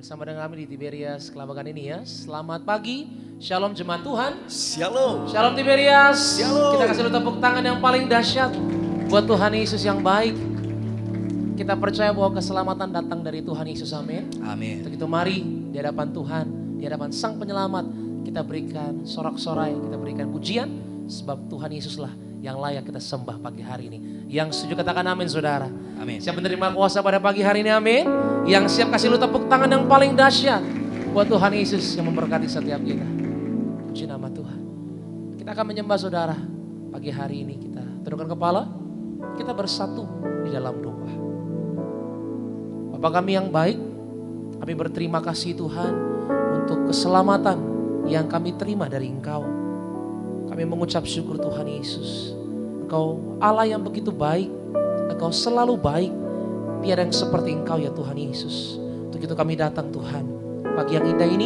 bersama dengan kami di Tiberias Kelabakan ini ya. Selamat pagi, Shalom jemaat Tuhan. Shalom. Shalom Tiberias. Shalom. Kita kasih tepuk tangan yang paling dahsyat buat Tuhan Yesus yang baik. Kita percaya bahwa keselamatan datang dari Tuhan Yesus, amin. Amin. Untuk itu mari di hadapan Tuhan, di hadapan Sang Penyelamat, kita berikan sorak-sorai, kita berikan pujian, sebab Tuhan Yesuslah yang layak kita sembah pagi hari ini. Yang setuju katakan amin saudara. Amin. Siap menerima kuasa pada pagi hari ini, amin. Yang siap kasih lu tepuk tangan yang paling dahsyat buat Tuhan Yesus yang memberkati setiap kita. Puji nama Tuhan. Kita akan menyembah saudara pagi hari ini. Kita tundukkan kepala, kita bersatu di dalam doa. Bapa kami yang baik, kami berterima kasih Tuhan untuk keselamatan yang kami terima dari Engkau. Kami mengucap syukur Tuhan Yesus. Engkau Allah yang begitu baik, Engkau selalu baik. Tiada yang seperti Engkau ya Tuhan Yesus. Untuk itu kami datang Tuhan pagi yang indah ini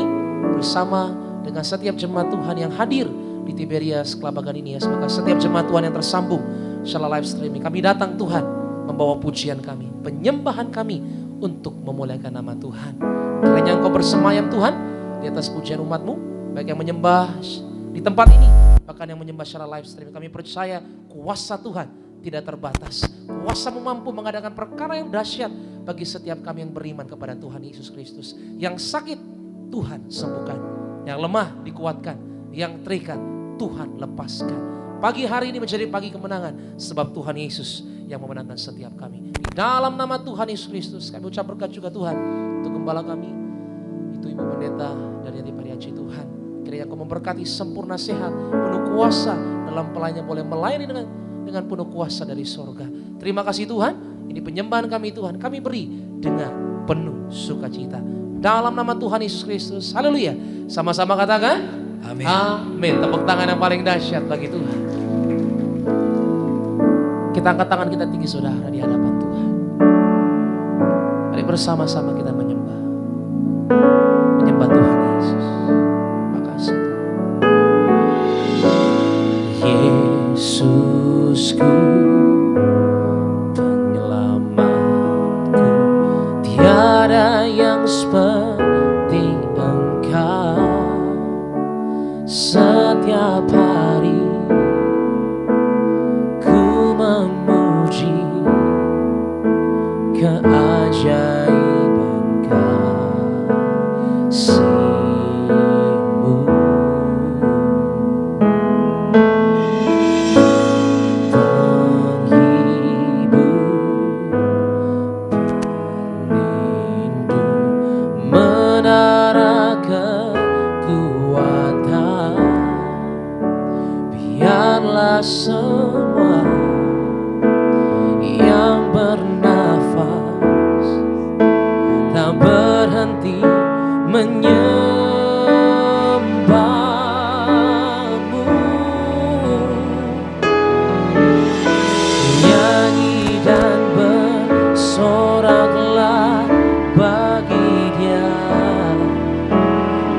bersama dengan setiap jemaat Tuhan yang hadir di Tiberias Kelabakan ini ya. Semoga setiap jemaat Tuhan yang tersambung secara live streaming, kami datang Tuhan membawa pujian kami, penyembahan kami untuk memuliakan nama Tuhan. Kiranya Engkau bersemayam Tuhan di atas pujian umat-Mu, baik yang menyembah di tempat ini, bahkan yang menyembah secara live streaming. Kami percaya kuasa Tuhan tidak terbatas. Kuasa-Mu mampu mengadakan perkara yang dahsyat bagi setiap kami yang beriman kepada Tuhan Yesus Kristus. Yang sakit Tuhan sembuhkan, yang lemah dikuatkan, yang terikat Tuhan lepaskan. Pagi hari ini menjadi pagi kemenangan, sebab Tuhan Yesus yang memenangkan setiap kami. Di dalam nama Tuhan Yesus Kristus kami ucap berkat juga Tuhan untuk gembala kami, itu Ibu Pendeta dari Yati Pariaji Tuhan. Kiranya Kau memberkati sempurna sehat, penuh kuasa dalam pelayannya, boleh melayani dengan penuh kuasa dari sorga. Terima kasih Tuhan, ini penyembahan kami Tuhan, kami beri dengan penuh sukacita. Dalam nama Tuhan Yesus Kristus, haleluya. Sama-sama katakan, Amin. amin. Tepuk tangan yang paling dahsyat bagi Tuhan. Kita angkat tangan kita tinggi saudara di hadapan Tuhan. Mari bersama-sama kita menyembah. Menyembah Tuhan Yesus. Makasih Yesusku, penyelamatku, tiada yang seperti Engkau. Setiap hari ku memuji keajaiban kasih-Mu. Penghibur, pelindung, menara kekuatan. Biarlah semua yang bernafas tak berhenti menyembah-Mu. Nyanyi dan bersoraklah bagi Dia,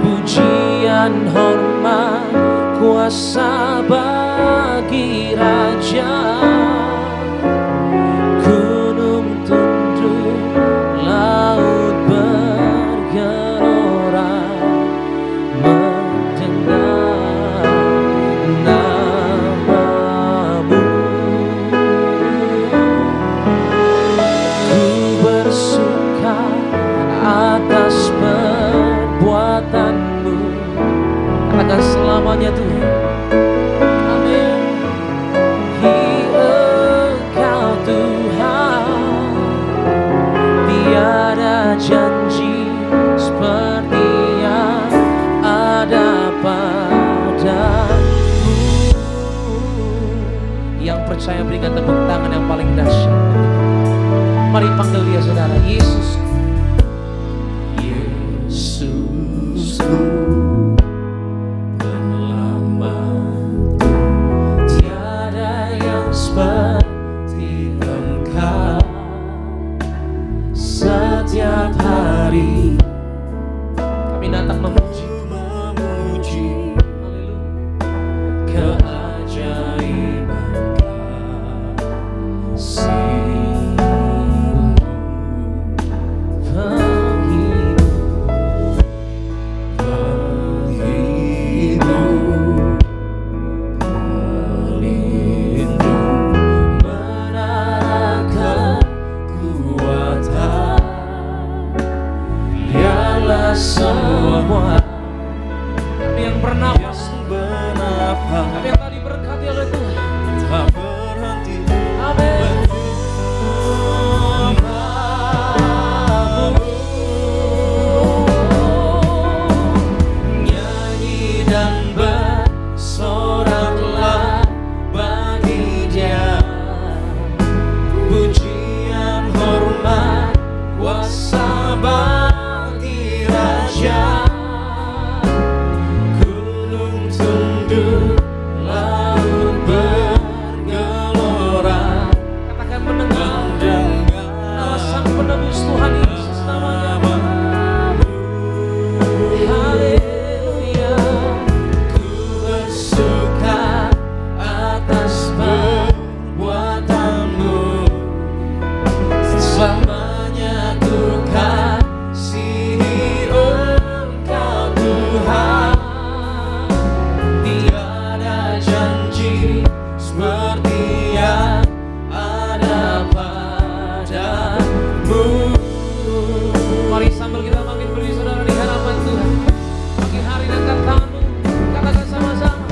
pujian, hormat, kuasa bagi Raja. Gunung tunduk, laut bergelora mendengar nama-Mu. Ku bersuka atas perbuatan-Mu. Katakan selamanya Tuhan. Amin. Engkau Tuhan, tiada janji seperti yang ada padamu. Yang percaya berikan tepuk tangan yang paling dahsyat. Mari panggil Dia saudara. Yesus, Yesusku, penyelamatku, tiada yang seperti Engkau. Setiap hari kami datang memuji, haleluya, keajaiban kasih-Mu. segala semua. Kami yang bernapas, kami yang tadi berkati oleh Tuhan, tak berhenti. amin. Nyanyi dan bersoraklah bagi Dia, pujian hormat kuasa bagi Raja. Gunung tunduk, laut bergelora, Katakan mendengar nama Sang Penebus Tuhan Yesus namanya. Haleluya. ku bersuka atas perbuatanmu. Selamanya ku kasihi Engkau Tuhan. Tiada janji seperti yang ada padamu. Mari sambil kita makin berdiri saudara di hadapan Tuhan. Pagi hari angkat tanganmu, katakan sama-sama.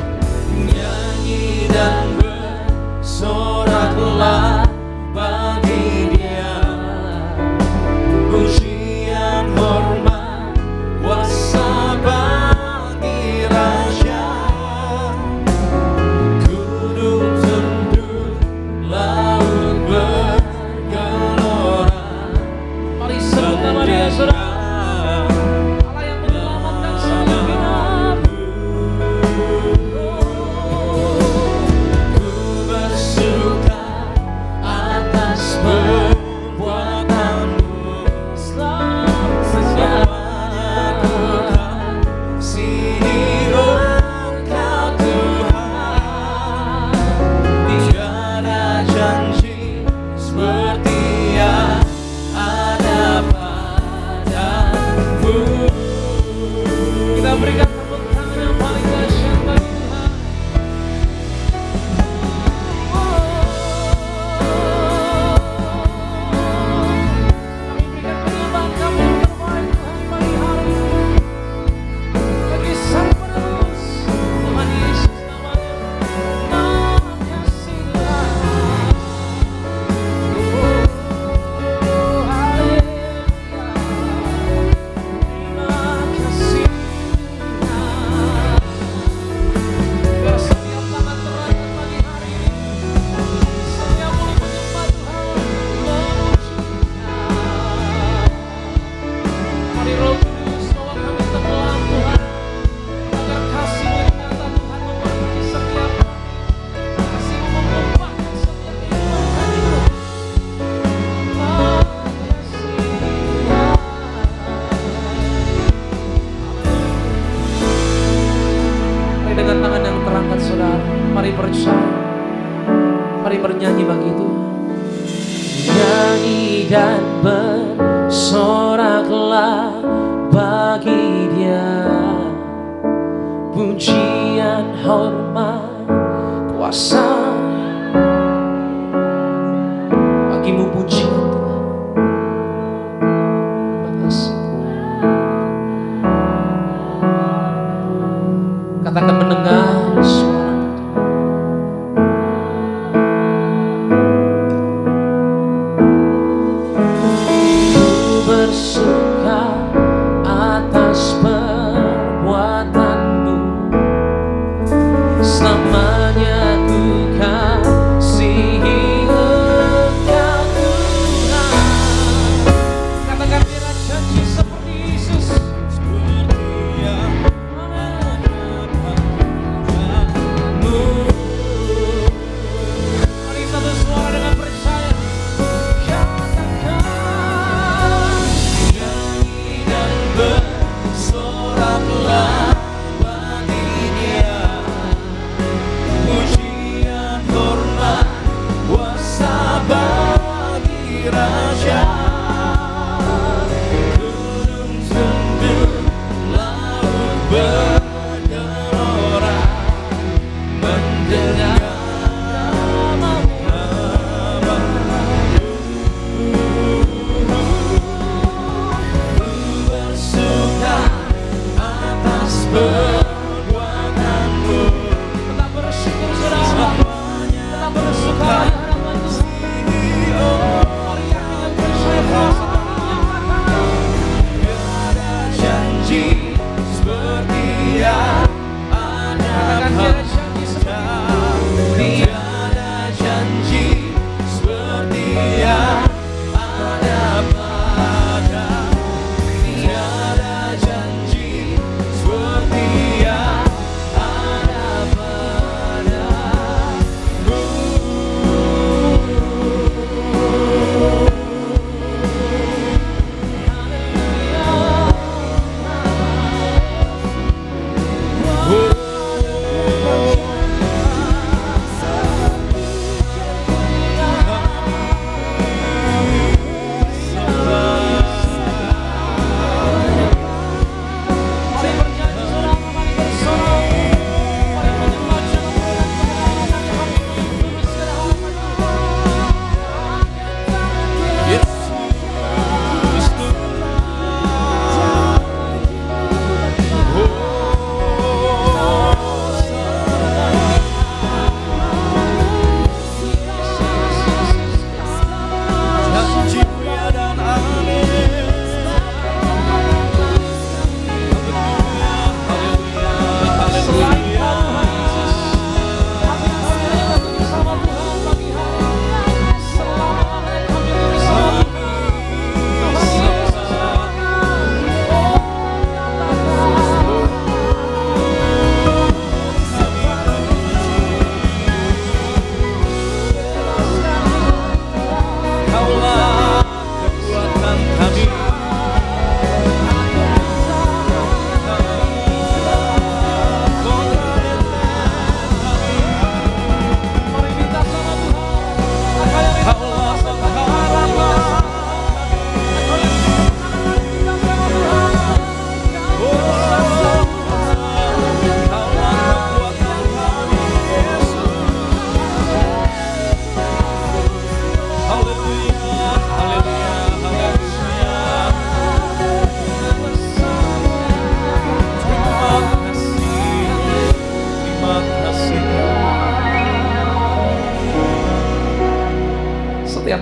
Nyanyi dan bersoraklah bagi Dia, pujian hormat kuasa bagi Raja. Gunung tunduk, laut bergelora, Mari sebut nama Dia saudara. Allah yang menyelamatkan setiap hidup. ku bersuka atas perbuatanmu. Selamanya ku kasihi Engkau Tuhan. Tiada janji seperti yang ada padamu. Kita berikan tepuk tangan yang paling dahsyat bagi Tuhan. Kami berikan penyembahan kami yang terbaik Tuhan pagi hari ini. Bagi Sang Penebus Tuhan Yesus namanya. Makasihlah. Haleluya. Terima kasih Tuhan. Biar setiap tangan terangkat pagi hari ini, setiap mulut menyembah Tuhan, memujinya. Mari Roh Kudus bawa kami tenggelam Tuhan, agar kasih-Mu yang nyata Tuhan memberkati setiap kami. Kasih-Mu mengubahkan setiap kehidupan kami Tuhan. Mari dengan tangan yang terangkat saudara, mari percaya, mari bernyanyi bagi Tuhan. Nyanyi dan bersoraklah bagi Dia, pujian hormat kuasa bagimu, pujian Tuhan. Terima kasih. Katakan mendengar suara ku bersuka atas perbuatanmu. Selamanya ku kasihi Engkau Tuhan. Katakan biar janji seperti Yesus. Mari satu suara dengan percaya. Katakan Nyanyi dan bersoraklah bagi Dia, pujian hormat kuasa bagi Raja. Gunung tunduk, laut bergelora, mendengar ku bersuka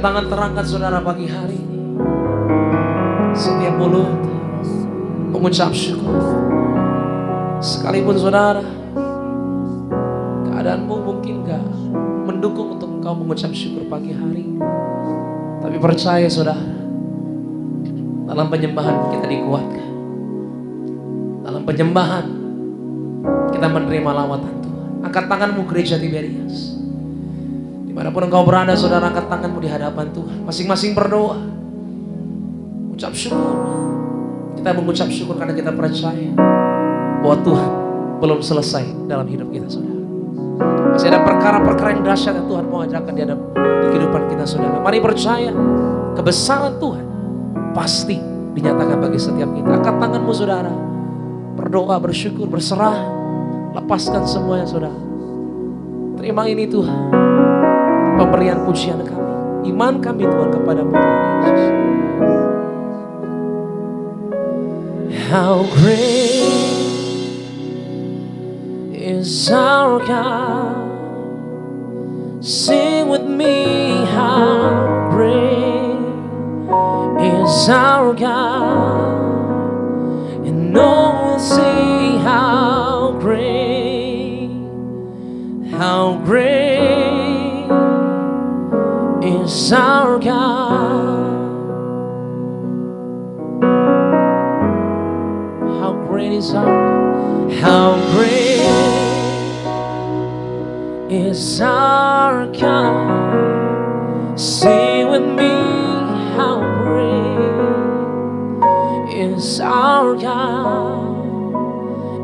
Angkat tangan terangkan saudara pagi hari ini. Setiap mulut mengucap syukur. Sekalipun saudara keadaanmu mungkin gak mendukung untuk engkau mengucap syukur pagi hari, tapi percaya saudara, dalam penyembahan kita dikuatkan. Dalam penyembahan kita menerima lawatan Tuhan. Angkat tanganmu gereja Tiberias. Dimanapun engkau berada saudara, angkat tanganmu di hadapan Tuhan. Masing-masing berdoa. Ucap syukur. Kita mengucap syukur karena kita percaya bahwa Tuhan belum selesai dalam hidup kita saudara. Masih ada perkara-perkara yang dahsyat yang Tuhan mau ajarkan di kehidupan kita saudara. Mari percaya kebesaran Tuhan pasti dinyatakan bagi setiap kita. Angkat tanganmu saudara. Berdoa, bersyukur, berserah. Lepaskan semuanya saudara. Terima ini Tuhan, pemberian pujian kami, iman kami Tuhan kepadamu Tuhan Yesus. How great is our God. Sing with me, how great is our God. And all will see how great is our God. How great is our God. How great is our God. Sing with me, how great is our God.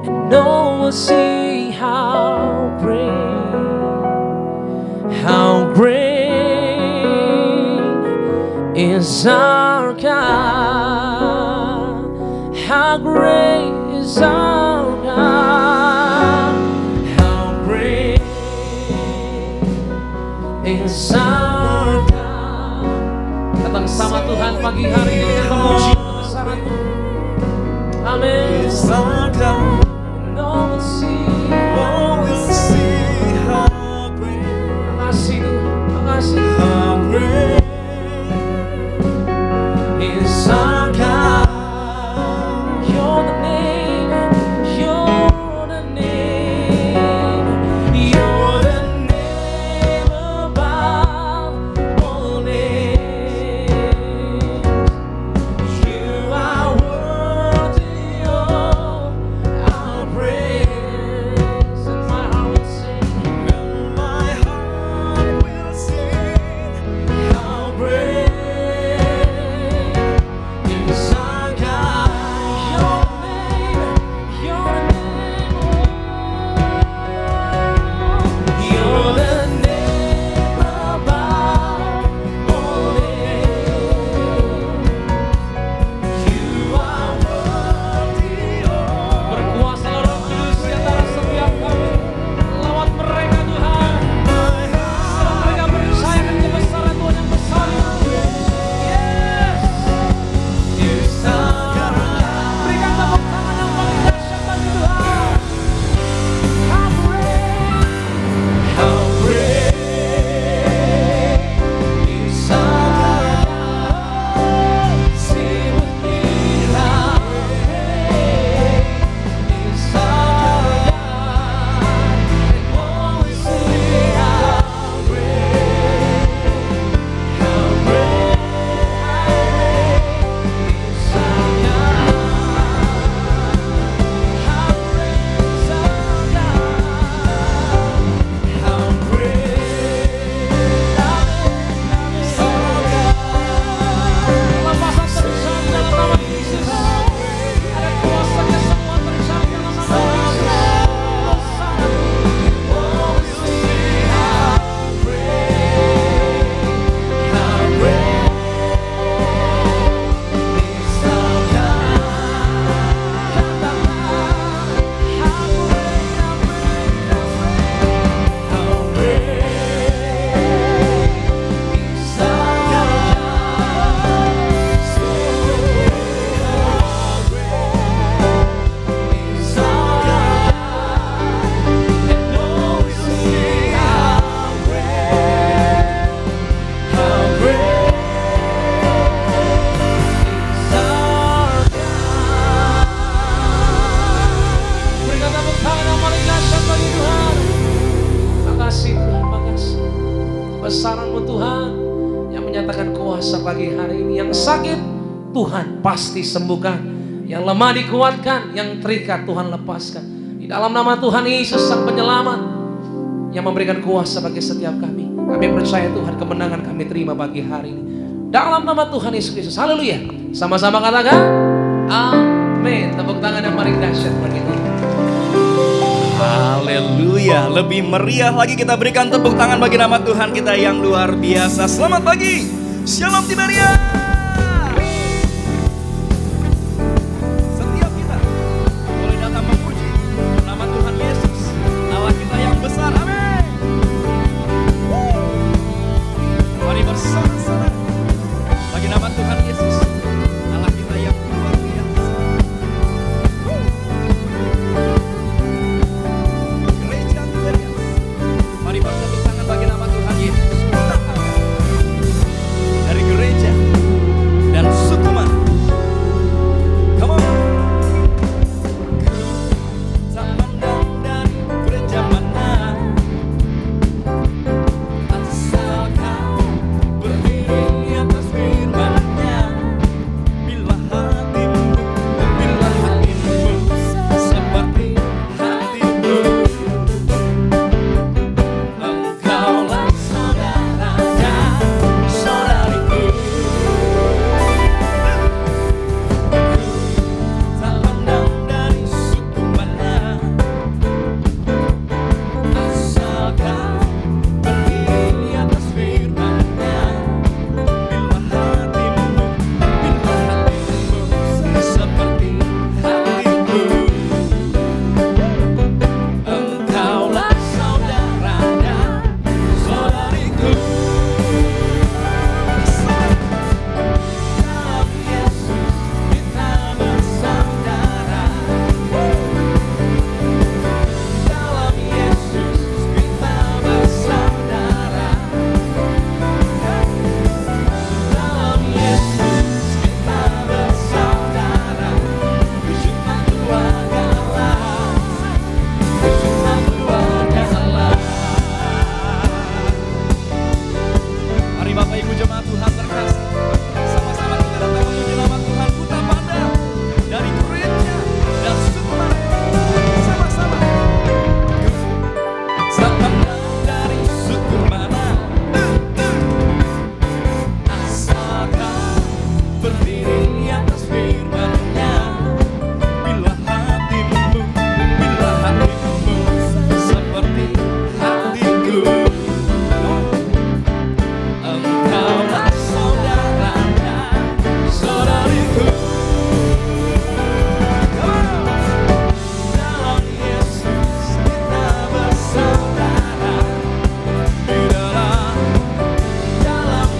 And no one will see how great is our God. How great is our God. How great is our God. Datang sama Tuhan pagi hari ini dengan memuji kebesaran Tuhan. Amin. No one see how great. Makasih Tuhan, makasih. How great is our God. You're the name, you're the name, you're the name above all names. You are worthy of our pagi hari ini. Yang sakit Tuhan pasti sembuhkan, yang lemah dikuatkan, yang terikat Tuhan lepaskan. Di dalam nama Tuhan Yesus Sang Penyelamat yang memberikan kuasa bagi setiap kami. Kami percaya Tuhan, kemenangan kami terima pagi hari ini. Dalam nama Tuhan Yesus Kristus. Haleluya. Sama-sama katakan amin. Tepuk tangan yang paling dahsyat bagi Tuhan. Haleluya. Lebih meriah lagi kita berikan tepuk tangan bagi nama Tuhan kita yang luar biasa. Selamat pagi. Shalom Tiberia. Setiap kita boleh datang memuji nama Tuhan Yesus, Allah kita yang besar. Amin. Mari bersorak-sorak bagi nama Tuhan Yesus, Allah kita yang luar biasa. Gereja Tiberia, mari bertepuk tangan bagi nama Tuhan Yesus. Dari gereja dan suku mana? Come on. Tak pandang dari gereja mana, asal kau berdiri atas firman-Nya. Bila hatimu seperti hatimu, engkaulah saudara dan saudariku. Tak pandang dari suku mana, asal kau berdiri atas firman-Nya. Bila hatimu seperti hatimu, engkaulah saudara dan saudariku. Dalam Yesus kita bersaudara. Dalam Yesus kita bersaudara. Dalam Yesus kita bersaudara. Wujudlah keluarga Allah. Wujudlah keluarga Allah. Mari Bapak Ibu jemaat Tuhan terkasih, sama-sama kita datang memuji nama Tuhan. Ku tak pandang dari gereja dan suku mana. Sama-sama. Tak pandang dari suku mana, asal kau berdiri atas firman-Nya. Bila hatimu seperti hatiku, engkaulah saudara dan saudariku. Dalam Yesus kita bersaudara. Di dalam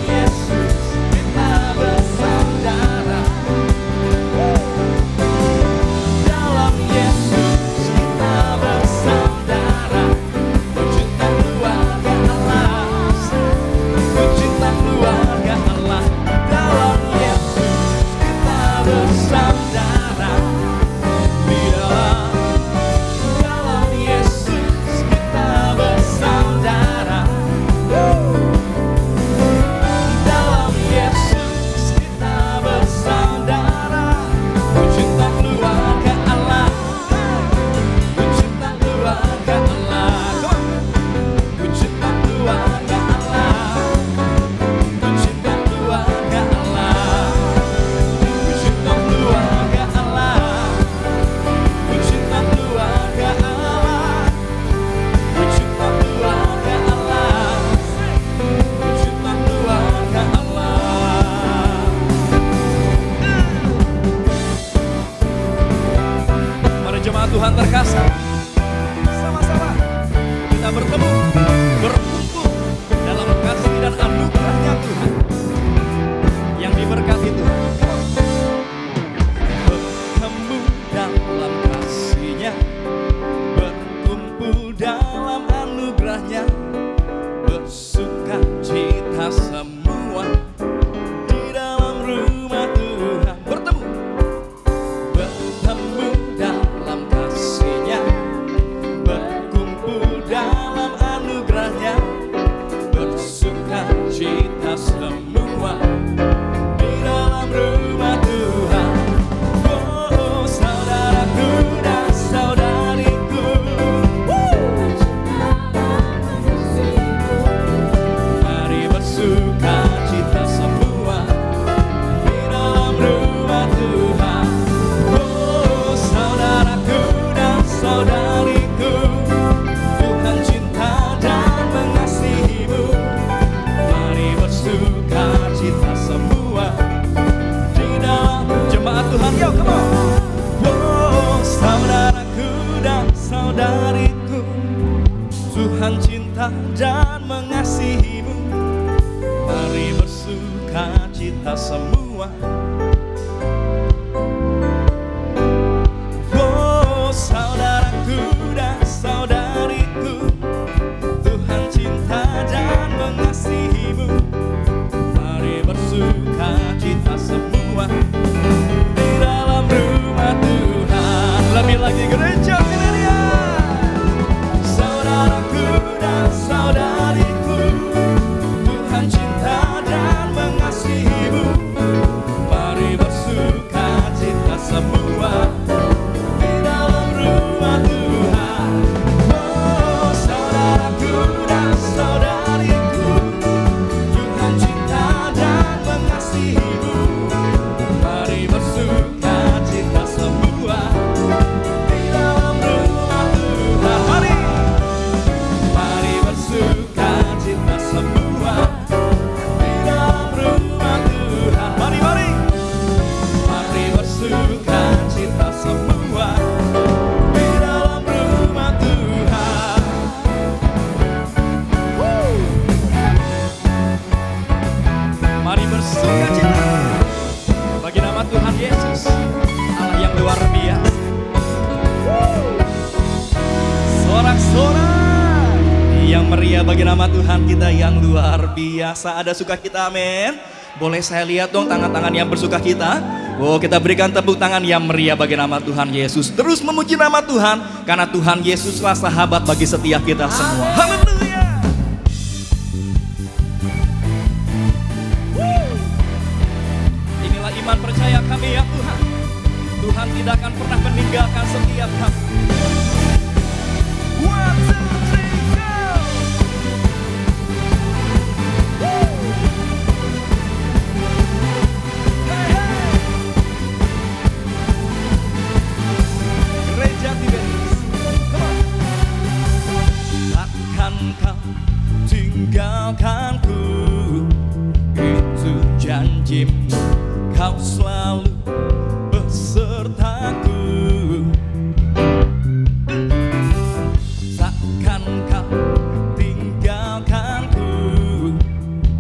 Yesus kita bersaudara. Dalam Yesus kita bersaudara. Wujudlah keluarga Allah. Wujudlah keluarga Allah. Dalam Yesus kita bersaudara. Di dalam Yesus kita bersaudara. Dalam Yesus kita bersaudara. Wujudlah keluarga Allah. Wujudlah keluarga Allah. Wujudlah keluarga Allah. Wujudlah keluarga Allah. Wujudlah keluarga Allah. Wujudlah keluarga Allah. Wujudlah keluarga Allah. Wujudlah keluarga Allah. Mari jemaat Tuhan terkasih, sama-sama kita bertemu, berkumpul dalam kasih dan anugerah-Nya Tuhan yang diberkati Tuhan. Bertemu dalam kasih-Nya, berkumpul dalam anugerah-Nya, bersuka cita semua di dalam rumah Tuhan. Bertemu dalam kasih-Nya, berkumpul dalam anugerah-Nya, bersuka cita saudariku, Tuhan cinta dan mengasihimu. Mari bersuka cita semua. Oh saudaraku dan saudariku, Tuhan cinta dan mengasihimu. Mari bersuka cita semua di dalam rumah Tuhan. Lebih lagi gereja Fidelia. Saudaraku dan saudariku, Tuhan cinta dan mengasihimu. Mari bersuka cita semua di dalam rumah Tuhan. Oh saudaraku dan saudariku, Tuhan cinta dan mengasihimu. Mari bersuka cita semua di dalam rumah Tuhan. Mari bersuka cita semua di dalam rumah Tuhan. Mari bersuka cita semua di dalam rumah Tuhan. Mari bersuka cita bagi nama Tuhan Yesus, Allah yang luar biasa. Sorak-sorak yang meriah bagi nama Tuhan kita yang luar biasa. Ada sukacita, amin. Boleh saya lihat dong tangan-tangan yang bersuka cita? Oh, kita berikan tepuk tangan yang meriah bagi nama Tuhan Yesus. Terus memuji nama Tuhan, karena Tuhan Yesuslah sahabat bagi setiap kita semua. Haleluya. Inilah iman percaya kami ya Tuhan. Tuhan tidak akan pernah meninggalkan setiap kami. 1, 2, 3, go! Hey, hey! Gereja Tiberias, come on! Takkan kau tinggalkanku, itu janjimu, kau selalu besertaku. Takkan kau tinggalkanku,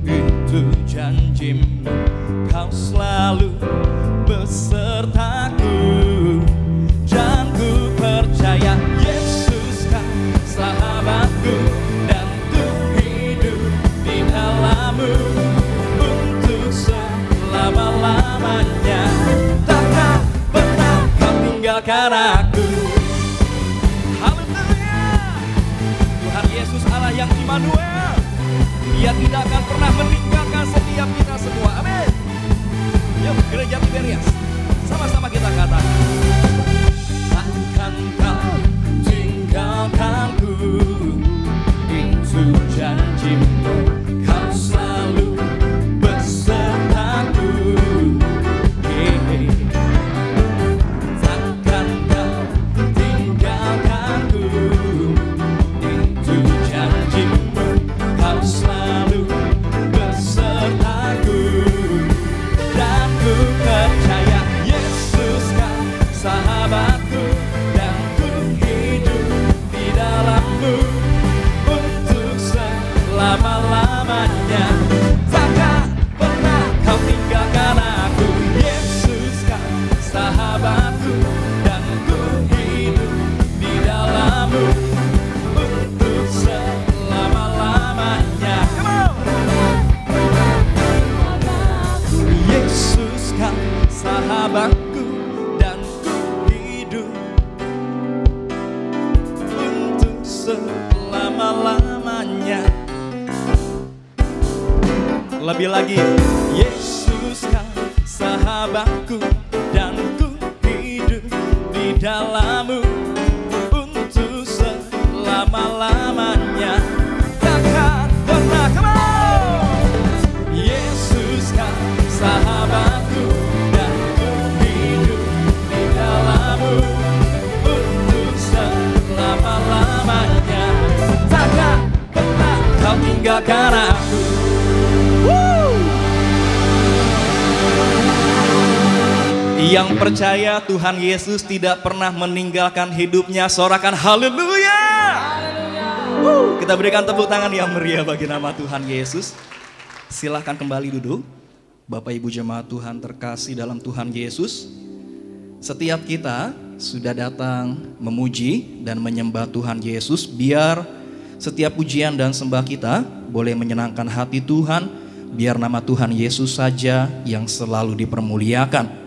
itu janjimu, kau selalu besertaku. Dan ku percaya Yesus kau sahabatku, dan ku hidup di dalammu untuk selama-lamanya. Takkan pernah kau tinggalkan aku. Haleluya. Tuhan Yesus Allah yang Immanuel, Dia tidak akan pernah meninggalkan setiap kita semua. Amin. Yuk gereja Tiberias, sama-sama kita katakan. Takkan kau tinggalkanku, itu janjimu, kau selalu besertaku. Takkan kau tinggalkanku, itu janjimu, kau selalu besertaku. Dan ku percaya Yesus kau sahabatku, dan ku hidup di dalammu untuk selama-lamanya. Takkan pernah kau tinggalkan aku. Yesus kau sahabatku, dan ku hidup di dalammu untuk selama-lamanya. Yesus kau sahabatku, dan ku hidup untuk selama-lamanya. Lebih lagi, Yesus kau sahabatku, dan ku hidup di dalammu untuk selama-lamanya. Takkan pernah, come on! Yesus kau sahabatku, dan ku hidup di dalammu untuk selama-lamanya. Takkan pernah kau tinggalkan aku. Yang percaya Tuhan Yesus tidak pernah meninggalkan hidupnya, sorakan haleluya. Kita berikan tepuk tangan yang meriah bagi nama Tuhan Yesus. Silahkan kembali duduk. Bapak Ibu jemaat Tuhan terkasih dalam Tuhan Yesus, setiap kita sudah datang memuji dan menyembah Tuhan Yesus. Biar setiap pujian dan sembah kita boleh menyenangkan hati Tuhan. Biar nama Tuhan Yesus saja yang selalu dipermuliakan.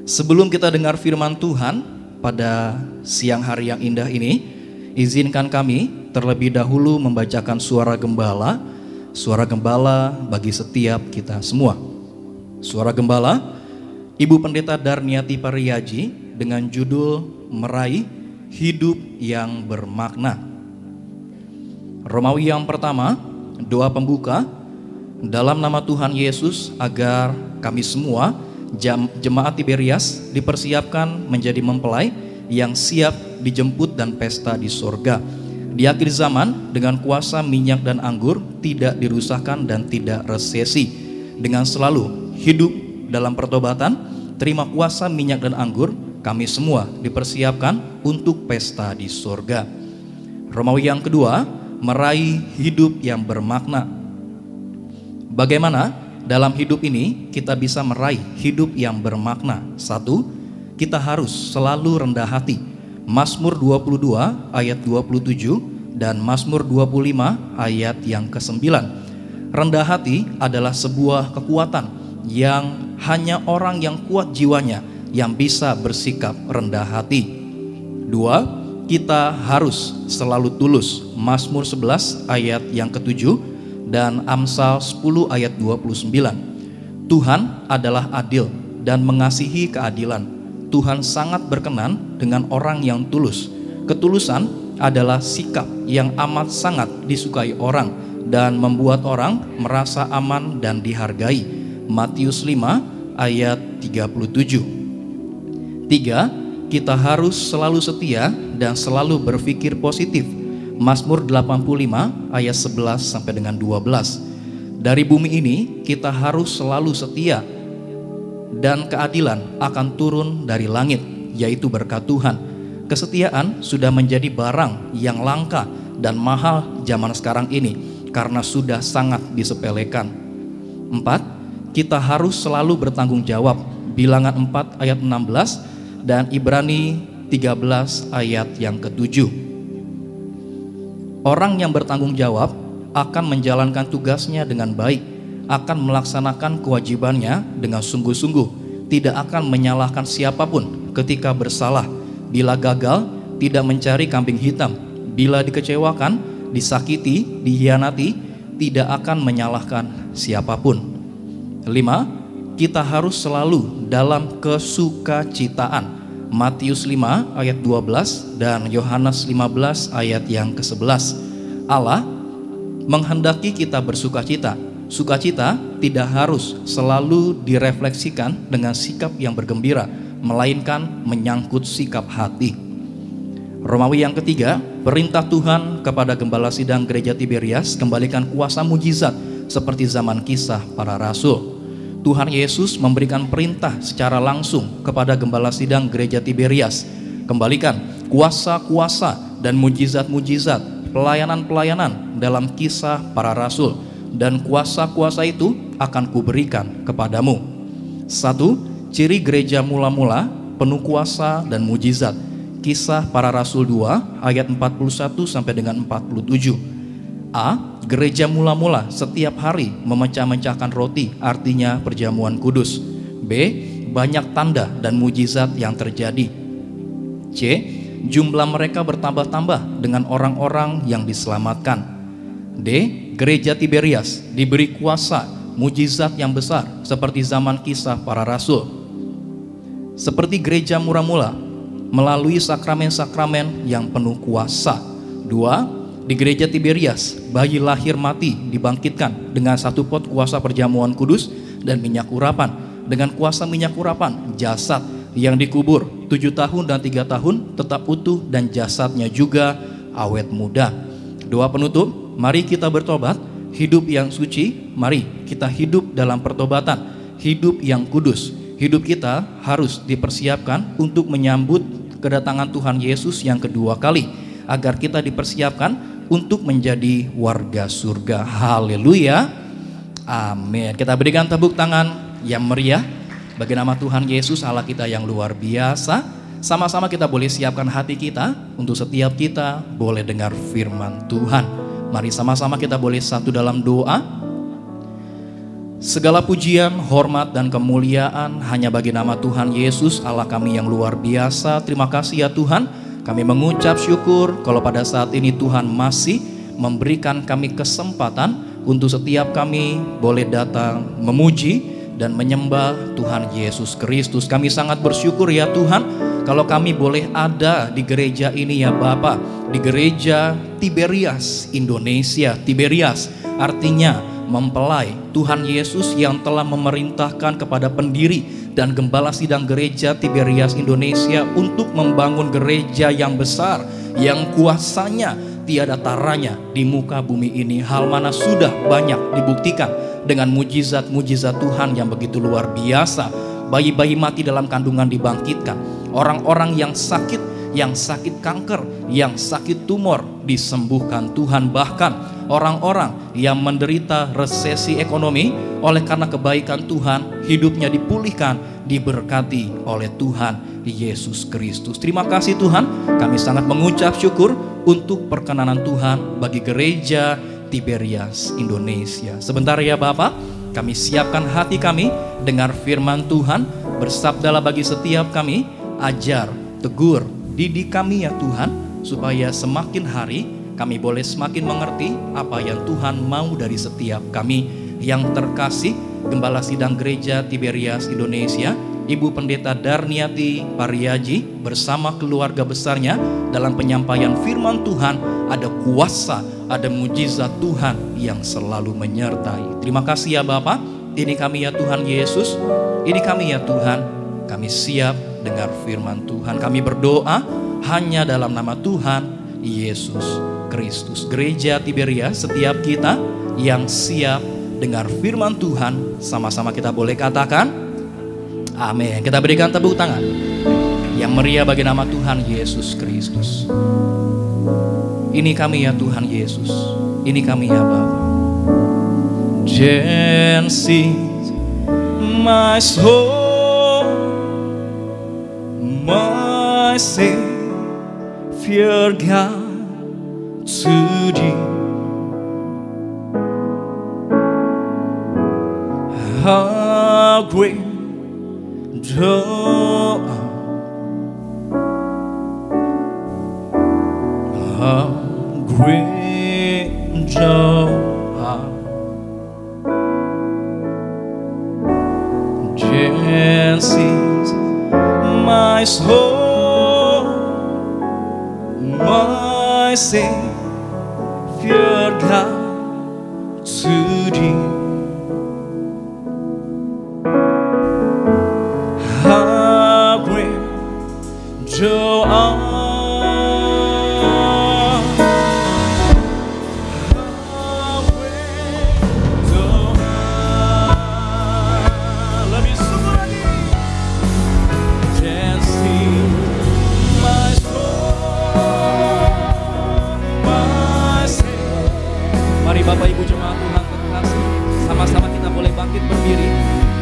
Sebelum kita dengar firman Tuhan pada siang hari yang indah ini, izinkan kami terlebih dahulu membacakan suara gembala. Suara gembala bagi setiap kita semua. Suara gembala Ibu Pendeta Darniati Pariyaji dengan judul Meraih Hidup yang Bermakna. Romawi yang pertama, doa pembuka. Dalam nama Tuhan Yesus, agar kami semua jemaat Tiberias dipersiapkan menjadi mempelai yang siap dijemput dan pesta di sorga. Di akhir zaman, dengan kuasa minyak dan anggur tidak dirusakkan dan tidak resesi. Dengan selalu hidup dalam pertobatan, terima kuasa minyak dan anggur, kami semua dipersiapkan untuk pesta di sorga. Romawi yang kedua, meraih hidup yang bermakna. Bagaimana dalam hidup ini kita bisa meraih hidup yang bermakna? Satu, kita harus selalu rendah hati. Mazmur 22 ayat 27 dan Mazmur 25 ayat yang ke-9. Rendah hati adalah sebuah kekuatan yang hanya orang yang kuat jiwanya yang bisa bersikap rendah hati. Dua, kita harus selalu tulus. Mazmur 11 ayat yang ke-7 dan Amsal 10 ayat 29. Tuhan adalah adil dan mengasihi keadilan. Tuhan sangat berkenan dengan orang yang tulus. Ketulusan adalah sikap yang amat sangat disukai orang dan membuat orang merasa aman dan dihargai. Matius 5 ayat 37. Tiga, kita harus selalu setia dan selalu berpikir positif. Mazmur 85 ayat 11 sampai dengan 12. Dari bumi ini kita harus selalu setia, dan keadilan akan turun dari langit, yaitu berkat Tuhan. Kesetiaan sudah menjadi barang yang langka dan mahal zaman sekarang ini karena sudah sangat disepelekan. 4. Kita harus selalu bertanggung jawab. Bilangan 4 ayat 16 dan Ibrani 13 ayat yang ke-7. Orang yang bertanggung jawab akan menjalankan tugasnya dengan baik, akan melaksanakan kewajibannya dengan sungguh-sungguh, tidak akan menyalahkan siapapun ketika bersalah. Bila gagal, tidak mencari kambing hitam. Bila dikecewakan, disakiti, dihianati, tidak akan menyalahkan siapapun. 5. Kita harus selalu dalam kesukacitaan. Matius 5 ayat 12 dan Yohanes 15 ayat yang ke-11. Allah menghendaki kita bersukacita. Sukacita tidak harus selalu direfleksikan dengan sikap yang bergembira, melainkan menyangkut sikap hati. Romawi yang ketiga, perintah Tuhan kepada Gembala Sidang Gereja Tiberias, kembalikan kuasa mujizat seperti zaman Kisah Para Rasul. Tuhan Yesus memberikan perintah secara langsung kepada Gembala Sidang Gereja Tiberias, kembalikan kuasa-kuasa dan mujizat-mujizat, pelayanan-pelayanan dalam Kisah Para Rasul, dan kuasa-kuasa itu akan kuberikan kepadamu. 1. Ciri gereja mula-mula penuh kuasa dan mujizat. Kisah Para Rasul 2 ayat 41 sampai dengan 47. A. Gereja mula-mula setiap hari memecah-mecahkan roti, artinya perjamuan kudus. B. Banyak tanda dan mujizat yang terjadi. C. Jumlah mereka bertambah-tambah dengan orang-orang yang diselamatkan. D. Gereja Tiberias diberi kuasa mujizat yang besar seperti zaman Kisah Para Rasul. Seperti gereja mula-mula melalui sakramen-sakramen yang penuh kuasa. 2. Di gereja Tiberias bayi lahir mati dibangkitkan dengan satu pot kuasa perjamuan kudus dan minyak urapan. Dengan kuasa minyak urapan, jasad yang dikubur 7 tahun dan 3 tahun tetap utuh dan jasadnya juga awet muda. Doa penutup, mari kita bertobat, hidup yang suci. Mari kita hidup dalam pertobatan, hidup yang kudus, hidup kita harus dipersiapkan untuk menyambut kedatangan Tuhan Yesus yang kedua kali, agar kita dipersiapkan untuk menjadi warga surga. Haleluya, amin. Kita berikan tepuk tangan yang meriah bagi nama Tuhan Yesus, Allah kita yang luar biasa. Sama-sama kita boleh siapkan hati kita untuk setiap kita boleh dengar firman Tuhan. Mari sama-sama kita boleh satu dalam doa. Segala pujian, hormat, dan kemuliaan hanya bagi nama Tuhan Yesus, Allah kami yang luar biasa. Terima kasih ya Tuhan, kami mengucap syukur kalau pada saat ini Tuhan masih memberikan kami kesempatan untuk setiap kami boleh datang memuji dan menyembah Tuhan Yesus Kristus. Kami sangat bersyukur ya Tuhan, kalau kami boleh ada di gereja ini ya Bapa, di gereja Tiberias Indonesia. Tiberias artinya mempelai Tuhan Yesus yang telah memerintahkan kepada pendiri dan gembala sidang gereja Tiberias Indonesia untuk membangun gereja yang besar, yang kuasanya tiada taranya di muka bumi ini. Hal mana sudah banyak dibuktikan dengan mujizat-mujizat Tuhan yang begitu luar biasa. Bayi-bayi mati dalam kandungan dibangkitkan, orang-orang yang sakit kanker, yang sakit tumor disembuhkan Tuhan. Bahkan orang-orang yang menderita resesi ekonomi, oleh karena kebaikan Tuhan, hidupnya dipulihkan, diberkati oleh Tuhan Yesus Kristus. Terima kasih Tuhan, kami sangat mengucap syukur untuk perkenanan Tuhan bagi gereja Tiberias Indonesia. Sebentar ya Bapak, kami siapkan hati kami dengar firman Tuhan. Bersabdalah bagi setiap kami, ajar, tegur, didik kami ya Tuhan, supaya semakin hari kami boleh semakin mengerti apa yang Tuhan mau dari setiap kami. Yang terkasih Gembala Sidang Gereja Tiberias Indonesia, Ibu Pendeta Darniati Pariaji bersama keluarga besarnya, dalam penyampaian firman Tuhan ada kuasa, ada mujizat Tuhan yang selalu menyertai. Terima kasih ya Bapak. Ini kami ya Tuhan Yesus, ini kami ya Tuhan, kami siap dengar firman Tuhan. Kami berdoa hanya dalam nama Tuhan Yesus Kristus. Gereja Tiberias, setiap kita yang siap dengar firman Tuhan, sama-sama kita boleh katakan amin. Kita berikan tepuk tangan yang meriah bagi nama Tuhan Yesus Kristus. Ini kami ya Tuhan Yesus, ini kami ya Bapa. Then sings my soul, my Savior God, to Thee. How great Thou art, how great Thou art. Then sings my soul, my Savior God, to Thee. How great Thou art, how great Thou art. Lebih sungguh lagi. Dancing my soul, my Savior. Mari Bapak Ibu jemaat Tuhan terkasih, sama-sama kita boleh bangkit berdiri.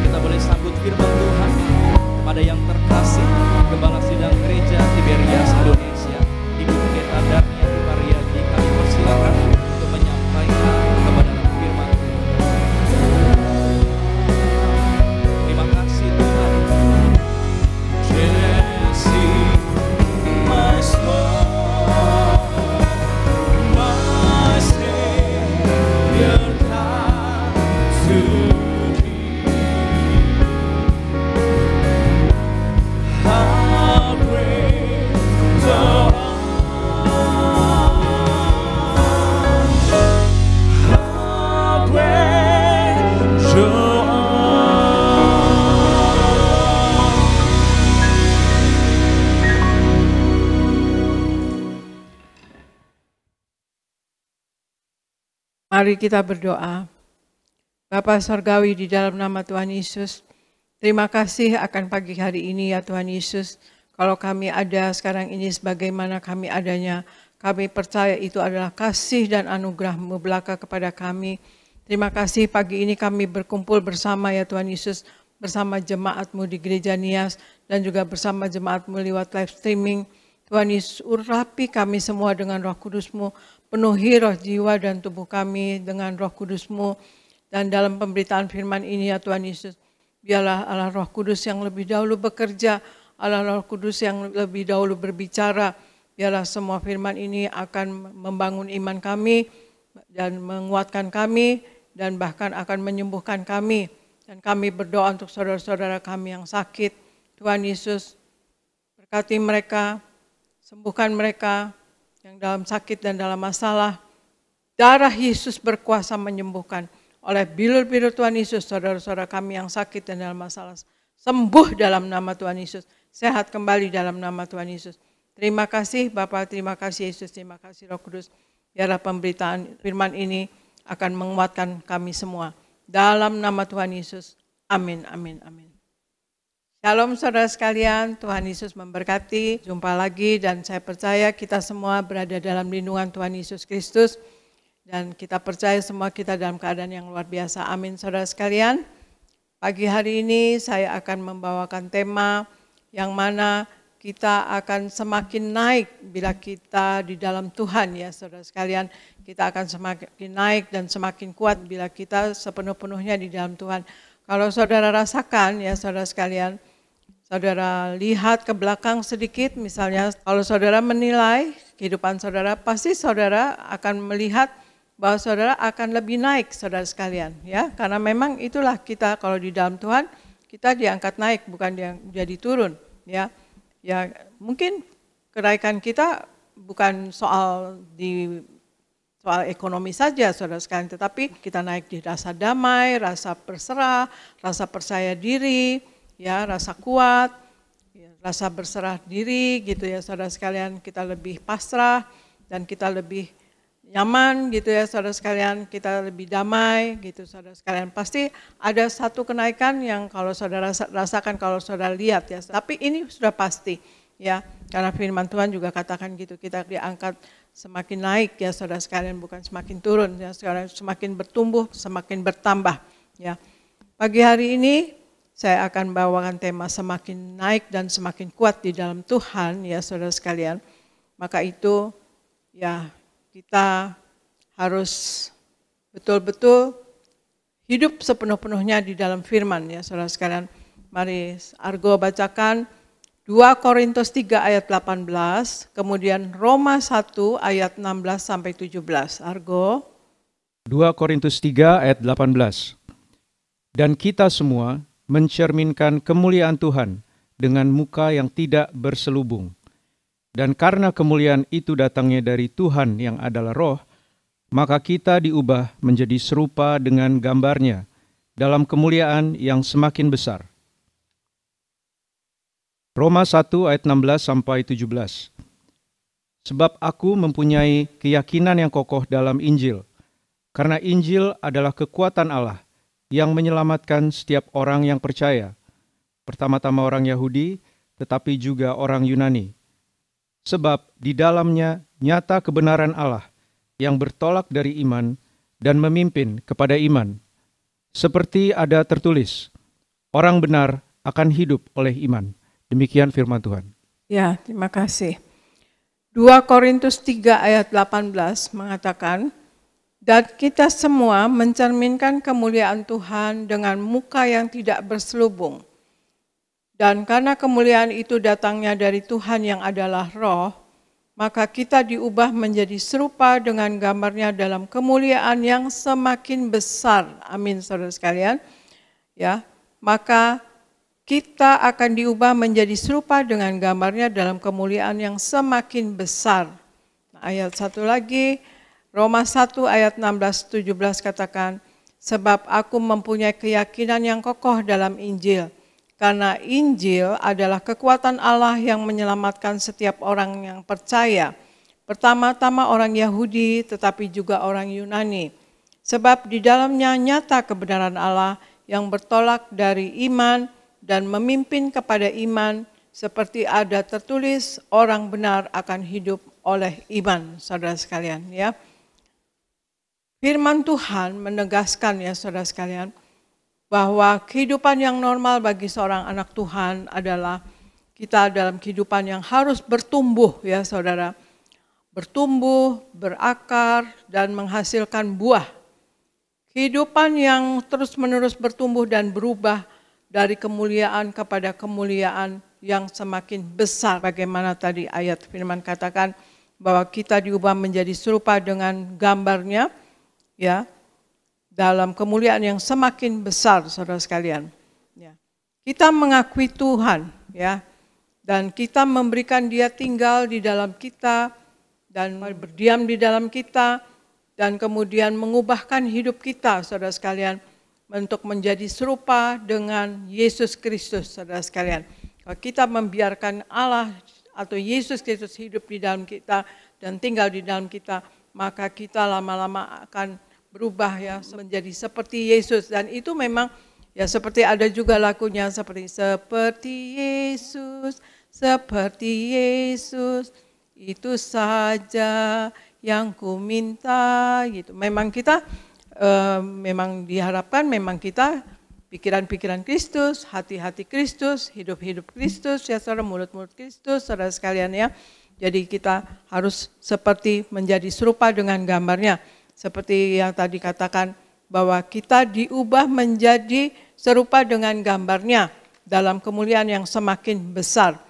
Kita boleh sambut firman Tuhan kepada yang terkasih Gembala Sidang Gereja Tiberias Indonesia, Ibu Pendeta Darniati Pariaji, kami persilakan untuk menyampaikan kepada firman Tuhan. Terima kasih Tuhan. Dancing my soul, my Savior God, to Thee. How great Thou art, how great Thou art. Mari kita berdoa. Bapa Sorgawi, di dalam nama Tuhan Yesus, Terima kasih akan pagi hari ini ya Tuhan Yesus. Kalau kami ada sekarang ini sebagaimana kami adanya, kami percaya itu adalah kasih dan anugerah-Mu belaka kepada kami. Terima kasih pagi ini kami berkumpul bersama ya Tuhan Yesus, bersama jemaat-Mu di Gereja Nias dan juga bersama jemaat-Mu lewat live streaming. Tuhan Yesus, urapi kami semua dengan Roh Kudus-Mu, penuhi roh jiwa dan tubuh kami dengan Roh Kudus-Mu. Dan dalam pemberitaan firman ini ya Tuhan Yesus, biarlah Allah Roh Kudus yang lebih dahulu bekerja, Allah Roh Kudus yang lebih dahulu berbicara. Biarlah semua firman ini akan membangun iman kami dan menguatkan kami dan bahkan akan menyembuhkan kami. Dan kami berdoa untuk saudara-saudara kami yang sakit. Tuhan Yesus, berkati mereka, sembuhkan mereka yang dalam sakit dan dalam masalah. Darah Yesus berkuasa menyembuhkan. Oleh bilur-bilur Tuhan Yesus, saudara-saudara kami yang sakit dan dalam masalah, sembuh dalam nama Tuhan Yesus. Sehat kembali dalam nama Tuhan Yesus. Terima kasih Bapa, terima kasih Yesus, terima kasih Roh Kudus. Biarlah pemberitaan firman ini akan menguatkan kami semua. Dalam nama Tuhan Yesus. Amin, amin, amin. Shalom saudara sekalian, Tuhan Yesus memberkati. Jumpa lagi dan saya percaya kita semua berada dalam lindungan Tuhan Yesus Kristus. Dan kita percaya semua kita dalam keadaan yang luar biasa. Amin saudara sekalian. Pagi hari ini saya akan membawakan tema yang mana kita akan semakin naik bila kita di dalam Tuhan ya saudara sekalian. Kita akan semakin naik dan semakin kuat bila kita sepenuh-penuhnya di dalam Tuhan. Kalau saudara rasakan ya saudara sekalian, saudara lihat ke belakang sedikit misalnya, kalau saudara menilai kehidupan saudara, pasti saudara akan melihat bahwa saudara akan lebih naik saudara sekalian ya, karena memang itulah kita kalau di dalam Tuhan kita diangkat naik bukan jadi turun ya. Ya mungkin kenaikan kita bukan soal ekonomi saja saudara sekalian, tetapi kita naik di rasa damai, rasa berserah, rasa percaya diri ya, rasa kuat, ya, rasa berserah diri gitu ya saudara sekalian, kita lebih pasrah dan kita lebih nyaman gitu ya saudara sekalian, kita lebih damai gitu saudara sekalian. Pasti ada satu kenaikan yang kalau saudara rasakan kalau saudara lihat ya. Tapi ini sudah pasti ya, karena firman Tuhan juga katakan gitu, kita diangkat semakin naik ya saudara sekalian, bukan semakin turun ya, sekarang semakin bertumbuh, semakin bertambah ya. Pagi hari ini saya akan bawakan tema semakin naik dan semakin kuat di dalam Tuhan ya saudara sekalian. Maka itu ya kita harus betul-betul hidup sepenuh-penuhnya di dalam firman ya saudara sekalian. Mari Argo bacakan 2 Korintus 3 ayat 18, kemudian Roma 1 ayat 16 sampai 17. Argo. 2 Korintus 3 ayat 18. Dan kita semua mencerminkan kemuliaan Tuhan dengan muka yang tidak berselubung. Dan karena kemuliaan itu datangnya dari Tuhan yang adalah Roh, maka kita diubah menjadi serupa dengan gambarnya dalam kemuliaan yang semakin besar. Roma 1 ayat 16 sampai 17. Sebab aku mempunyai keyakinan yang kokoh dalam Injil, karena Injil adalah kekuatan Allah yang menyelamatkan setiap orang yang percaya, pertama-tama orang Yahudi, tetapi juga orang Yunani. Sebab di dalamnya nyata kebenaran Allah yang bertolak dari iman dan memimpin kepada iman. Seperti ada tertulis, orang benar akan hidup oleh iman. Demikian firman Tuhan. Ya, terima kasih. 2 Korintus 3 ayat 18 mengatakan, dan kita semua mencerminkan kemuliaan Tuhan dengan muka yang tidak berselubung. Dan karena kemuliaan itu datangnya dari Tuhan yang adalah Roh, maka kita diubah menjadi serupa dengan gambarnya dalam kemuliaan yang semakin besar. Amin saudara sekalian. Ya, maka kita akan diubah menjadi serupa dengan gambarnya dalam kemuliaan yang semakin besar. Nah, ayat satu lagi, Roma 1 ayat 16-17 katakan, sebab aku mempunyai keyakinan yang kokoh dalam Injil. Karena Injil adalah kekuatan Allah yang menyelamatkan setiap orang yang percaya. Pertama-tama orang Yahudi tetapi juga orang Yunani. Sebab di dalamnya nyata kebenaran Allah yang bertolak dari iman dan memimpin kepada iman, seperti ada tertulis, orang benar akan hidup oleh iman, saudara sekalian. Ya, firman Tuhan menegaskan ya saudara sekalian, bahwa kehidupan yang normal bagi seorang anak Tuhan adalah kita dalam kehidupan yang harus bertumbuh ya saudara. Bertumbuh, berakar, dan menghasilkan buah. Kehidupan yang terus-menerus bertumbuh dan berubah dari kemuliaan kepada kemuliaan yang semakin besar. Bagaimana tadi ayat firman katakan bahwa kita diubah menjadi serupa dengan gambarnya, ya, dalam kemuliaan yang semakin besar, saudara sekalian. Ya. Kita mengakui Tuhan, ya, dan kita memberikan Dia tinggal di dalam kita, dan berdiam di dalam kita, dan kemudian mengubahkan hidup kita, saudara sekalian, untuk menjadi serupa dengan Yesus Kristus, saudara sekalian. Kalau kita membiarkan Allah atau Yesus Kristus hidup di dalam kita dan tinggal di dalam kita, maka kita lama-lama akan berubah ya menjadi seperti Yesus. Dan itu memang ya seperti ada juga lagunya seperti Yesus, seperti Yesus. Itu saja yang ku minta gitu. Memang kita memang diharapkan memang kita pikiran-pikiran Kristus, hati-hati Kristus, hidup-hidup Kristus, ya saudara, mulut-mulut Kristus, saudara sekalian ya. Jadi kita harus seperti menjadi serupa dengan gambarnya. Seperti yang tadi katakan bahwa kita diubah menjadi serupa dengan gambarnya dalam kemuliaan yang semakin besar.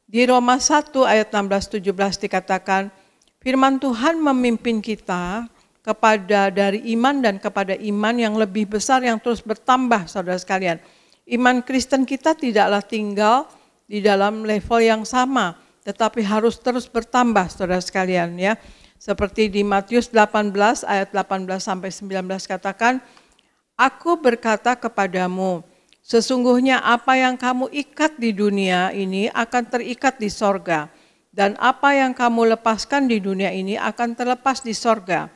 Di Roma 1 ayat 16-17 dikatakan, firman Tuhan memimpin kita kepada dari iman dan kepada iman yang lebih besar yang terus bertambah, saudara sekalian. Iman Kristen kita tidaklah tinggal di dalam level yang sama, tetapi harus terus bertambah, saudara sekalian ya. Seperti di Matius 18 ayat 18-19 katakan, aku berkata kepadamu, sesungguhnya apa yang kamu ikat di dunia ini akan terikat di sorga, dan apa yang kamu lepaskan di dunia ini akan terlepas di sorga.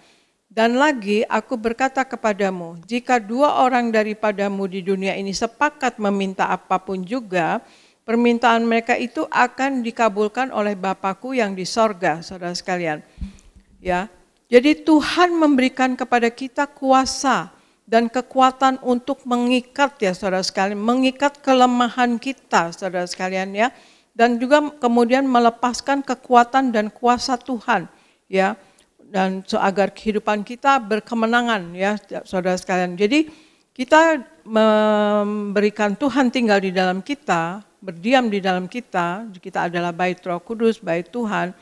Dan lagi aku berkata kepadamu, jika dua orang daripadamu di dunia ini sepakat meminta apapun juga, permintaan mereka itu akan dikabulkan oleh Bapa-Ku yang di sorga, saudara sekalian. Ya, jadi Tuhan memberikan kepada kita kuasa dan kekuatan untuk mengikat ya saudara sekalian, mengikat kelemahan kita saudara sekalian ya, dan juga kemudian melepaskan kekuatan dan kuasa Tuhan ya, dan agar kehidupan kita berkemenangan ya saudara sekalian. Jadi kita memberikan Tuhan tinggal di dalam kita, berdiam di dalam kita adalah bait Roh Kudus, bait Tuhan.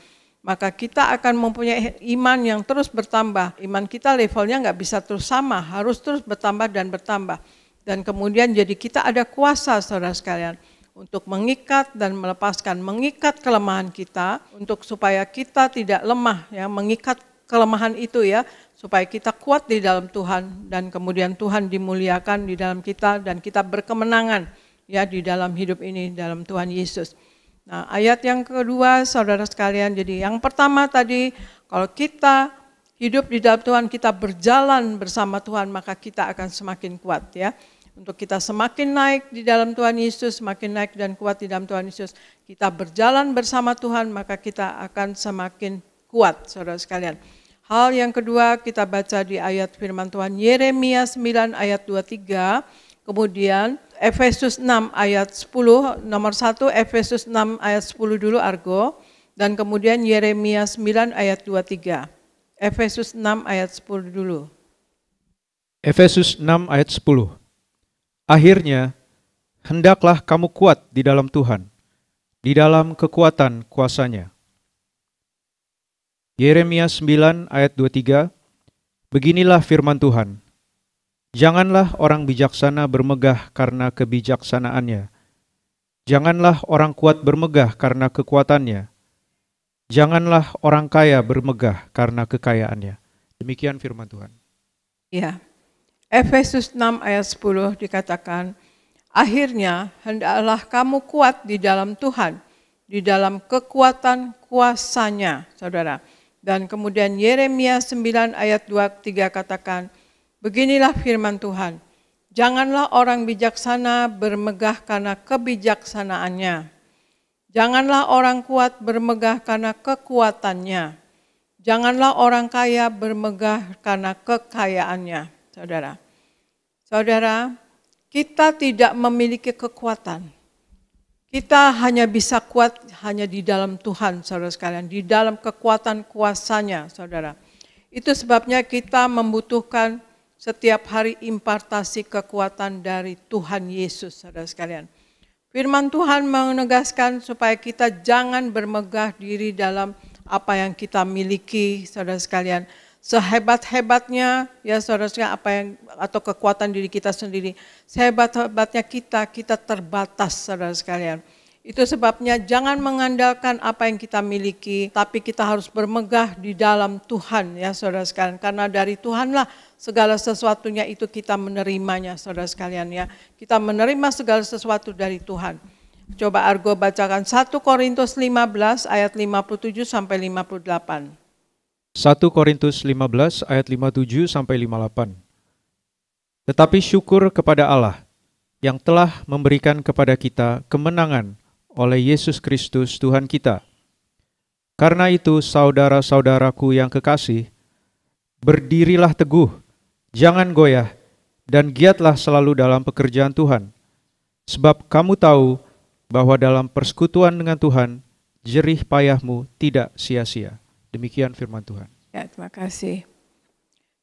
Maka kita akan mempunyai iman yang terus bertambah. Iman kita levelnya nggak bisa terus sama, harus terus bertambah dan bertambah. Dan kemudian jadi kita ada kuasa saudara sekalian untuk mengikat dan melepaskan, mengikat kelemahan kita untuk supaya kita tidak lemah ya, mengikat kelemahan itu ya, supaya kita kuat di dalam Tuhan dan kemudian Tuhan dimuliakan di dalam kita dan kita berkemenangan ya di dalam hidup ini dalam Tuhan Yesus. Nah, ayat yang kedua saudara sekalian, jadi yang pertama tadi kalau kita hidup di dalam Tuhan, kita berjalan bersama Tuhan, maka kita akan semakin kuat ya. Untuk kita semakin naik di dalam Tuhan Yesus, semakin naik dan kuat di dalam Tuhan Yesus, kita berjalan bersama Tuhan, maka kita akan semakin kuat saudara sekalian. Hal yang kedua kita baca di ayat firman Tuhan Yeremia 9 ayat 23, kemudian Efesus 6 ayat 10, nomor 1 Efesus 6 ayat 10 dulu Argo, dan kemudian Yeremia 9 ayat 23. Efesus 6 ayat 10 dulu. Efesus 6 ayat 10. Akhirnya, hendaklah kamu kuat di dalam Tuhan, di dalam kekuatan kuasa-Nya. Yeremia 9 ayat 23, beginilah firman Tuhan. Janganlah orang bijaksana bermegah karena kebijaksanaannya. Janganlah orang kuat bermegah karena kekuatannya. Janganlah orang kaya bermegah karena kekayaannya. Demikian firman Tuhan. Ya. Efesus 6 ayat 10 dikatakan, akhirnya hendaklah kamu kuat di dalam Tuhan, di dalam kekuatan kuasa-Nya, saudara. Dan kemudian Yeremia 9 ayat 23 katakan, beginilah firman Tuhan, Janganlah orang bijaksana bermegah karena kebijaksanaannya. Janganlah orang kuat bermegah karena kekuatannya. Janganlah orang kaya bermegah karena kekayaannya. Saudara, kita tidak memiliki kekuatan. Kita hanya bisa kuat hanya di dalam Tuhan, saudara sekalian. Di dalam kekuatan kuasanya, saudara. Itu sebabnya kita membutuhkan setiap hari impartasi kekuatan dari Tuhan Yesus, saudara sekalian. Firman Tuhan menegaskan supaya kita jangan bermegah diri dalam apa yang kita miliki, saudara sekalian. Sehebat-hebatnya, ya saudara sekalian, atau kekuatan diri kita sendiri. Sehebat-hebatnya kita terbatas, saudara sekalian. Itu sebabnya jangan mengandalkan apa yang kita miliki, tapi kita harus bermegah di dalam Tuhan, ya saudara sekalian. Karena dari Tuhanlah segala sesuatunya itu kita menerimanya, saudara sekalian ya. Kita menerima segala sesuatu dari Tuhan. Coba Argo bacakan 1 Korintus 15 ayat 57 sampai 58. 1 Korintus 15 ayat 57 sampai 58. Tetapi syukur kepada Allah yang telah memberikan kepada kita kemenangan oleh Yesus Kristus Tuhan kita. Karena itu saudara-saudaraku yang kekasih, berdirilah teguh, jangan goyah, dan giatlah selalu dalam pekerjaan Tuhan. Sebab kamu tahu bahwa dalam persekutuan dengan Tuhan, jerih payahmu tidak sia-sia. Demikian firman Tuhan. Ya, terima kasih.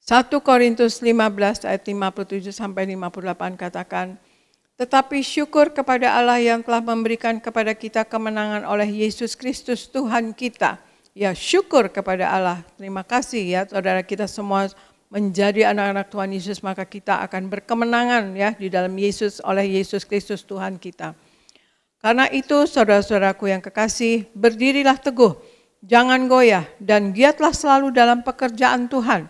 1 Korintus 15 ayat 57 sampai 58 katakan, tetapi syukur kepada Allah yang telah memberikan kepada kita kemenangan oleh Yesus Kristus Tuhan kita. Ya, syukur kepada Allah. Terima kasih ya saudara, kita semua menjadi anak-anak Tuhan Yesus, maka kita akan berkemenangan ya di dalam Yesus oleh Yesus Kristus Tuhan kita. Karena itu saudara-saudaraku yang kekasih, berdirilah teguh, jangan goyah, dan giatlah selalu dalam pekerjaan Tuhan.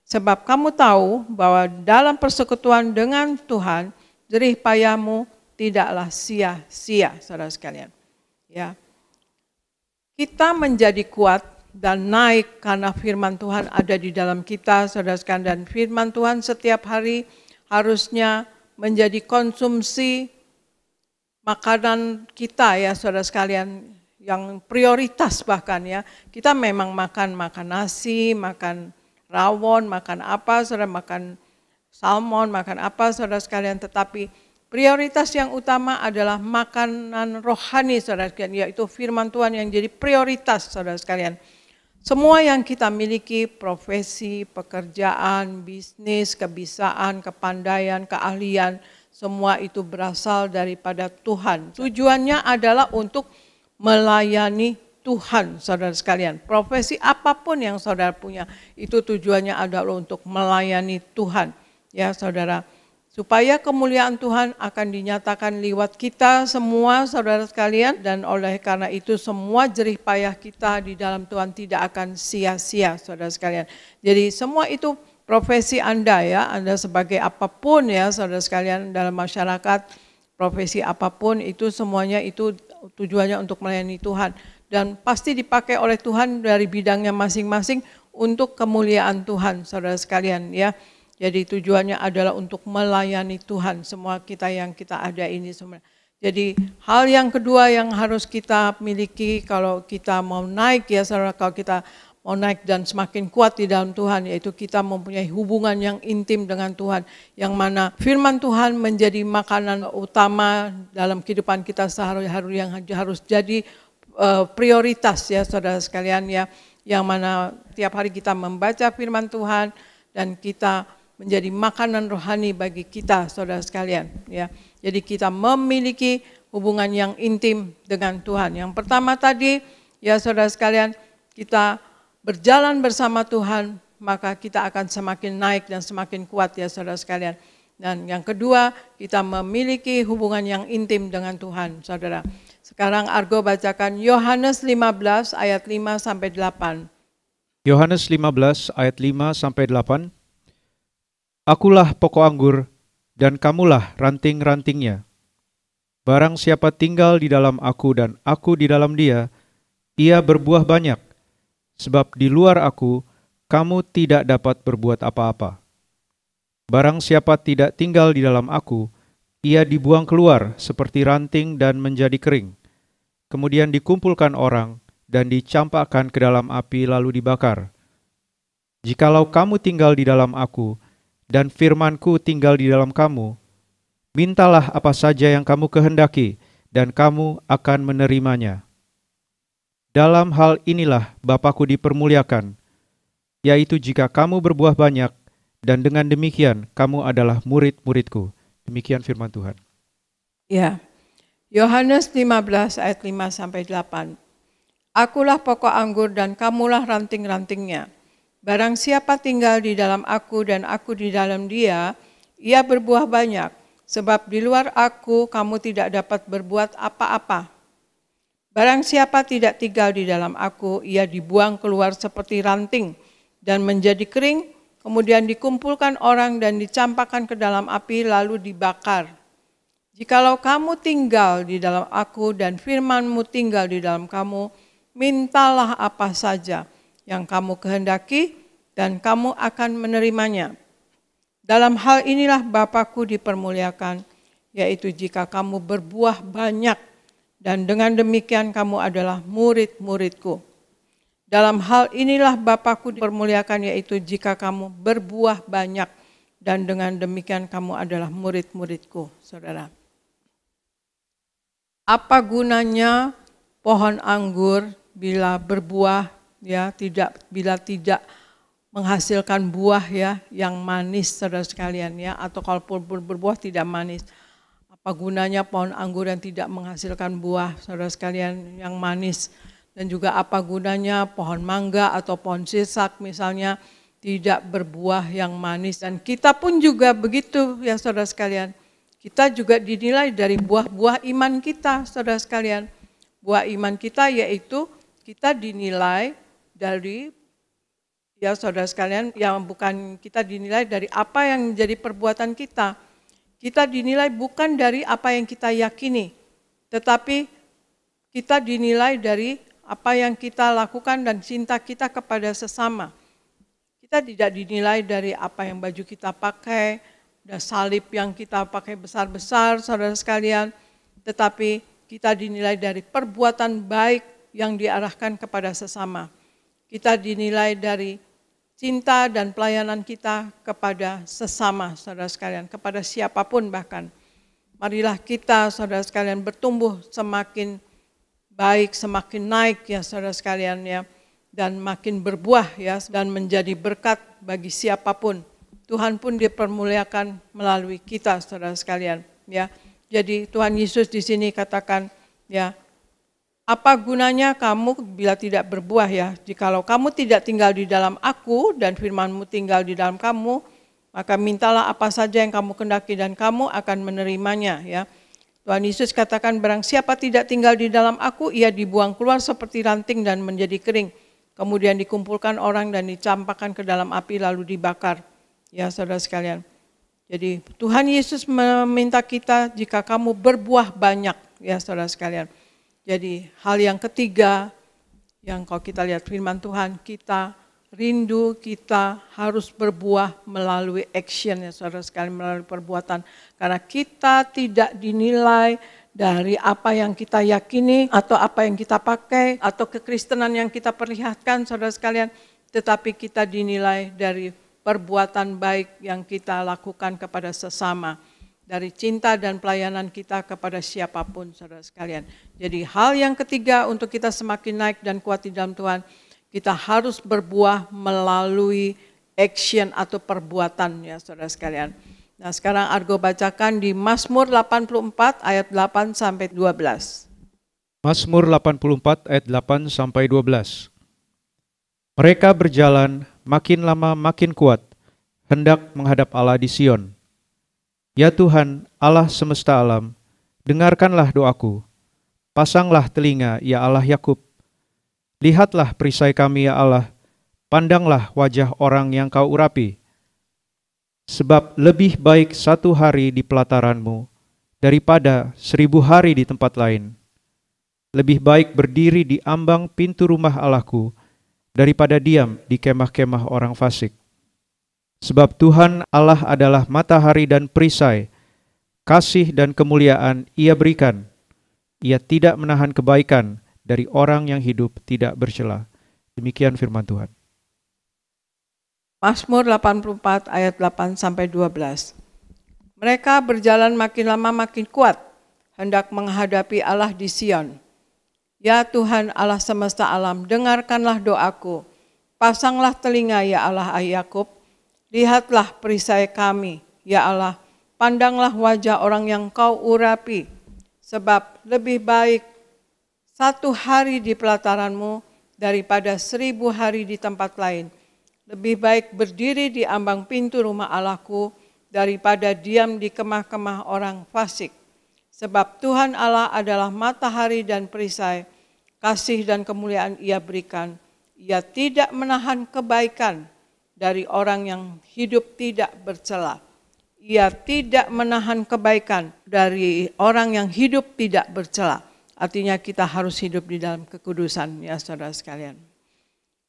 Sebab kamu tahu bahwa dalam persekutuan dengan Tuhan, jerih payahmu tidaklah sia-sia, saudara sekalian. Ya, kita menjadi kuat dan naik karena firman Tuhan ada di dalam kita, saudara sekalian. Dan firman Tuhan setiap hari harusnya menjadi konsumsi makanan kita ya, saudara sekalian, yang prioritas bahkan ya. Kita memang makan nasi, makan rawon, makan apa, saudara, makan salmon, makan apa saudara sekalian, tetapi prioritas yang utama adalah makanan rohani saudara sekalian, yaitu firman Tuhan yang jadi prioritas saudara sekalian. Semua yang kita miliki, profesi, pekerjaan, bisnis, kebisaan, kepandaian, keahlian, semua itu berasal daripada Tuhan. Tujuannya adalah untuk melayani Tuhan saudara sekalian. Profesi apapun yang saudara punya, itu tujuannya adalah untuk melayani Tuhan. Ya saudara, supaya kemuliaan Tuhan akan dinyatakan lewat kita semua saudara sekalian, dan oleh karena itu semua jerih payah kita di dalam Tuhan tidak akan sia-sia saudara sekalian. Jadi semua itu profesi Anda ya, Anda sebagai apapun ya saudara sekalian dalam masyarakat, profesi apapun itu semuanya itu tujuannya untuk melayani Tuhan. Dan pasti dipakai oleh Tuhan dari bidangnya masing-masing untuk kemuliaan Tuhan saudara sekalian ya. Jadi tujuannya adalah untuk melayani Tuhan, semua kita yang kita ada ini semua. Jadi hal yang kedua yang harus kita miliki kalau kita mau naik ya saudara, kalau kita mau naik dan semakin kuat di dalam Tuhan, yaitu kita mempunyai hubungan yang intim dengan Tuhan, yang mana firman Tuhan menjadi makanan utama dalam kehidupan kita sehari-hari, yang harus jadi prioritas ya saudara sekalian ya, yang mana tiap hari kita membaca firman Tuhan dan kita menjadi makanan rohani bagi kita saudara sekalian ya. Jadi kita memiliki hubungan yang intim dengan Tuhan. Yang pertama tadi ya saudara sekalian, kita berjalan bersama Tuhan, maka kita akan semakin naik dan semakin kuat ya saudara sekalian. Dan yang kedua, kita memiliki hubungan yang intim dengan Tuhan saudara. Sekarang Argo bacakan Yohanes 15 ayat 5 sampai 8. Yohanes 15 ayat 5 sampai 8. Akulah pokok anggur, dan kamulah ranting-rantingnya. Barang siapa tinggal di dalam aku dan aku di dalam dia, ia berbuah banyak. Sebab di luar aku, kamu tidak dapat berbuat apa-apa. Barang siapa tidak tinggal di dalam aku, ia dibuang keluar seperti ranting dan menjadi kering. Kemudian dikumpulkan orang dan dicampakkan ke dalam api lalu dibakar. Jikalau kamu tinggal di dalam aku, dan firman-Ku tinggal di dalam kamu, mintalah apa saja yang kamu kehendaki, dan kamu akan menerimanya. Dalam hal inilah Bapa-Ku dipermuliakan, yaitu jika kamu berbuah banyak, dan dengan demikian kamu adalah murid-murid-Ku. Demikian firman Tuhan. Ya, Yohanes 15 ayat 5-8. Akulah pokok anggur dan kamulah ranting-rantingnya. Barang siapa tinggal di dalam aku dan aku di dalam dia, ia berbuah banyak. Sebab di luar aku kamu tidak dapat berbuat apa-apa. Barang siapa tidak tinggal di dalam aku, ia dibuang keluar seperti ranting dan menjadi kering, kemudian dikumpulkan orang dan dicampakkan ke dalam api lalu dibakar. Jikalau kamu tinggal di dalam aku dan firman-Mu tinggal di dalam kamu, mintalah apa saja yang kamu kehendaki dan kamu akan menerimanya. Dalam hal inilah Bapa-Ku dipermuliakan, yaitu jika kamu berbuah banyak dan dengan demikian kamu adalah murid-murid-Ku. Dalam hal inilah Bapa-Ku dipermuliakan, yaitu jika kamu berbuah banyak dan dengan demikian kamu adalah murid-murid-Ku, saudara. Apa gunanya pohon anggur bila berbuah bila tidak menghasilkan buah yang manis, saudara sekalian atau kalaupun berbuah tidak manis. Apa gunanya pohon anggur yang tidak menghasilkan buah, saudara sekalian, yang manis? Dan juga apa gunanya pohon mangga atau pohon sisak misalnya tidak berbuah yang manis. Dan kita pun juga begitu saudara sekalian. Kita juga dinilai dari buah-buah iman kita, saudara sekalian. Buah iman kita yaitu kita dinilai dari saudara sekalian, yang bukan kita dinilai dari apa yang menjadi perbuatan kita. Kita dinilai bukan dari apa yang kita yakini, tetapi kita dinilai dari apa yang kita lakukan dan cinta kita kepada sesama. Kita tidak dinilai dari apa yang baju kita pakai, dan salib yang kita pakai besar-besar, saudara sekalian, tetapi kita dinilai dari perbuatan baik yang diarahkan kepada sesama. Kita dinilai dari cinta dan pelayanan kita kepada sesama, saudara sekalian, kepada siapapun bahkan. Marilah kita, saudara sekalian, bertumbuh semakin baik, semakin naik saudara sekalian dan makin berbuah dan menjadi berkat bagi siapapun. Tuhan pun dipermuliakan melalui kita, saudara sekalian Jadi Tuhan Yesus di sini katakan apa gunanya kamu bila tidak berbuah jikalau kamu tidak tinggal di dalam aku dan firman-Mu tinggal di dalam kamu, maka mintalah apa saja yang kamu kehendaki dan kamu akan menerimanya Tuhan Yesus katakan, barang siapa tidak tinggal di dalam aku, ia dibuang keluar seperti ranting dan menjadi kering. Kemudian dikumpulkan orang dan dicampakkan ke dalam api lalu dibakar. Saudara sekalian. Jadi Tuhan Yesus meminta kita jika kamu berbuah banyak, saudara sekalian. Jadi hal yang ketiga, yang kalau kita lihat firman Tuhan, kita rindu, kita harus berbuah melalui action saudara sekalian, melalui perbuatan. Karena kita tidak dinilai dari apa yang kita yakini atau apa yang kita pakai atau kekristenan yang kita perlihatkan, saudara sekalian, tetapi kita dinilai dari perbuatan baik yang kita lakukan kepada sesama, dari cinta dan pelayanan kita kepada siapapun, saudara sekalian. Jadi hal yang ketiga untuk kita semakin naik dan kuat di dalam Tuhan, kita harus berbuah melalui action atau perbuatan saudara sekalian. Nah sekarang Argo bacakan di Mazmur 84 ayat 8 sampai 12. Mazmur 84 ayat 8 sampai 12. Mereka berjalan makin lama makin kuat, hendak menghadap Allah di Sion. Ya Tuhan, Allah semesta alam, dengarkanlah doaku. Pasanglah telinga, ya Allah Yakub. Lihatlah perisai kami, ya Allah, pandanglah wajah orang yang kau urapi. Sebab lebih baik 1 hari di pelataran-Mu daripada 1000 hari di tempat lain. Lebih baik berdiri di ambang pintu rumah Allahku daripada diam di kemah-kemah orang fasik. Sebab Tuhan Allah adalah matahari dan perisai, kasih dan kemuliaan Ia berikan. Ia tidak menahan kebaikan dari orang yang hidup tidak bercela. Demikian firman Tuhan. Mazmur 84 ayat 8-12. Mereka berjalan makin lama makin kuat, hendak menghadapi Allah di Sion. Ya Tuhan Allah semesta alam, dengarkanlah doaku. Pasanglah telinga ya Allah Yakub. Lihatlah perisai kami, ya Allah. Pandanglah wajah orang yang kau urapi. Sebab lebih baik 1 hari di pelataranmu daripada 1000 hari di tempat lain. Lebih baik berdiri di ambang pintu rumah Allahku daripada diam di kemah-kemah orang fasik. Sebab Tuhan Allah adalah matahari dan perisai, kasih dan kemuliaan Ia berikan. Ia tidak menahan kebaikan dari orang yang hidup tidak bercela. Ia tidak menahan kebaikan dari orang yang hidup tidak bercela. Artinya kita harus hidup di dalam kekudusan, ya saudara sekalian.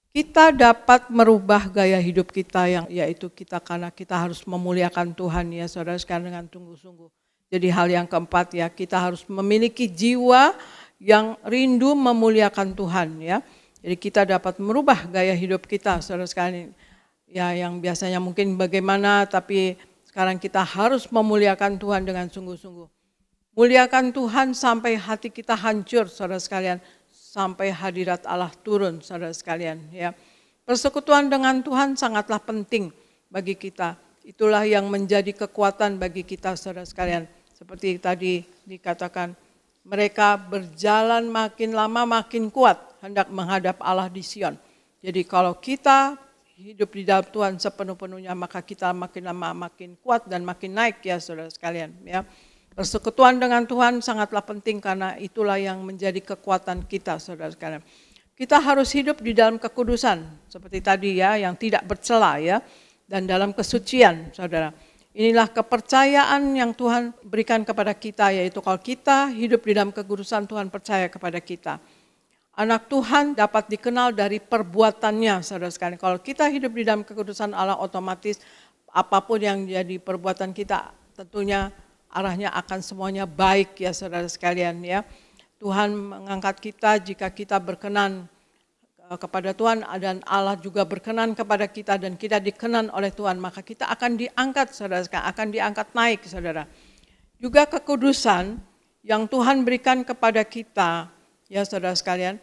Kita dapat merubah gaya hidup kita yaitu kita karena kita harus memuliakan Tuhan, ya saudara sekalian, dengan sungguh-sungguh. Jadi hal yang keempat, ya, kita harus memiliki jiwa yang rindu memuliakan Tuhan, ya. Jadi kita dapat merubah gaya hidup kita, saudara sekalian. Ya, yang biasanya mungkin bagaimana, tapi sekarang kita harus memuliakan Tuhan dengan sungguh-sungguh. Muliakan Tuhan sampai hati kita hancur, saudara sekalian. Sampai hadirat Allah turun, saudara sekalian. Ya, persekutuan dengan Tuhan sangatlah penting bagi kita. Itulah yang menjadi kekuatan bagi kita, saudara sekalian. Seperti tadi dikatakan, mereka berjalan makin lama makin kuat, hendak menghadap Allah di Sion. Jadi kalau kita hidup di dalam Tuhan sepenuh-penuhnya, maka kita makin lama makin kuat dan makin naik, ya saudara sekalian. Ya. Persekutuan dengan Tuhan sangatlah penting karena itulah yang menjadi kekuatan kita, saudara sekalian. Kita harus hidup di dalam kekudusan seperti tadi, ya, yang tidak bercela, ya, dan dalam kesucian, saudara. Inilah kepercayaan yang Tuhan berikan kepada kita, yaitu kalau kita hidup di dalam kekudusan, Tuhan percaya kepada kita. Anak Tuhan dapat dikenal dari perbuatannya, saudara sekalian. Kalau kita hidup di dalam kekudusan Allah, otomatis apapun yang jadi perbuatan kita tentunya arahnya akan semuanya baik, ya saudara sekalian, ya. Tuhan mengangkat kita jika kita berkenan kepada Tuhan dan Allah juga berkenan kepada kita dan kita dikenan oleh Tuhan, maka kita akan diangkat, saudara sekalian, akan diangkat naik, saudara. Juga kekudusan yang Tuhan berikan kepada kita, ya saudara sekalian,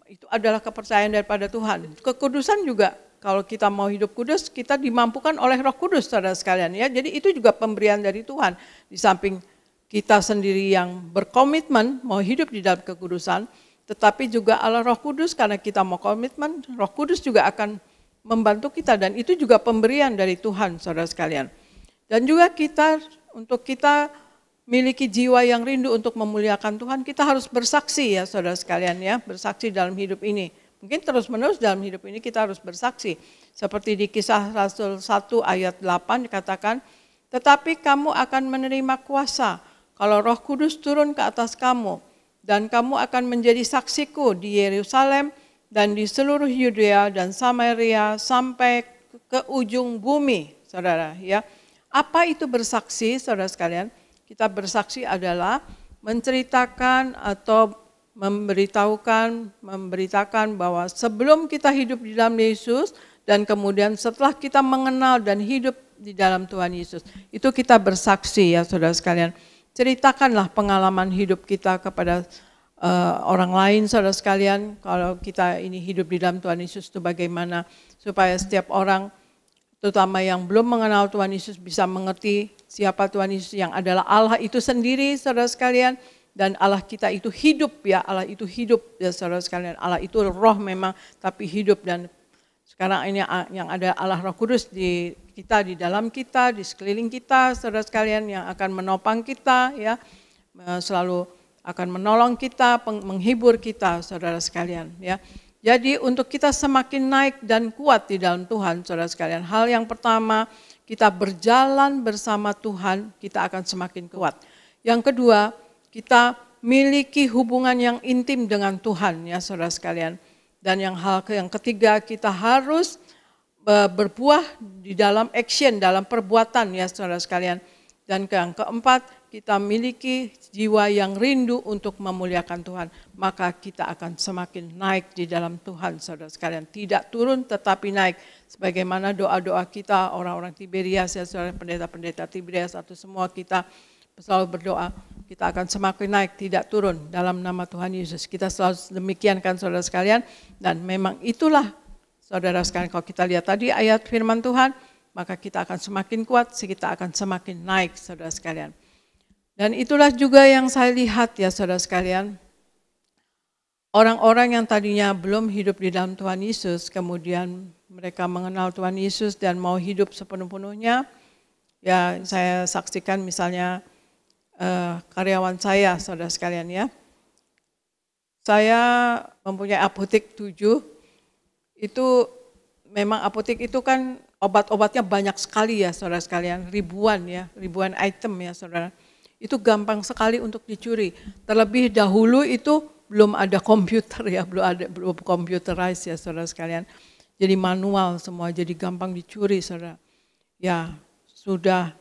itu adalah kepercayaan daripada Tuhan. Kekudusan juga, kalau kita mau hidup kudus, kita dimampukan oleh Roh Kudus, saudara sekalian, ya. Jadi itu juga pemberian dari Tuhan. Di samping kita sendiri yang berkomitmen mau hidup di dalam kekudusan, tetapi juga Allah Roh Kudus, karena kita mau komitmen, Roh Kudus juga akan membantu kita dan itu juga pemberian dari Tuhan, saudara sekalian. Dan juga untuk kita miliki jiwa yang rindu untuk memuliakan Tuhan, kita harus bersaksi, ya saudara sekalian, ya, bersaksi dalam hidup ini. Mungkin terus-menerus dalam hidup ini kita harus bersaksi. Seperti di Kisah Rasul 1 ayat 8 dikatakan, tetapi kamu akan menerima kuasa kalau Roh Kudus turun ke atas kamu, dan kamu akan menjadi saksiku di Yerusalem dan di seluruh Yudea dan Samaria sampai ke ujung bumi, saudara. Ya, apa itu bersaksi, saudara sekalian? Kita bersaksi adalah menceritakan atau memberitakan bahwa sebelum kita hidup di dalam Yesus dan kemudian setelah kita mengenal dan hidup di dalam Tuhan Yesus, itu kita bersaksi, ya saudara sekalian. Ceritakanlah pengalaman hidup kita kepada orang lain, saudara sekalian. Kalau kita ini hidup di dalam Tuhan Yesus itu bagaimana, supaya setiap orang, terutama yang belum mengenal Tuhan Yesus, bisa mengerti siapa Tuhan Yesus yang adalah Allah itu sendiri, saudara sekalian. Dan Allah kita itu hidup, ya, Allah itu hidup, ya saudara sekalian. Allah itu roh memang, tapi hidup. Dan sekarang ini yang ada Allah Roh Kudus di kita, di dalam kita, di sekeliling kita, saudara sekalian, yang akan menopang kita, ya, selalu akan menolong kita, menghibur kita, saudara sekalian, ya. Jadi untuk kita semakin naik dan kuat di dalam Tuhan, saudara sekalian, hal yang pertama, kita berjalan bersama Tuhan, kita akan semakin kuat. Yang kedua, kita miliki hubungan yang intim dengan Tuhan, ya saudara sekalian. Dan yang ketiga, kita harus berbuah di dalam action, dalam perbuatan ya saudara sekalian. Dan yang keempat, kita miliki jiwa yang rindu untuk memuliakan Tuhan. Maka kita akan semakin naik di dalam Tuhan saudara sekalian. Tidak turun tetapi naik. Sebagaimana doa-doa kita orang-orang Tiberias ya saudara, pendeta-pendeta Tiberias atau semua kita selalu berdoa. Kita akan semakin naik, tidak turun dalam nama Tuhan Yesus. Kita selalu demikian kan saudara sekalian. Dan memang itulah saudara sekalian, kalau kita lihat tadi ayat firman Tuhan, maka kita akan semakin kuat, kita akan semakin naik saudara sekalian. Dan itulah juga yang saya lihat ya saudara sekalian, orang-orang yang tadinya belum hidup di dalam Tuhan Yesus, kemudian mereka mengenal Tuhan Yesus dan mau hidup sepenuh-penuhnya. Ya saya saksikan misalnya karyawan saya saudara sekalian ya. Saya mempunyai apotek 7, itu memang apotek itu kan obat-obatnya banyak sekali ya saudara sekalian, ribuan item ya saudara. Itu gampang sekali untuk dicuri. Terlebih dahulu itu belum ada komputer ya, belum computerized ya saudara sekalian. Jadi manual semua, jadi gampang dicuri saudara. Ya sudah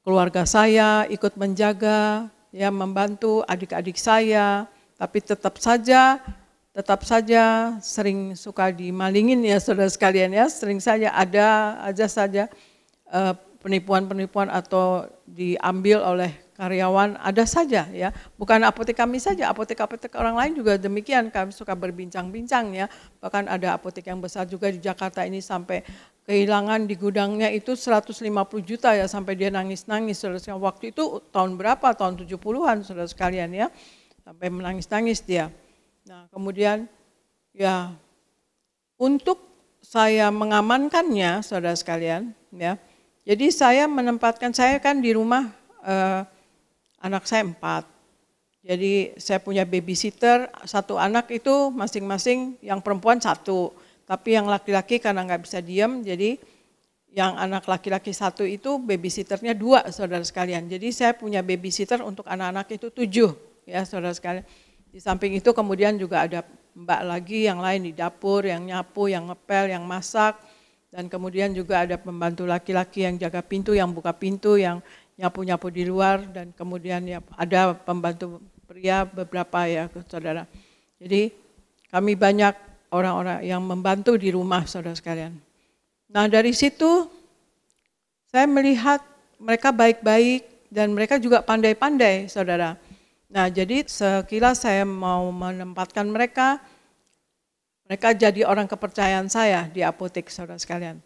keluarga saya ikut menjaga, ya membantu adik-adik saya, tapi tetap saja sering suka dimalingin ya saudara sekalian ya, sering saja ada aja saja penipuan-penipuan atau diambil oleh karyawan, ada saja ya. Bukan apotek kami saja, apotek-apotek orang lain juga demikian, kami suka berbincang-bincang ya. Bahkan ada apotek yang besar juga di Jakarta ini sampai kehilangan di gudangnya itu 150 juta ya, sampai dia nangis-nangis saudara sekalian. Waktu itu tahun berapa? Tahun 70-an saudara sekalian ya, sampai menangis-nangis dia. Nah kemudian ya untuk saya mengamankannya saudara sekalian ya, jadi saya menempatkan, saya kan di rumah anak saya 4, jadi saya punya babysitter, 1 anak itu masing-masing, yang perempuan 1, tapi yang laki-laki karena nggak bisa diam, jadi yang anak laki-laki 1 itu babysitternya 2 saudara sekalian. Jadi saya punya babysitter untuk anak-anak itu 7 ya saudara sekalian. Di samping itu kemudian juga ada mbak lagi yang lain di dapur, yang nyapu, yang ngepel, yang masak. Dan kemudian juga ada pembantu laki-laki yang jaga pintu, yang buka pintu, yang nyapu-nyapu di luar. Dan kemudian ya ada pembantu pria beberapa ya saudara. Jadi kami banyak orang-orang yang membantu di rumah saudara sekalian. Nah dari situ saya melihat mereka baik-baik dan mereka juga pandai-pandai saudara. Nah jadi sekilas saya mau menempatkan mereka jadi orang kepercayaan saya di apotek saudara sekalian.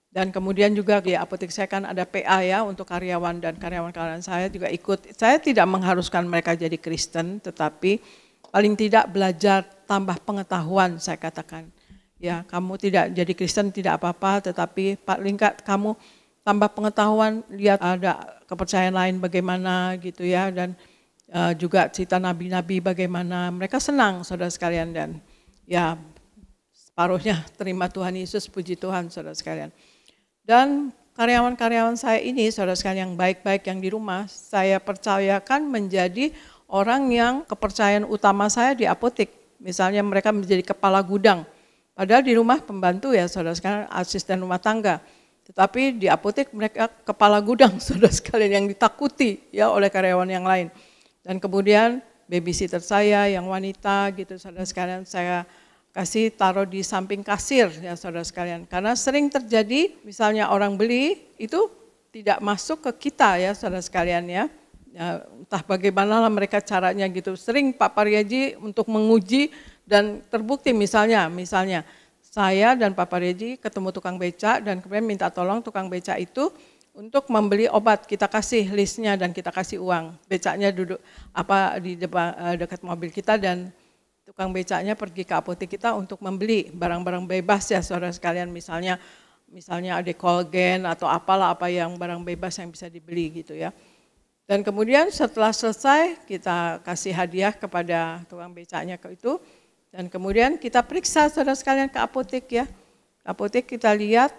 Dan kemudian juga di apotek saya kan ada PA ya untuk karyawan, dan karyawan-karyawan saya juga ikut. Saya tidak mengharuskan mereka jadi Kristen, tetapi paling tidak belajar tambah pengetahuan saya katakan. Ya kamu tidak jadi Kristen tidak apa-apa, tetapi paling enggak kamu tambah pengetahuan, lihat ada kepercayaan lain bagaimana gitu ya, dan juga cerita nabi-nabi bagaimana, mereka senang saudara sekalian, dan ya separuhnya terima Tuhan Yesus, puji Tuhan saudara sekalian. Dan karyawan-karyawan saya ini saudara sekalian yang baik-baik yang di rumah, saya percayakan menjadi orang yang kepercayaan utama saya di apotek. Misalnya mereka menjadi kepala gudang, padahal di rumah pembantu ya saudara sekalian, asisten rumah tangga. Tetapi di apotek mereka kepala gudang saudara sekalian yang ditakuti ya oleh karyawan yang lain. Dan kemudian babysitter saya yang wanita gitu saudara sekalian, saya kasih taruh di samping kasir ya saudara sekalian. Karena sering terjadi misalnya orang beli itu tidak masuk ke kita ya saudara sekalian ya. Ya entah bagaimana lah mereka caranya gitu. Sering Pak Pariaji untuk menguji dan terbukti misalnya saya dan Pak Pariaji ketemu tukang beca dan kemudian minta tolong tukang beca itu untuk membeli obat, kita kasih listnya dan kita kasih uang. Becaknya duduk di depan dekat mobil kita dan tukang becaknya pergi ke apotek kita untuk membeli barang-barang bebas ya saudara sekalian, misalnya ada kolgen atau apalah apa yang barang bebas yang bisa dibeli gitu ya. Dan kemudian setelah selesai kita kasih hadiah kepada tukang becaknya itu, dan kemudian kita periksa saudara sekalian ke apotek ya. Apotek kita lihat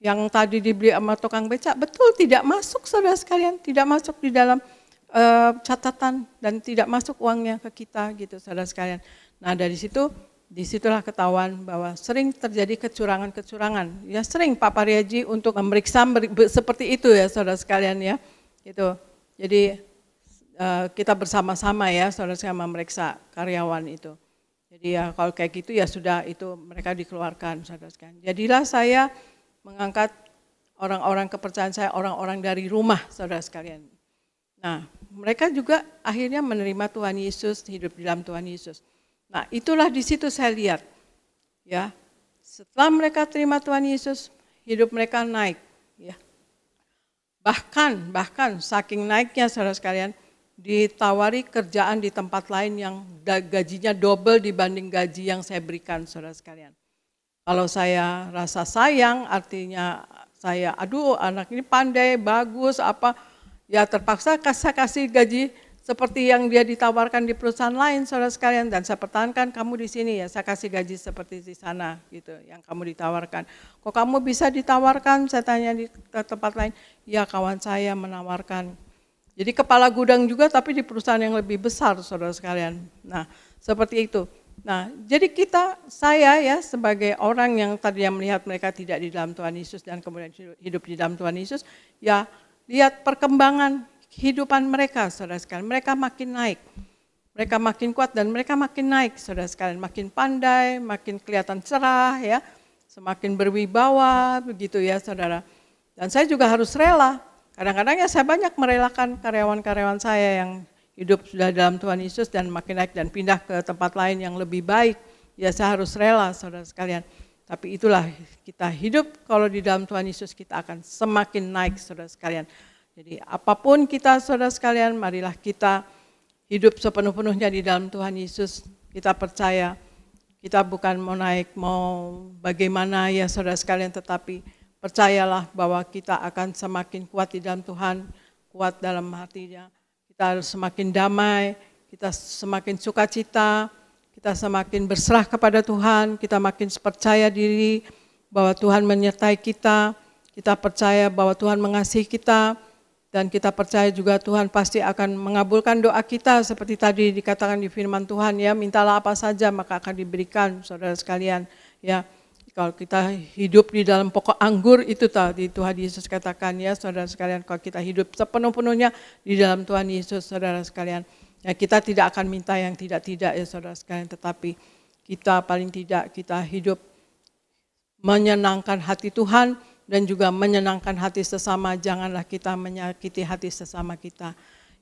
yang tadi dibeli sama tukang becak betul tidak masuk saudara sekalian, tidak masuk di dalam catatan dan tidak masuk uangnya ke kita gitu saudara sekalian. Nah dari situ disitulah ketahuan bahwa sering terjadi kecurangan-kecurangan. Ya sering Pak Pariaji untuk memeriksa seperti itu ya saudara sekalian ya. Gitu. Jadi kita bersama-sama ya saudara sekalian memeriksa karyawan itu. Jadi ya kalau kayak gitu ya sudah itu mereka dikeluarkan saudara sekalian. Jadilah saya mengangkat orang-orang kepercayaan saya, orang-orang dari rumah saudara sekalian. Nah mereka juga akhirnya menerima Tuhan Yesus, hidup di dalam Tuhan Yesus. Nah itulah di situ saya lihat ya setelah mereka terima Tuhan Yesus hidup mereka naik ya bahkan saking naiknya saudara sekalian ditawari kerjaan di tempat lain yang gajinya double dibanding gaji yang saya berikan saudara sekalian. Kalau saya rasa sayang artinya saya aduh anak ini pandai bagus apa ya terpaksa saya kasih gaji seperti yang dia ditawarkan di perusahaan lain saudara sekalian dan saya pertahankan kamu di sini ya saya kasih gaji seperti di sana gitu yang kamu ditawarkan. Kok kamu bisa ditawarkan saya tanya di tempat lain ya kawan saya menawarkan. Jadi kepala gudang juga tapi di perusahaan yang lebih besar saudara sekalian. Nah seperti itu. Nah jadi saya ya sebagai orang yang tadinya melihat mereka tidak di dalam Tuhan Yesus dan kemudian hidup di dalam Tuhan Yesus ya lihat perkembangan kehidupan mereka saudara sekalian, mereka makin naik, mereka makin kuat dan mereka makin naik saudara sekalian, makin pandai, makin kelihatan cerah ya, semakin berwibawa begitu ya saudara. Dan saya juga harus rela, kadang-kadang ya saya banyak merelakan karyawan-karyawan saya yang hidup sudah dalam Tuhan Yesus dan makin naik dan pindah ke tempat lain yang lebih baik, ya saya harus rela saudara sekalian. Tapi itulah kita hidup kalau di dalam Tuhan Yesus kita akan semakin naik saudara sekalian. Jadi apapun kita saudara sekalian, marilah kita hidup sepenuh-penuhnya di dalam Tuhan Yesus. Kita percaya, kita bukan mau naik, mau bagaimana ya saudara sekalian, tetapi percayalah bahwa kita akan semakin kuat di dalam Tuhan, kuat dalam hatinya. Kita harus semakin damai, kita semakin sukacita, kita semakin berserah kepada Tuhan, kita makin percaya diri bahwa Tuhan menyertai kita percaya bahwa Tuhan mengasihi kita, dan kita percaya juga Tuhan pasti akan mengabulkan doa kita seperti tadi dikatakan di firman Tuhan ya, mintalah apa saja maka akan diberikan saudara sekalian ya. Kalau kita hidup di dalam pokok anggur itu tadi Tuhan Yesus katakan ya saudara sekalian, kalau kita hidup sepenuh-penuhnya di dalam Tuhan Yesus saudara sekalian, ya kita tidak akan minta yang tidak-tidak ya saudara sekalian, tetapi kita paling tidak kita hidup menyenangkan hati Tuhan dan juga menyenangkan hati sesama, janganlah kita menyakiti hati sesama kita.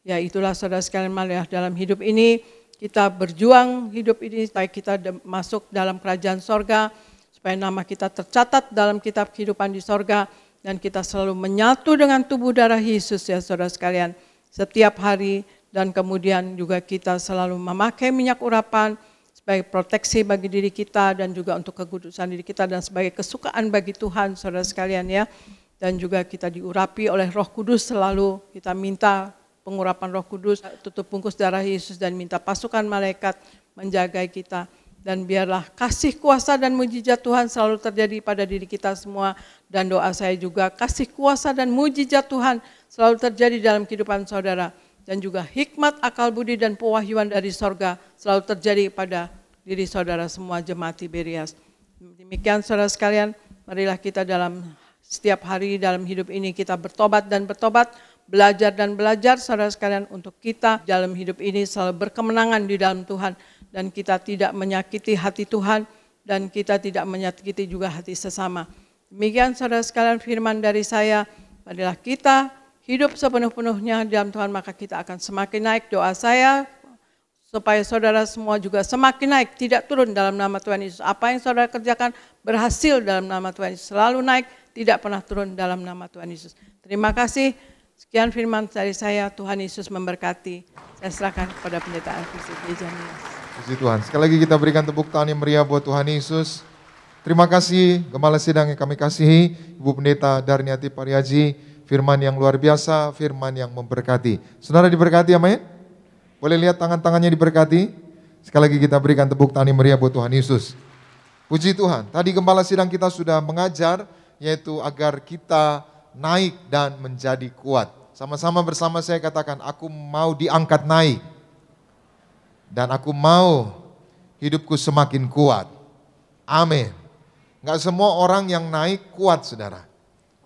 Ya itulah saudara sekalian, marilah dalam hidup ini kita berjuang hidup ini supaya kita masuk dalam kerajaan sorga, supaya nama kita tercatat dalam kitab kehidupan di sorga, dan kita selalu menyatu dengan tubuh darah Yesus ya saudara sekalian setiap hari, dan kemudian juga kita selalu memakai minyak urapan sebagai proteksi bagi diri kita dan juga untuk kekudusan diri kita dan sebagai kesukaan bagi Tuhan saudara sekalian ya. Dan juga kita diurapi oleh Roh Kudus, selalu kita minta pengurapan Roh Kudus, tutup bungkus darah Yesus dan minta pasukan malaikat menjaga kita. Dan biarlah kasih kuasa dan mujizat Tuhan selalu terjadi pada diri kita semua. Dan doa saya juga kasih kuasa dan mujizat Tuhan selalu terjadi dalam kehidupan saudara. Dan juga hikmat, akal budi dan pewahyuan dari sorga selalu terjadi pada diri saudara semua jemaat Tiberias. Demikian saudara sekalian, marilah kita dalam setiap hari dalam hidup ini kita bertobat dan bertobat, belajar dan belajar saudara sekalian, untuk kita dalam hidup ini selalu berkemenangan di dalam Tuhan, dan kita tidak menyakiti hati Tuhan, dan kita tidak menyakiti juga hati sesama. Demikian saudara sekalian firman dari saya, marilah kita hidup sepenuh-penuhnya dalam Tuhan, maka kita akan semakin naik. Doa saya supaya saudara semua juga semakin naik, tidak turun dalam nama Tuhan Yesus. Apa yang saudara kerjakan berhasil dalam nama Tuhan Yesus, selalu naik, tidak pernah turun dalam nama Tuhan Yesus. Terima kasih. Sekian firman dari saya, Tuhan Yesus memberkati. Saya serahkan kepada pendeta Alvis Ejanias. Puji Tuhan. Sekali lagi kita berikan tepuk tangan yang meriah buat Tuhan Yesus. Terima kasih Gembala Sidang yang kami kasihi, Ibu Pendeta Darniati Pariaji. Firman yang luar biasa, firman yang memberkati. Saudara diberkati, amin. Boleh lihat tangan-tangannya diberkati? Sekali lagi kita berikan tepuk tangan yang meriah buat Tuhan Yesus. Puji Tuhan. Tadi Gembala Sidang kita sudah mengajar, yaitu agar kita naik dan menjadi kuat. Sama-sama bersama saya katakan, aku mau diangkat naik. Dan aku mau hidupku semakin kuat. Amin. Nggak semua orang yang naik kuat, saudara.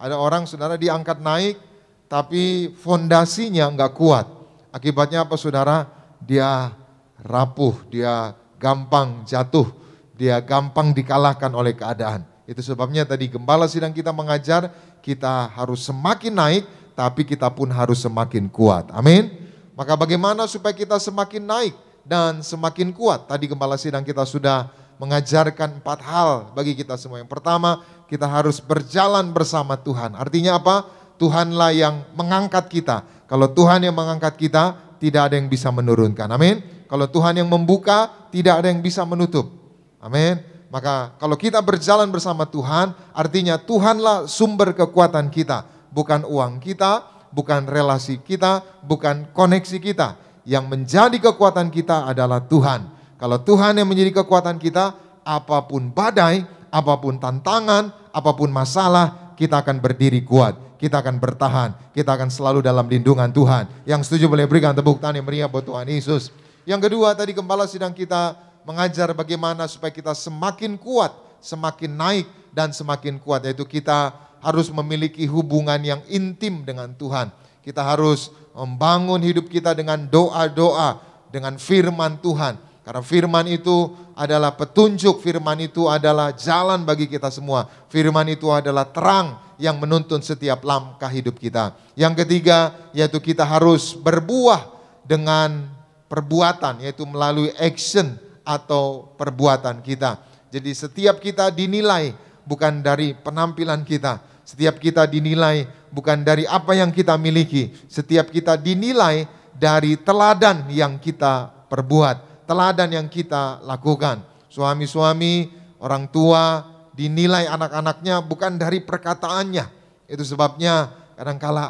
Ada orang, saudara, diangkat naik, tapi fondasinya nggak kuat. Akibatnya apa, saudara? Dia rapuh, dia gampang jatuh, dia gampang dikalahkan oleh keadaan. Itu sebabnya tadi gembala sidang kita mengajar, kita harus semakin naik, tapi kita pun harus semakin kuat. Amin. Maka bagaimana supaya kita semakin naik dan semakin kuat? Tadi gembala sidang kita sudah mengajarkan 4 hal bagi kita semua. Yang pertama, kita harus berjalan bersama Tuhan. Artinya apa? Tuhanlah yang mengangkat kita. Kalau Tuhan yang mengangkat kita, tidak ada yang bisa menurunkan. Amin. Kalau Tuhan yang membuka, tidak ada yang bisa menutup. Amin. Maka kalau kita berjalan bersama Tuhan, artinya Tuhanlah sumber kekuatan kita. Bukan uang kita, bukan relasi kita, bukan koneksi kita. Yang menjadi kekuatan kita adalah Tuhan. Kalau Tuhan yang menjadi kekuatan kita, apapun badai, apapun tantangan, apapun masalah, kita akan berdiri kuat. Kita akan bertahan, kita akan selalu dalam lindungan Tuhan. Yang setuju boleh berikan tepuk tangan yang meriah buat Tuhan Yesus. Yang kedua, tadi gembala sidang kita mengajar bagaimana supaya kita semakin kuat, semakin naik dan semakin kuat. Yaitu kita harus memiliki hubungan yang intim dengan Tuhan. Kita harus membangun hidup kita dengan doa-doa, dengan firman Tuhan. Karena firman itu adalah petunjuk, firman itu adalah jalan bagi kita semua. Firman itu adalah terang yang menuntun setiap langkah hidup kita. Yang ketiga, yaitu kita harus berbuah dengan perbuatan, yaitu melalui action atau perbuatan kita. Jadi setiap kita dinilai bukan dari penampilan kita. Setiap kita dinilai bukan dari apa yang kita miliki. Setiap kita dinilai dari teladan yang kita perbuat. Teladan yang kita lakukan. Suami-suami, orang tua dinilai anak-anaknya bukan dari perkataannya. Itu sebabnya kadangkala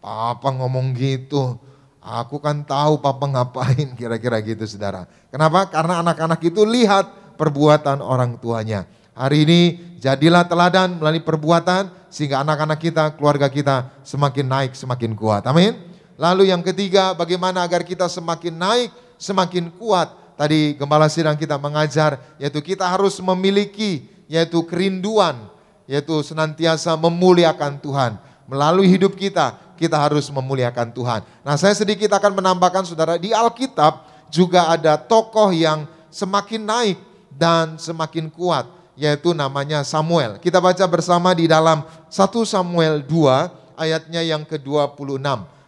papa ngomong gitu, aku kan tahu papa ngapain, kira-kira gitu, saudara. Kenapa? Karena anak-anak itu lihat perbuatan orang tuanya. Hari ini jadilah teladan melalui perbuatan sehingga anak-anak kita, keluarga kita semakin naik, semakin kuat. Amin. Lalu yang ketiga, bagaimana agar kita semakin naik, semakin kuat. Tadi gembala sidang kita mengajar, yaitu kita harus memiliki, yaitu kerinduan, yaitu senantiasa memuliakan Tuhan. Melalui hidup kita, kita harus memuliakan Tuhan. Nah, saya sedikit akan menambahkan, saudara, di Alkitab juga ada tokoh yang semakin naik dan semakin kuat, yaitu namanya Samuel. Kita baca bersama di dalam 1 Samuel 2 ayatnya yang ke-26.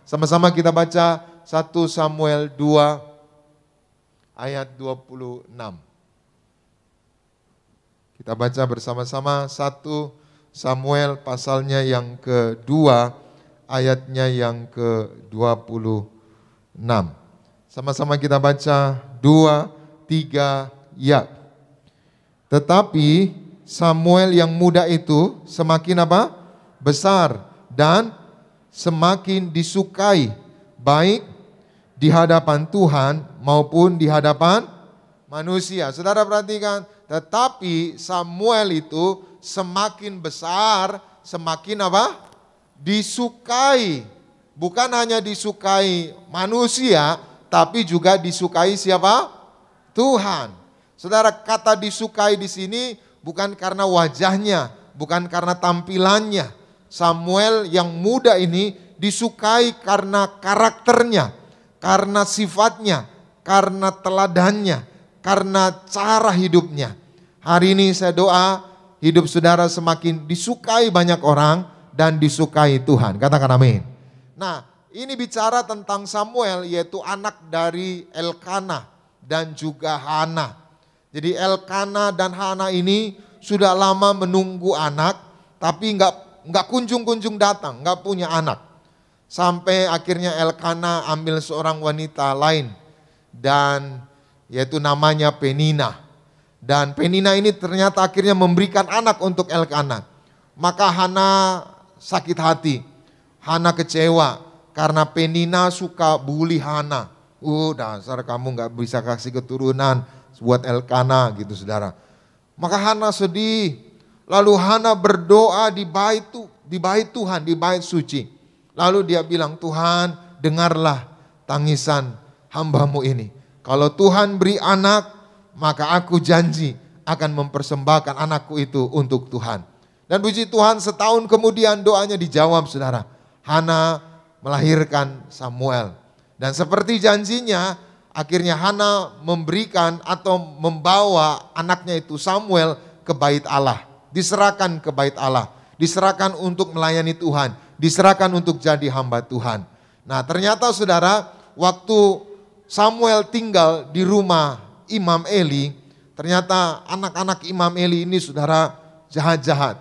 Sama-sama kita baca 1 Samuel 2 ayat 26. Kita baca bersama-sama 1 Samuel pasalnya yang kedua, ayatnya yang ke-26. Sama-sama kita baca 2, 3, ya. Tetapi Samuel yang muda itu semakin apa? Besar dan semakin disukai, baik di hadapan Tuhan maupun di hadapan manusia. Saudara perhatikan, tetapi Samuel itu semakin besar, semakin apa? Disukai. Bukan hanya disukai manusia, tapi juga disukai siapa? Tuhan. Saudara, kata disukai di sini bukan karena wajahnya, bukan karena tampilannya. Samuel yang muda ini disukai karena karakternya, karena sifatnya, karena teladannya, karena cara hidupnya. Hari ini saya doa hidup saudara semakin disukai banyak orang dan disukai Tuhan. Katakan amin. Nah, ini bicara tentang Samuel, yaitu anak dari Elkana dan juga Hana. Jadi Elkana dan Hana ini sudah lama menunggu anak, tapi nggak kunjung-kunjung datang, nggak punya anak. Sampai akhirnya Elkana ambil seorang wanita lain dan yaitu namanya Penina. Dan Penina ini ternyata akhirnya memberikan anak untuk Elkana. Maka Hana sakit hati, Hana kecewa karena Penina suka bully Hana. Dasar kamu nggak bisa kasih keturunan buat Elkana gitu, saudara. Maka Hana sedih. Lalu Hana berdoa di bait Tuhan, di bait suci. Lalu dia bilang, Tuhan dengarlah tangisan hambamu ini. Kalau Tuhan beri anak, maka aku janji akan mempersembahkan anakku itu untuk Tuhan. Dan puji Tuhan, setahun kemudian doanya dijawab, saudara. Hana melahirkan Samuel. Dan seperti janjinya, akhirnya Hana memberikan atau membawa anaknya itu Samuel ke bait Allah. Diserahkan ke bait Allah. Diserahkan untuk melayani Tuhan. Diserahkan untuk jadi hamba Tuhan. Nah, ternyata saudara, waktu Samuel tinggal di rumah Imam Eli, ternyata anak-anak Imam Eli ini saudara jahat-jahat.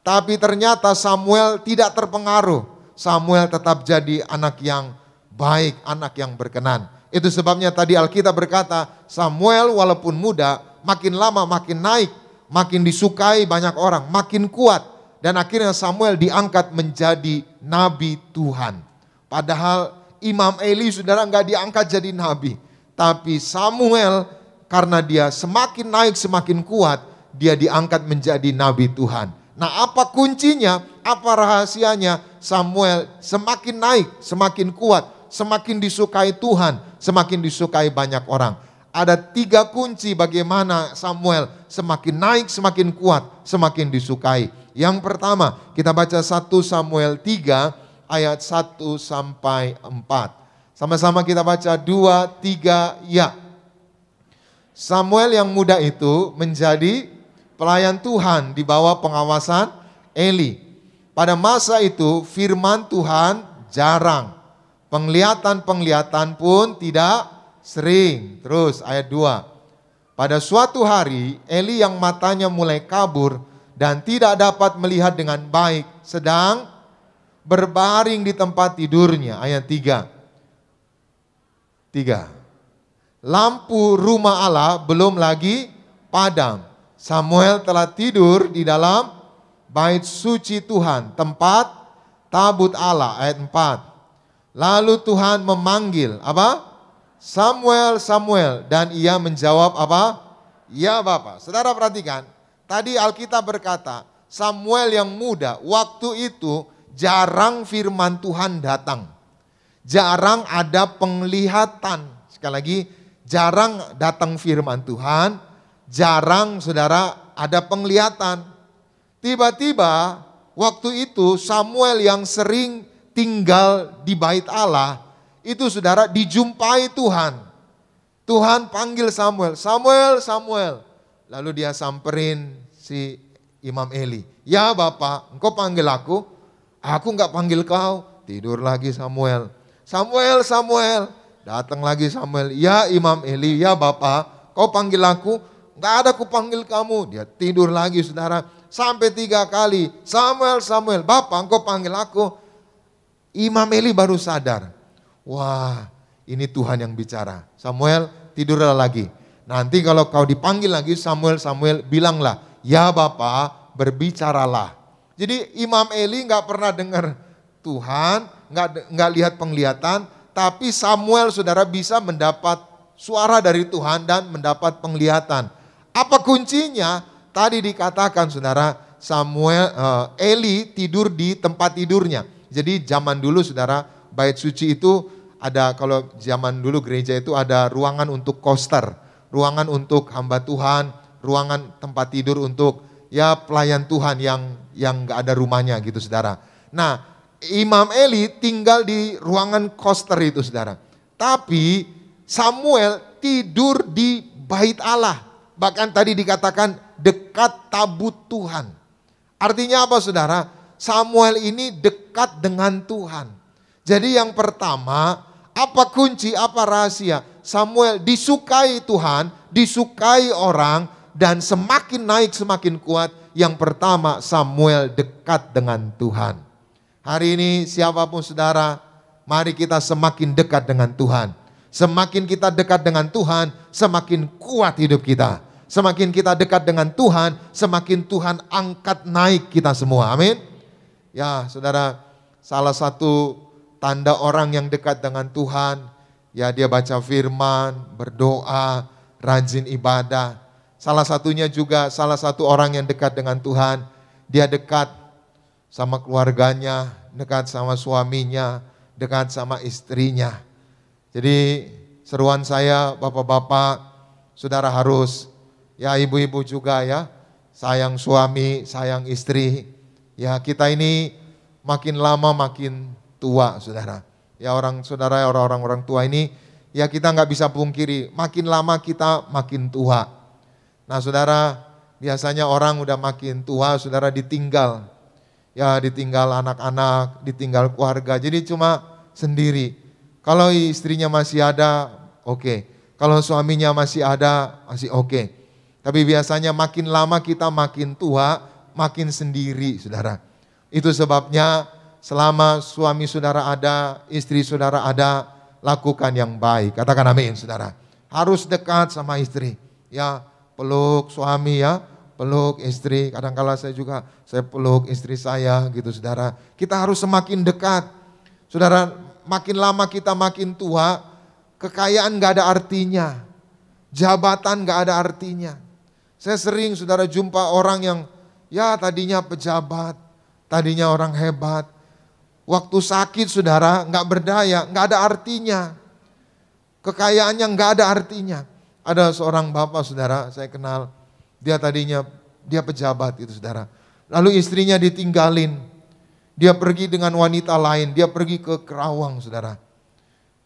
Tapi ternyata Samuel tidak terpengaruh. Samuel tetap jadi anak yang baik, anak yang berkenan. Itu sebabnya tadi Alkitab berkata, Samuel walaupun muda, makin lama makin naik, makin disukai banyak orang, makin kuat. Dan akhirnya Samuel diangkat menjadi nabi Tuhan. Padahal Imam Eli saudara nggak diangkat jadi nabi. Tapi Samuel karena dia semakin naik semakin kuat, dia diangkat menjadi nabi Tuhan. Nah, apa kuncinya? Apa rahasianya? Samuel semakin naik, semakin kuat, semakin disukai Tuhan, semakin disukai banyak orang. Ada 3 kunci bagaimana Samuel semakin naik, semakin kuat, semakin disukai. Yang pertama, kita baca 1 Samuel 3 ayat 1 sampai 4. Sama-sama kita baca 2, 3, ya. Samuel yang muda itu menjadi pelayan Tuhan di bawah pengawasan Eli. Pada masa itu firman Tuhan jarang. Penglihatan-penglihatan pun tidak sering. Terus ayat 2. Pada suatu hari Eli yang matanya mulai kabur dan tidak dapat melihat dengan baik sedang berbaring di tempat tidurnya. Ayat 3. Lampu rumah Allah belum lagi padam. Samuel telah tidur di dalam bait suci Tuhan, tempat tabut Allah. Ayat 4. Lalu Tuhan memanggil apa? Samuel, Samuel. Dan ia menjawab apa? Ya Bapa. Saudara perhatikan, tadi Alkitab berkata Samuel yang muda waktu itu jarang firman Tuhan datang. Jarang ada penglihatan. Sekali lagi, jarang datang firman Tuhan. Jarang saudara ada penglihatan. Tiba-tiba waktu itu Samuel yang sering tinggal di bait Allah, itu saudara dijumpai Tuhan. Tuhan panggil Samuel, Samuel, Samuel. Lalu dia samperin si Imam Eli. Ya Bapak, engkau panggil aku enggak panggil kau. Tidur lagi Samuel. Samuel, Samuel. Datang lagi Samuel. Ya Imam Eli, ya Bapak, kau panggil aku. Enggak ada aku panggil kamu. Dia tidur lagi saudara. Sampai 3 kali. Samuel, Samuel. Bapak, engkau panggil aku. Imam Eli baru sadar. Wah, ini Tuhan yang bicara. Samuel, tidurlah lagi. Nanti kalau kau dipanggil lagi Samuel, Samuel, bilanglah, ya Bapak, berbicaralah. Jadi Imam Eli nggak pernah dengar Tuhan, nggak lihat penglihatan, tapi Samuel saudara bisa mendapat suara dari Tuhan dan mendapat penglihatan. Apa kuncinya? Tadi dikatakan saudara, Eli tidur di tempat tidurnya. Jadi zaman dulu saudara, bait suci itu ada, kalau zaman dulu gereja itu ada ruangan untuk koster, ruangan untuk hamba Tuhan, ruangan tempat tidur untuk ya pelayan Tuhan yang nggak ada rumahnya gitu saudara. Nah, Imam Eli tinggal di ruangan koster itu saudara. Tapi Samuel tidur di bait Allah. Bahkan tadi dikatakan dekat tabut Tuhan. Artinya apa saudara? Samuel ini dekat dengan Tuhan. Jadi yang pertama, apa kunci, apa rahasia? Samuel disukai Tuhan, disukai orang, dan semakin naik semakin kuat. Yang pertama, Samuel dekat dengan Tuhan. Hari ini siapapun saudara, mari kita semakin dekat dengan Tuhan. Semakin kita dekat dengan Tuhan, semakin kuat hidup kita. Semakin kita dekat dengan Tuhan, semakin Tuhan angkat naik kita semua. Amin. Ya saudara, salah satu tanda orang yang dekat dengan Tuhan, ya dia baca firman, berdoa, rajin ibadah. Salah satunya juga salah satu orang yang dekat dengan Tuhan, dia dekat sama keluarganya, dekat sama suaminya, dekat sama istrinya. Jadi seruan saya bapak-bapak, saudara harus, ya ibu-ibu juga ya, sayang suami, sayang istri. Ya kita ini makin lama makin tua saudara. Ya orang tua ini, ya kita nggak bisa pungkiri, makin lama kita makin tua. Nah saudara, biasanya orang udah makin tua, saudara ditinggal. Ya ditinggal anak-anak, ditinggal keluarga, jadi cuma sendiri. Kalau istrinya masih ada, oke. Kalau suaminya masih ada, masih oke. Tapi biasanya makin lama kita makin tua, makin sendiri saudara. Itu sebabnya selama suami saudara ada, istri saudara ada, lakukan yang baik. Katakan amin saudara. Harus dekat sama istri. Ya peluk suami ya, peluk istri. Kadang-kala saya peluk istri saya gitu saudara. Kita harus semakin dekat. Saudara, makin lama kita makin tua, kekayaan gak ada artinya. Jabatan gak ada artinya. Saya sering saudara jumpa orang yang ya tadinya pejabat, tadinya orang hebat. Waktu sakit saudara gak berdaya, gak ada artinya. Kekayaannya gak ada artinya. Ada seorang bapak saudara, saya kenal. Dia tadinya, dia pejabat itu saudara. Lalu istrinya ditinggalin. Dia pergi dengan wanita lain, dia pergi ke Kerawang saudara.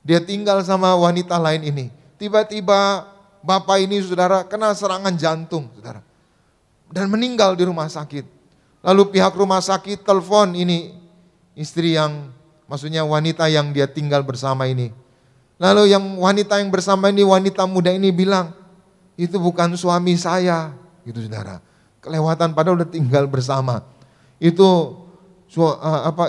Dia tinggal sama wanita lain ini. Tiba-tiba bapak ini saudara kena serangan jantung saudara. Dan meninggal di rumah sakit. Lalu pihak rumah sakit telepon ini istri yang, maksudnya wanita yang dia tinggal bersama ini. Lalu yang wanita yang bersama ini, wanita muda ini bilang, itu bukan suami saya. Gitu saudara. Kelewatan padahal udah tinggal bersama. Itu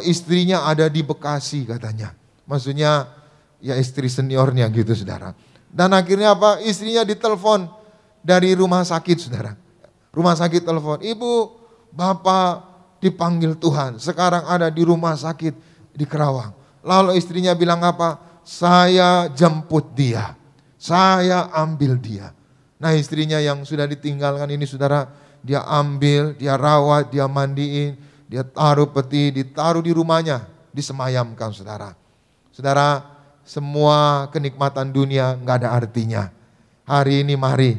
istrinya ada di Bekasi katanya. Maksudnya ya istri seniornya gitu saudara. Dan akhirnya istrinya ditelepon dari rumah sakit saudara. Rumah sakit telepon, ibu bapak dipanggil Tuhan, sekarang ada di rumah sakit di Kerawang. Lalu istrinya bilang apa? Saya jemput dia, saya ambil dia. Nah istrinya yang sudah ditinggalkan ini saudara, dia ambil, dia rawat, dia mandiin, dia taruh peti, ditaruh di rumahnya, disemayamkan saudara. Saudara, semua kenikmatan dunia gak ada artinya. Hari ini mari,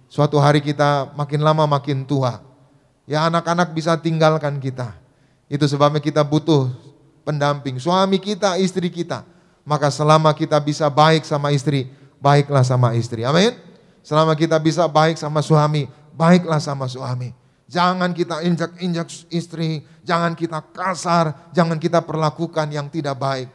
suatu hari kita makin lama makin tua. Ya anak-anak bisa tinggalkan kita. Itu sebabnya kita butuh pendamping, suami kita, istri kita. Maka selama kita bisa baik sama istri, baiklah sama istri. Amin. Selama kita bisa baik sama suami, baiklah sama suami. Jangan kita injak-injak istri, jangan kita kasar, jangan kita perlakukan yang tidak baik.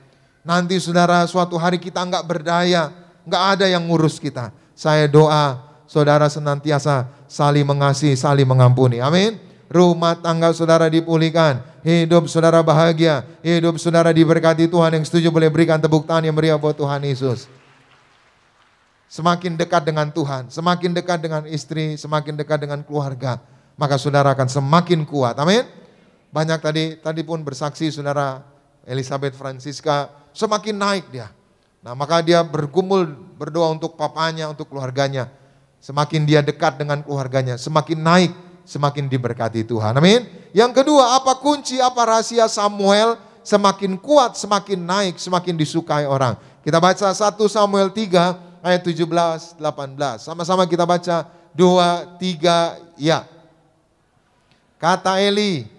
Nanti saudara suatu hari kita enggak berdaya, enggak ada yang ngurus kita. Saya doa saudara senantiasa saling mengasihi, saling mengampuni. Amin. Rumah tangga saudara dipulihkan, hidup saudara bahagia, hidup saudara diberkati Tuhan. Yang setuju boleh berikan tepuk tangan yang meriah buat Tuhan Yesus. Semakin dekat dengan Tuhan, semakin dekat dengan istri, semakin dekat dengan keluarga, maka saudara akan semakin kuat. Amin. Banyak tadi pun bersaksi saudara Elizabeth Francisca, semakin naik dia. Nah maka dia bergumul berdoa untuk papanya, untuk keluarganya. Semakin dia dekat dengan keluarganya, semakin naik, semakin diberkati Tuhan. Amin. Yang kedua, apa kunci, apa rahasia Samuel semakin kuat, semakin naik, semakin disukai orang. Kita baca 1 Samuel 3 ayat 17, 18. Sama-sama kita baca 2, 3, ya. Kata Eli,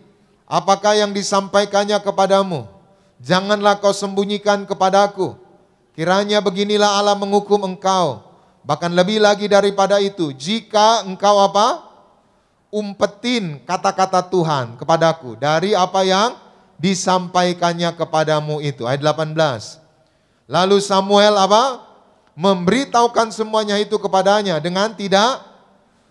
apakah yang disampaikannya kepadamu? Janganlah kau sembunyikan kepadaku. Kiranya beginilah Allah menghukum engkau. Bahkan lebih lagi daripada itu, jika engkau umpetin kata-kata Tuhan kepadaku dari apa yang disampaikannya kepadamu itu. Ayat 18. Lalu Samuel memberitahukan semuanya itu kepadanya dengan tidak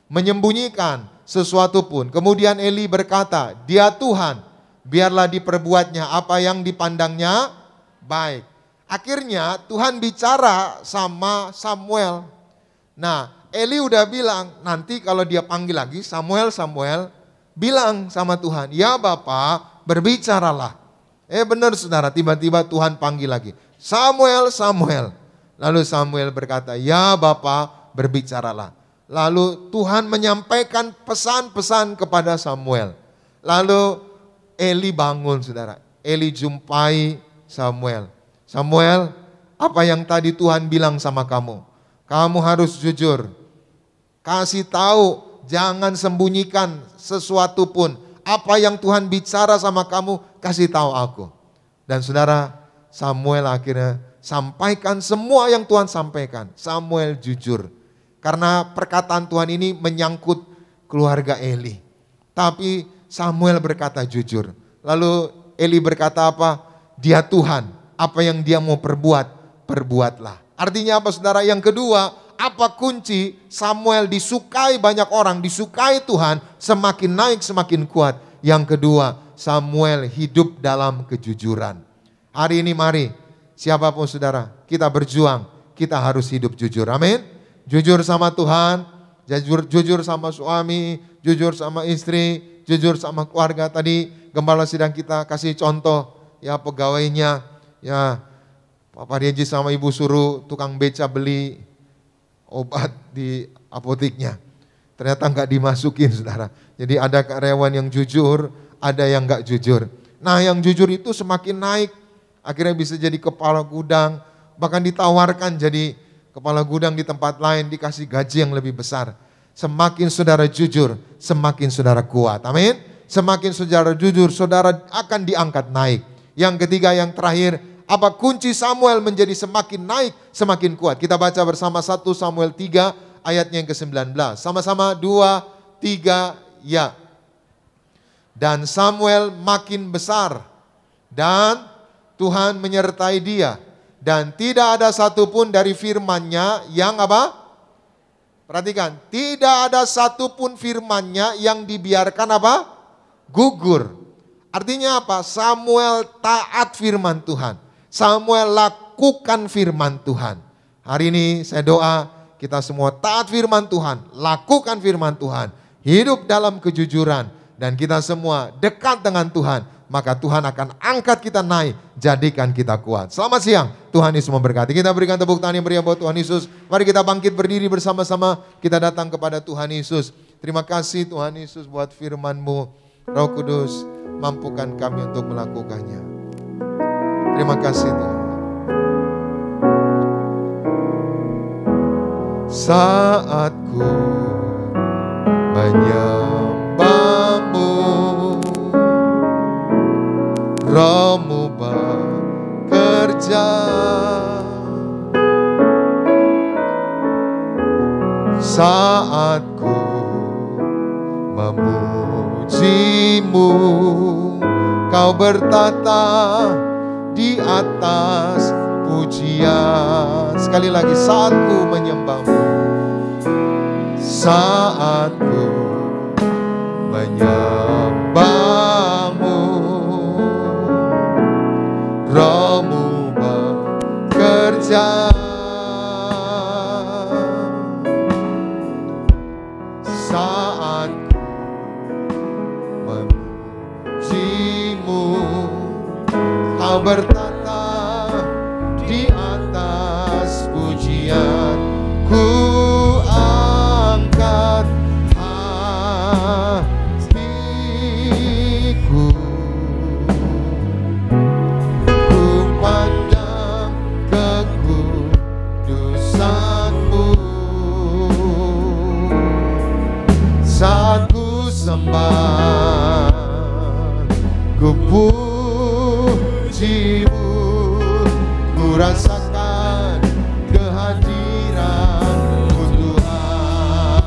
menyembunyikan sesuatu pun. Kemudian Eli berkata, dia Tuhan, biarlah diperbuatnya apa yang dipandangnya baik. Akhirnya Tuhan bicara sama Samuel. Nah, Eli udah bilang, nanti kalau dia panggil lagi, Samuel bilang sama Tuhan, ya Bapa, berbicaralah. Benar saudara, tiba-tiba Tuhan panggil lagi, Samuel. Lalu Samuel berkata, ya Bapa, berbicaralah. Lalu Tuhan menyampaikan pesan-pesan kepada Samuel. Lalu Eli bangun saudara, Eli jumpai Samuel. Samuel, apa yang tadi Tuhan bilang sama kamu? Kamu harus jujur. Kasih tahu, jangan sembunyikan sesuatu pun. Apa yang Tuhan bicara sama kamu, kasih tahu aku. Dan saudara, Samuel akhirnya sampaikan semua yang Tuhan sampaikan. Samuel jujur. Karena perkataan Tuhan ini menyangkut keluarga Eli. Tapi Samuel berkata jujur. Lalu Eli berkata apa? Dia Tuhan, apa yang dia mau perbuat, perbuatlah. Artinya apa saudara? Yang kedua, apa kunci Samuel disukai banyak orang, disukai Tuhan, semakin naik semakin kuat. Yang kedua, Samuel hidup dalam kejujuran. Hari ini mari, siapapun saudara, kita berjuang, kita harus hidup jujur. Amin. Jujur sama Tuhan, jujur sama suami, jujur sama istri, jujur sama keluarga. Tadi gembala sidang kita kasih contoh, ya pegawainya, ya Pak Parieji sama ibu suruh tukang beca beli obat di apoteknya. Ternyata nggak dimasukin saudara. Jadi ada karyawan yang jujur, ada yang nggak jujur. Nah yang jujur itu semakin naik, akhirnya bisa jadi kepala gudang, bahkan ditawarkan jadi kepala gudang di tempat lain, dikasih gaji yang lebih besar. Semakin saudara jujur, semakin saudara kuat. Amin. Semakin saudara jujur, saudara akan diangkat naik. Yang ketiga, yang terakhir, apa kunci Samuel menjadi semakin naik, semakin kuat? Kita baca bersama 1 Samuel 3 ayatnya yang ke-19. Sama-sama 2, 3, ya. Dan Samuel makin besar dan Tuhan menyertai dia. Dan tidak ada satupun dari firman-Nya yang apa? Perhatikan, tidak ada satupun firman-Nya yang dibiarkan apa? Gugur. Artinya apa? Samuel taat firman Tuhan. Samuel lakukan firman Tuhan. Hari ini saya doa kita semua taat firman Tuhan, lakukan firman Tuhan, hidup dalam kejujuran, dan kita semua dekat dengan Tuhan. Maka Tuhan akan angkat kita naik, jadikan kita kuat. Selamat siang, Tuhan Yesus memberkati. Kita berikan tepuk tangan yang meriah buat Tuhan Yesus. Mari kita bangkit berdiri bersama-sama, kita datang kepada Tuhan Yesus. Terima kasih Tuhan Yesus buat firman-Mu. Roh Kudus, mampukan kami untuk melakukannya. Terima kasih Tuhan. Saat ku menyembah-Mu, Roh-Mu bekerja. Saat ku memuji-Mu, Kau bertata di atas pujian. Sekali lagi, saat ku menyembah-Mu, saat ku menyembah-Mu, Roh-Mu bekerja. Saat ku memuji-Mu, Kau bertata di atas pujian. Ku angkat hatiku, ku pandang kekudusan-Mu. Saat ku sembah, ku puji-Mu, ku rasakan kehadiran-Mu Tuhan.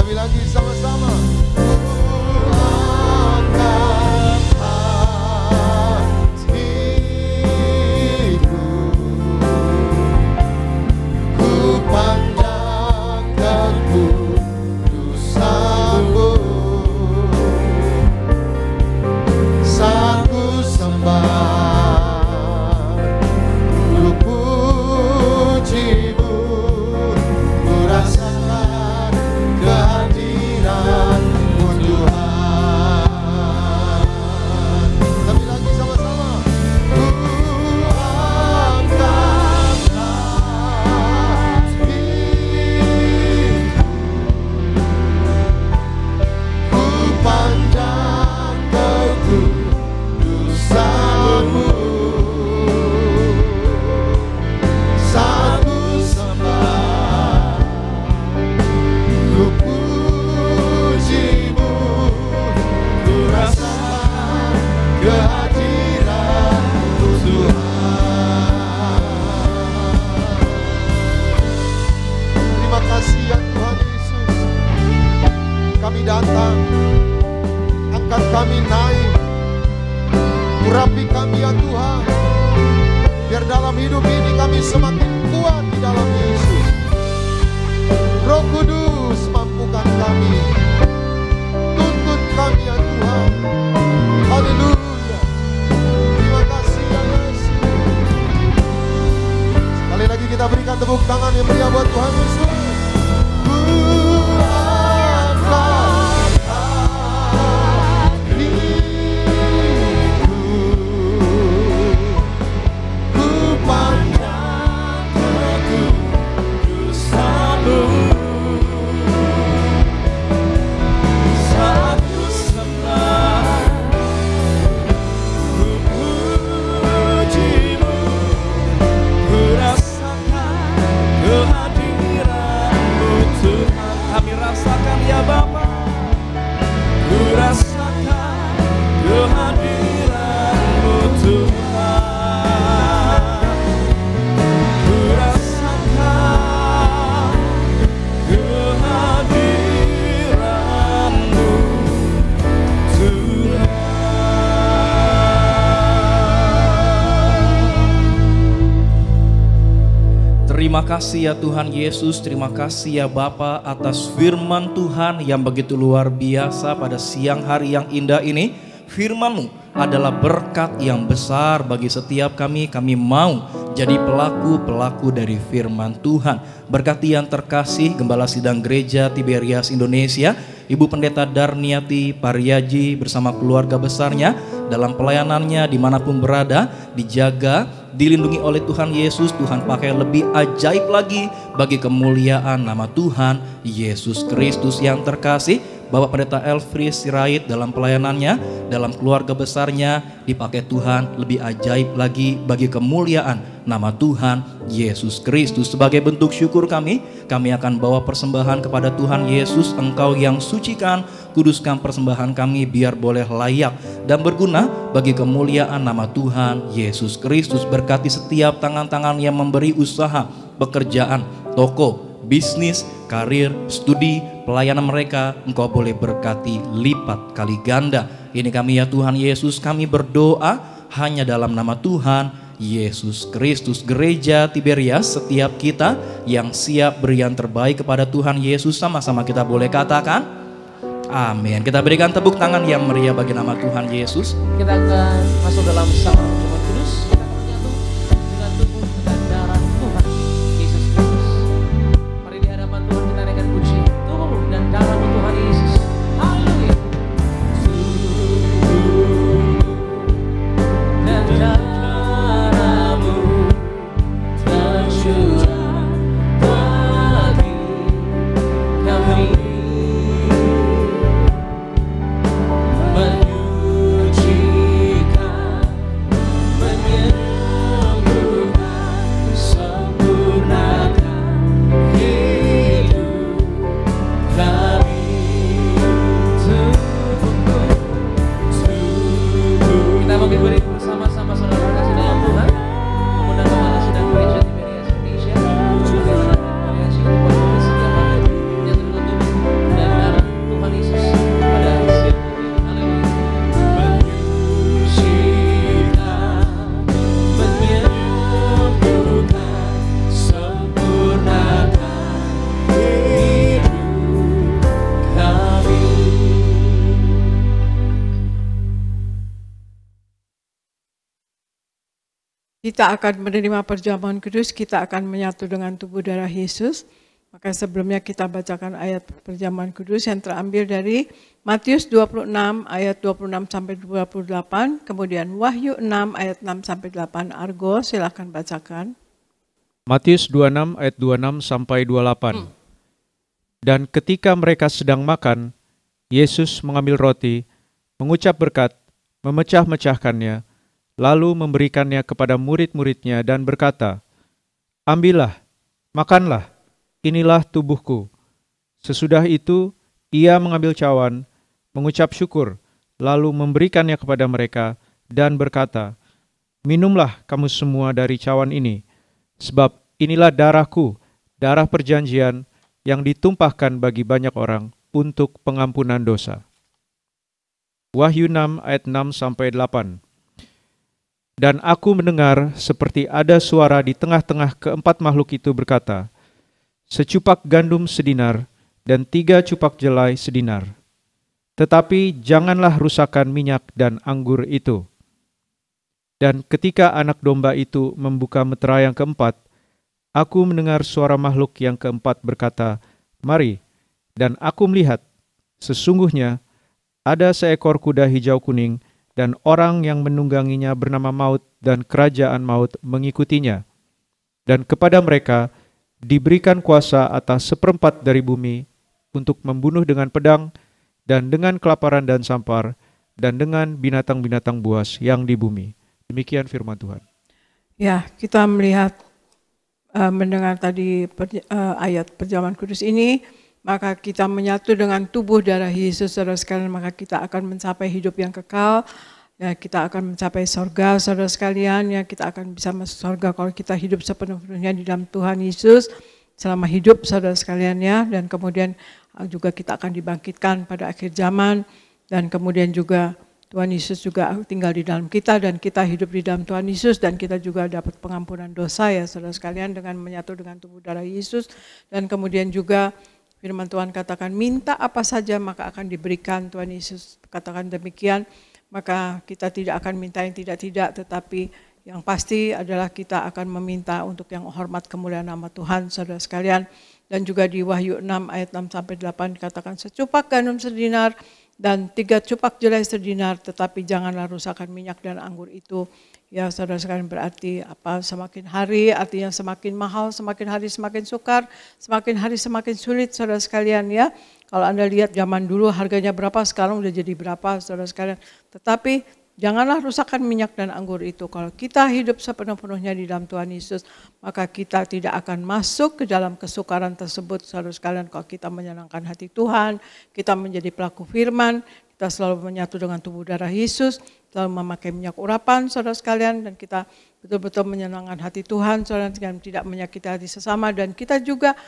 Lebih lagi sama-sama. Ku angkat hatiku, ku pandang kekudusan-Mu. Saat ku sembah, Tuhan. Angkat kami naik, urapi kami ya Tuhan, biar dalam hidup ini kami semakin kuat di dalam Yesus. Roh Kudus, mampukan kami, tuntun kami ya Tuhan. Haleluya. Terima kasih ya Yesus. Sekali lagi kita berikan tepuk tangan yang meriah buat Tuhan Yesus. Terima kasih ya Tuhan Yesus, terima kasih ya Bapa atas firman Tuhan yang begitu luar biasa pada siang hari yang indah ini. Firman-Mu adalah berkat yang besar bagi setiap kami. Kami mau jadi pelaku-pelaku dari firman Tuhan. Berkati yang terkasih Gembala Sidang Gereja Tiberias Indonesia, Ibu Pendeta Darniati Pariaji bersama keluarga besarnya dalam pelayanannya dimanapun berada, dijaga, dilindungi oleh Tuhan Yesus. Tuhan pakai lebih ajaib lagi bagi kemuliaan nama Tuhan Yesus Kristus yang terkasih. Bapak Pendeta Elfries Sirait dalam pelayanannya, dalam keluarga besarnya dipakai Tuhan lebih ajaib lagi bagi kemuliaan nama Tuhan Yesus Kristus. Sebagai bentuk syukur kami akan bawa persembahan kepada Tuhan Yesus. Engkau yang sucikan, kuduskan persembahan kami biar boleh layak dan berguna bagi kemuliaan nama Tuhan Yesus Kristus. Berkati setiap tangan-tangan yang memberi usaha, pekerjaan, toko, bisnis, karir, studi, pelayanan mereka. Engkau boleh berkati lipat kali ganda. Ini kami ya Tuhan Yesus, kami berdoa hanya dalam nama Tuhan Yesus Kristus. Gereja Tiberias, setiap kita yang siap beri yang terbaik kepada Tuhan Yesus, sama-sama kita boleh katakan amin. Kita berikan tepuk tangan yang meriah bagi nama Tuhan Yesus. Kita akan masuk dalam sama perjamuan kudus. Kita akan menyatu dengan tubuh dan darah Tuhan Yesus Kristus. Mari di hadapan Tuhan kita naikkan puji tubuh dan darah Tuhan Yesus. Haleluya. Dan darahmu tercurah bagi kami. Kita akan menerima perjamuan kudus, kita akan menyatu dengan tubuh darah Yesus. Maka sebelumnya kita bacakan ayat perjamuan kudus yang terambil dari Matius 26 ayat 26 sampai 28, kemudian Wahyu 6 ayat 6 sampai 8. Argo, silakan bacakan. Matius 26 ayat 26 sampai 28. Dan ketika mereka sedang makan, Yesus mengambil roti, mengucap berkat, memecah-mecahkannya, lalu memberikannya kepada murid-muridnya dan berkata, "Ambillah, makanlah, inilah tubuhku." Sesudah itu, ia mengambil cawan, mengucap syukur, lalu memberikannya kepada mereka dan berkata, "Minumlah kamu semua dari cawan ini, sebab inilah darahku, darah perjanjian yang ditumpahkan bagi banyak orang untuk pengampunan dosa. Wahyu 6 ayat 6-8. Dan aku mendengar seperti ada suara di tengah-tengah keempat makhluk itu berkata, secupak gandum sedinar dan 3 cupak jelai sedinar. Tetapi janganlah rusakkan minyak dan anggur itu. Dan ketika anak domba itu membuka meterai yang keempat, aku mendengar suara makhluk yang keempat berkata, mari. Dan aku melihat, sesungguhnya ada seekor kuda hijau kuning, dan orang yang menungganginya bernama Maut, dan kerajaan Maut mengikutinya. Dan kepada mereka diberikan kuasa atas 1/4 dari bumi untuk membunuh dengan pedang, dan dengan kelaparan dan sampar, dan dengan binatang-binatang buas yang di bumi. Demikian firman Tuhan. Ya, kita melihat, mendengar tadi ayat perjamuan kudus ini, maka kita menyatu dengan tubuh darah Yesus, saudara sekalian, maka kita akan mencapai hidup yang kekal. Ya, kita akan mencapai sorga, saudara sekalian. Ya, kita akan bisa masuk sorga kalau kita hidup sepenuh-penuhnya di dalam Tuhan Yesus selama hidup, saudara sekalian, ya. Dan kemudian juga kita akan dibangkitkan pada akhir zaman, dan kemudian juga Tuhan Yesus juga tinggal di dalam kita, dan kita hidup di dalam Tuhan Yesus, dan kita juga dapat pengampunan dosa, ya saudara sekalian, dengan menyatu dengan tubuh darah Yesus. Dan kemudian juga firman Tuhan katakan, minta apa saja maka akan diberikan. Tuhan Yesus katakan demikian, maka kita tidak akan minta yang tidak-tidak, tetapi yang pasti adalah kita akan meminta untuk yang hormat kemuliaan nama Tuhan, saudara sekalian. Dan juga di Wahyu 6 ayat 6-8 dikatakan, secupak gandum sedinar dan 3 cupak jelai sedinar, tetapi janganlah rusakkan minyak dan anggur itu. Ya saudara sekalian, berarti apa? Semakin hari artinya semakin mahal, semakin hari semakin sukar, semakin hari semakin sulit, saudara sekalian, ya. Kalau Anda lihat zaman dulu harganya berapa, sekarang udah jadi berapa, saudara sekalian. Tetapi janganlah rusakkan minyak dan anggur itu. Kalau kita hidup sepenuh-penuhnya di dalam Tuhan Yesus, maka kita tidak akan masuk ke dalam kesukaran tersebut, saudara sekalian. Kalau kita menyenangkan hati Tuhan, kita menjadi pelaku firman, kita selalu menyatu dengan tubuh darah Yesus, selalu memakai minyak urapan, saudara sekalian, dan kita betul-betul menyenangkan hati Tuhan, saudara sekalian, tidak menyakiti hati sesama, dan kita juga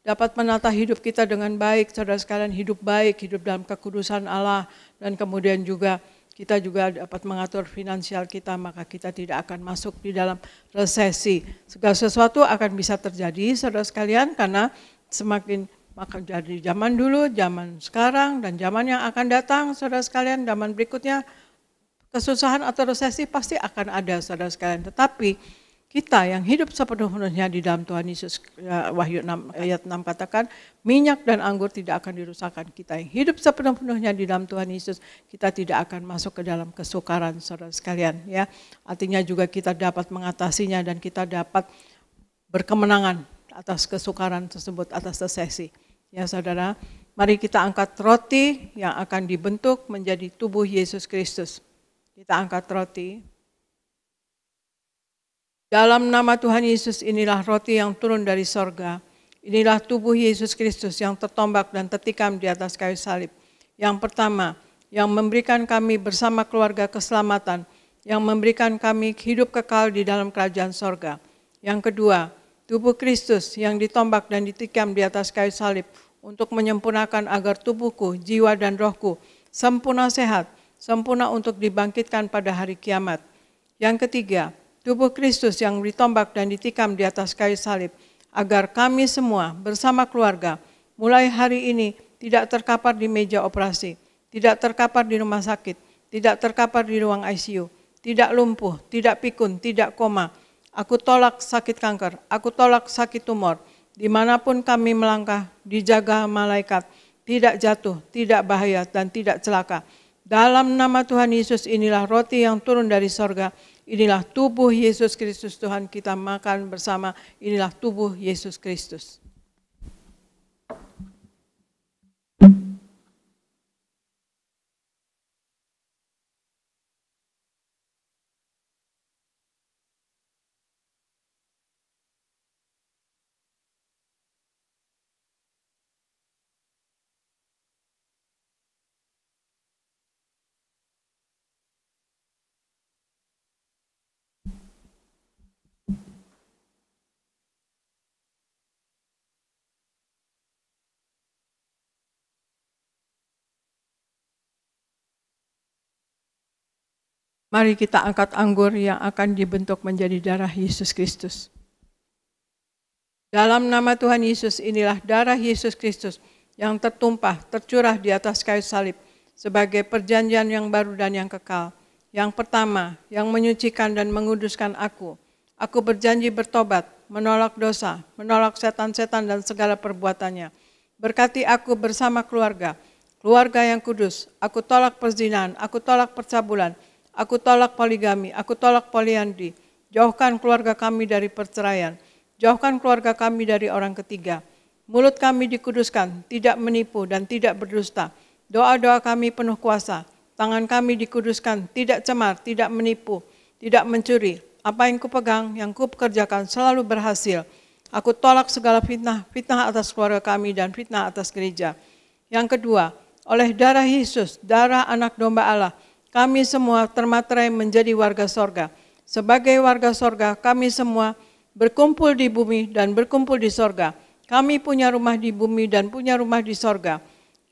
dapat menata hidup kita dengan baik, saudara sekalian, hidup baik, hidup dalam kekudusan Allah, dan kemudian juga kita juga dapat mengatur finansial kita, maka kita tidak akan masuk di dalam resesi. Segala sesuatu akan bisa terjadi, saudara sekalian, karena semakin maka dari zaman dulu, zaman sekarang, dan zaman yang akan datang, saudara sekalian, zaman berikutnya, kesusahan atau resesi pasti akan ada, saudara sekalian. Tetapi kita yang hidup sepenuh-penuhnya di dalam Tuhan Yesus, Wahyu 6 ayat 6 katakan, minyak dan anggur tidak akan dirusakkan. Kita yang hidup sepenuh-penuhnya di dalam Tuhan Yesus, kita tidak akan masuk ke dalam kesukaran, saudara sekalian, ya. Artinya juga kita dapat mengatasinya, dan kita dapat berkemenangan atas kesukaran tersebut, atas resesi. Ya saudara, mari kita angkat roti yang akan dibentuk menjadi tubuh Yesus Kristus. Kita angkat roti. Dalam nama Tuhan Yesus, inilah roti yang turun dari sorga. Inilah tubuh Yesus Kristus yang tertombak dan tertikam di atas kayu salib. Yang pertama, yang memberikan kami bersama keluarga keselamatan, yang memberikan kami hidup kekal di dalam kerajaan sorga. Yang kedua, tubuh Kristus yang ditombak dan ditikam di atas kayu salib untuk menyempurnakan agar tubuhku, jiwa dan rohku sempurna sehat, sempurna untuk dibangkitkan pada hari kiamat. Yang ketiga, tubuh Kristus yang ditombak dan ditikam di atas kayu salib, agar kami semua bersama keluarga mulai hari ini tidak terkapar di meja operasi, tidak terkapar di rumah sakit, tidak terkapar di ruang ICU, tidak lumpuh, tidak pikun, tidak koma. Aku tolak sakit kanker, aku tolak sakit tumor. Dimanapun kami melangkah, dijaga malaikat, tidak jatuh, tidak bahaya, dan tidak celaka. Dalam nama Tuhan Yesus, inilah roti yang turun dari sorga. Inilah tubuh Yesus Kristus, Tuhan kita makan bersama. Inilah tubuh Yesus Kristus. Mari kita angkat anggur yang akan dibentuk menjadi darah Yesus Kristus. Dalam nama Tuhan Yesus, inilah darah Yesus Kristus yang tertumpah, tercurah di atas kayu salib sebagai perjanjian yang baru dan yang kekal. Yang pertama, yang menyucikan dan menguduskan aku. Aku berjanji bertobat, menolak dosa, menolak setan-setan dan segala perbuatannya. Berkati aku bersama keluarga yang kudus. Aku tolak perzinahan, aku tolak percabulan, aku tolak poligami, aku tolak poliandri. Jauhkan keluarga kami dari perceraian. Jauhkan keluarga kami dari orang ketiga. Mulut kami dikuduskan, tidak menipu dan tidak berdusta. Doa-doa kami penuh kuasa. Tangan kami dikuduskan, tidak cemar, tidak menipu, tidak mencuri. Apa yang kupegang, yang kupekerjakan selalu berhasil. Aku tolak segala fitnah atas keluarga kami dan fitnah atas gereja. Yang kedua, oleh darah Yesus, darah anak domba Allah, kami semua termaterai menjadi warga sorga. Sebagai warga sorga, kami semua berkumpul di bumi dan berkumpul di sorga. Kami punya rumah di bumi dan punya rumah di sorga.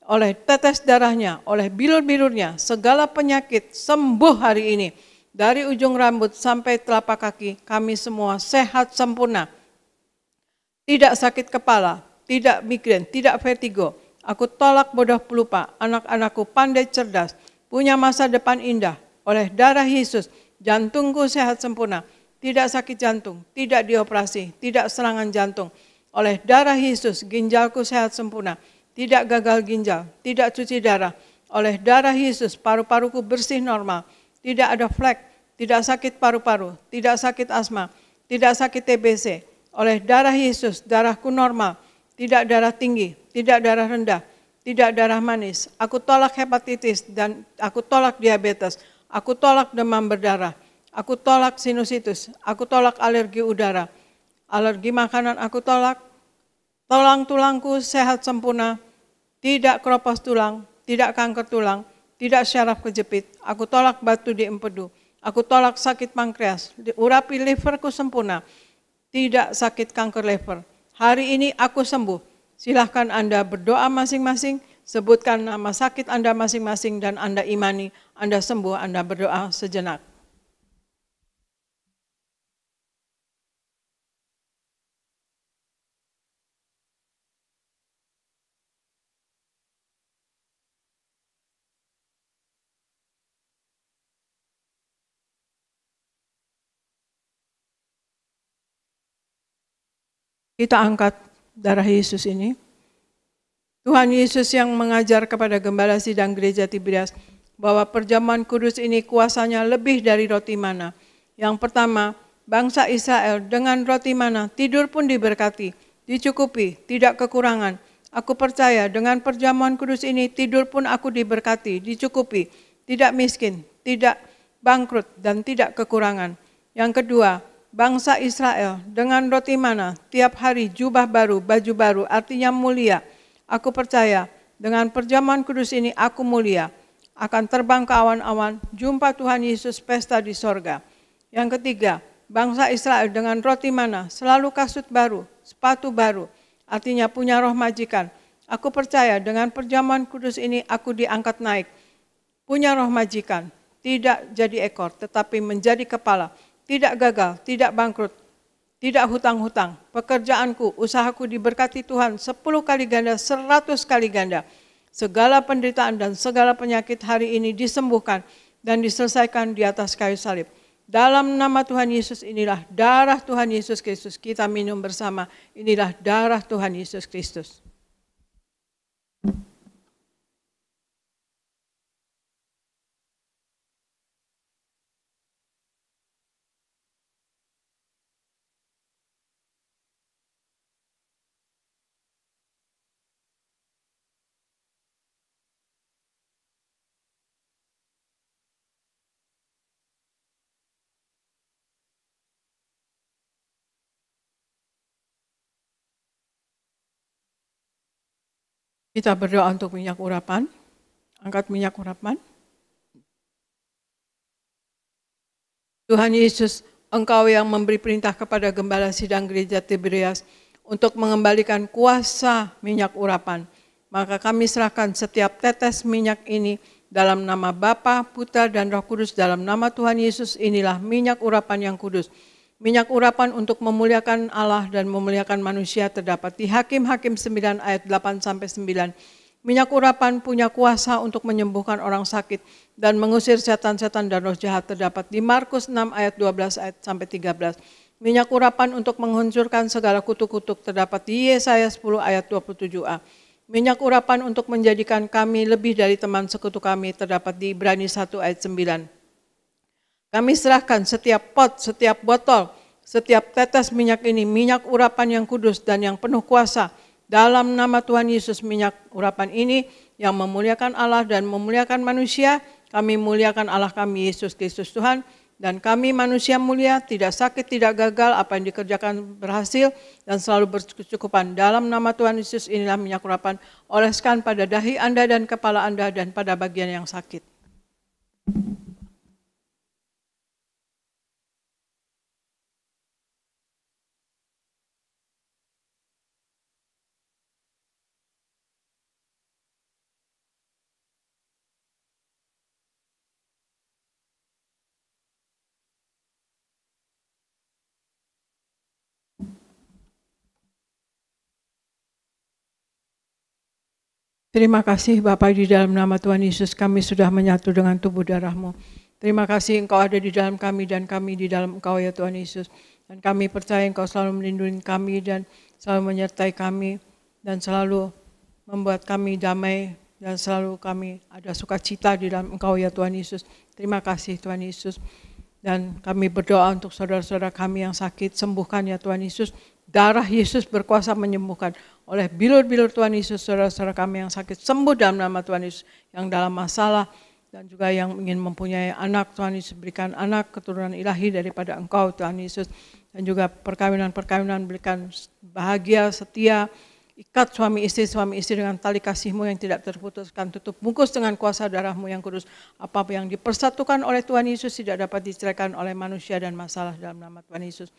Oleh tetes darahnya, oleh bilur-bilurnya, segala penyakit sembuh hari ini. Dari ujung rambut sampai telapak kaki, kami semua sehat sempurna. Tidak sakit kepala, tidak migrain, tidak vertigo. Aku tolak bodoh pelupa, anak-anakku pandai cerdas, punya masa depan indah. Oleh darah Yesus, jantungku sehat sempurna. Tidak sakit jantung, tidak dioperasi, tidak serangan jantung. Oleh darah Yesus, ginjalku sehat sempurna. Tidak gagal ginjal, tidak cuci darah. Oleh darah Yesus, paru-paruku bersih normal. Tidak ada flek, tidak sakit paru-paru, tidak sakit asma, tidak sakit TBC. Oleh darah Yesus, darahku normal. Tidak darah tinggi, tidak darah rendah, tidak darah manis. Aku tolak hepatitis dan aku tolak diabetes. Aku tolak demam berdarah. Aku tolak sinusitis. Aku tolak alergi udara. Alergi makanan aku tolak. Tulang-tulangku sehat sempurna, tidak keropos tulang, tidak kanker tulang, tidak syaraf kejepit. Aku tolak batu di empedu. Aku tolak sakit pankreas, urapi liverku sempurna, tidak sakit kanker liver. Hari ini aku sembuh. Silahkan Anda berdoa masing-masing, sebutkan nama sakit Anda masing-masing dan Anda imani, Anda sembuh, Anda berdoa sejenak. Kita angkat darah Yesus ini. Tuhan Yesus yang mengajar kepada gembala sidang gereja Tiberias bahwa perjamuan kudus ini kuasanya lebih dari roti mana. Yang pertama, bangsa Israel dengan roti mana tidur pun diberkati, dicukupi, tidak kekurangan. Aku percaya dengan perjamuan kudus ini tidur pun aku diberkati, dicukupi, tidak miskin, tidak bangkrut dan tidak kekurangan. Yang kedua, bangsa Israel dengan roti mana tiap hari jubah baru, baju baru, artinya mulia. Aku percaya dengan perjamuan kudus ini aku mulia. Akan terbang ke awan-awan, jumpa Tuhan Yesus pesta di sorga. Yang ketiga, bangsa Israel dengan roti mana selalu kasut baru, sepatu baru, artinya punya roh majikan. Aku percaya dengan perjamuan kudus ini aku diangkat naik. Punya roh majikan, tidak jadi ekor tetapi menjadi kepala. Tidak gagal, tidak bangkrut, tidak hutang-hutang. Pekerjaanku, usahaku diberkati Tuhan 10 kali ganda, 100 kali ganda. Segala penderitaan dan segala penyakit hari ini disembuhkan dan diselesaikan di atas kayu salib. Dalam nama Tuhan Yesus inilah darah Tuhan Yesus Kristus. Kita minum bersama, inilah darah Tuhan Yesus Kristus. Kita berdoa untuk minyak urapan. Angkat minyak urapan. Tuhan Yesus, Engkau yang memberi perintah kepada gembala sidang gereja Tiberias untuk mengembalikan kuasa minyak urapan. Maka kami serahkan setiap tetes minyak ini dalam nama Bapa, Putra, dan Roh Kudus, dalam nama Tuhan Yesus, inilah minyak urapan yang kudus. Minyak urapan untuk memuliakan Allah dan memuliakan manusia terdapat di Hakim-Hakim 9 ayat 8-9. Minyak urapan punya kuasa untuk menyembuhkan orang sakit dan mengusir setan-setan dan roh jahat terdapat di Markus 6 ayat 12 ayat sampai 13. Minyak urapan untuk menghancurkan segala kutuk-kutuk terdapat di Yesaya 10 ayat 27a. Minyak urapan untuk menjadikan kami lebih dari teman sekutu kami terdapat di Ibrani 1 ayat 9. Kami serahkan setiap pot, setiap botol, setiap tetes minyak ini, minyak urapan yang kudus dan yang penuh kuasa. Dalam nama Tuhan Yesus, minyak urapan ini yang memuliakan Allah dan memuliakan manusia, kami muliakan Allah kami Yesus Kristus Tuhan, dan kami manusia mulia, tidak sakit, tidak gagal, apa yang dikerjakan berhasil, dan selalu berkecukupan. Dalam nama Tuhan Yesus, inilah minyak urapan, oleskan pada dahi Anda dan kepala Anda dan pada bagian yang sakit. Terima kasih Bapak, di dalam nama Tuhan Yesus kami sudah menyatu dengan tubuh darah-Mu. Terima kasih Engkau ada di dalam kami dan kami di dalam Engkau ya Tuhan Yesus. Dan kami percaya Engkau selalu melindungi kami dan selalu menyertai kami dan selalu membuat kami damai dan selalu kami ada sukacita di dalam Engkau ya Tuhan Yesus. Terima kasih Tuhan Yesus. Dan kami berdoa untuk saudara-saudara kami yang sakit, sembuhkan ya Tuhan Yesus. Darah Yesus berkuasa menyembuhkan. Oleh bilur-bilur Tuhan Yesus, saudara-saudara kami yang sakit sembuh dalam nama Tuhan Yesus. Yang dalam masalah dan juga yang ingin mempunyai anak, Tuhan Yesus berikan anak keturunan ilahi daripada Engkau Tuhan Yesus. Dan juga perkawinan-perkawinan berikan bahagia, setia, ikat suami istri dengan tali kasih-Mu yang tidak terputuskan, tutup bungkus dengan kuasa darah-Mu yang kudus. Apa yang dipersatukan oleh Tuhan Yesus tidak dapat diceraikan oleh manusia dan masalah dalam nama Tuhan Yesus.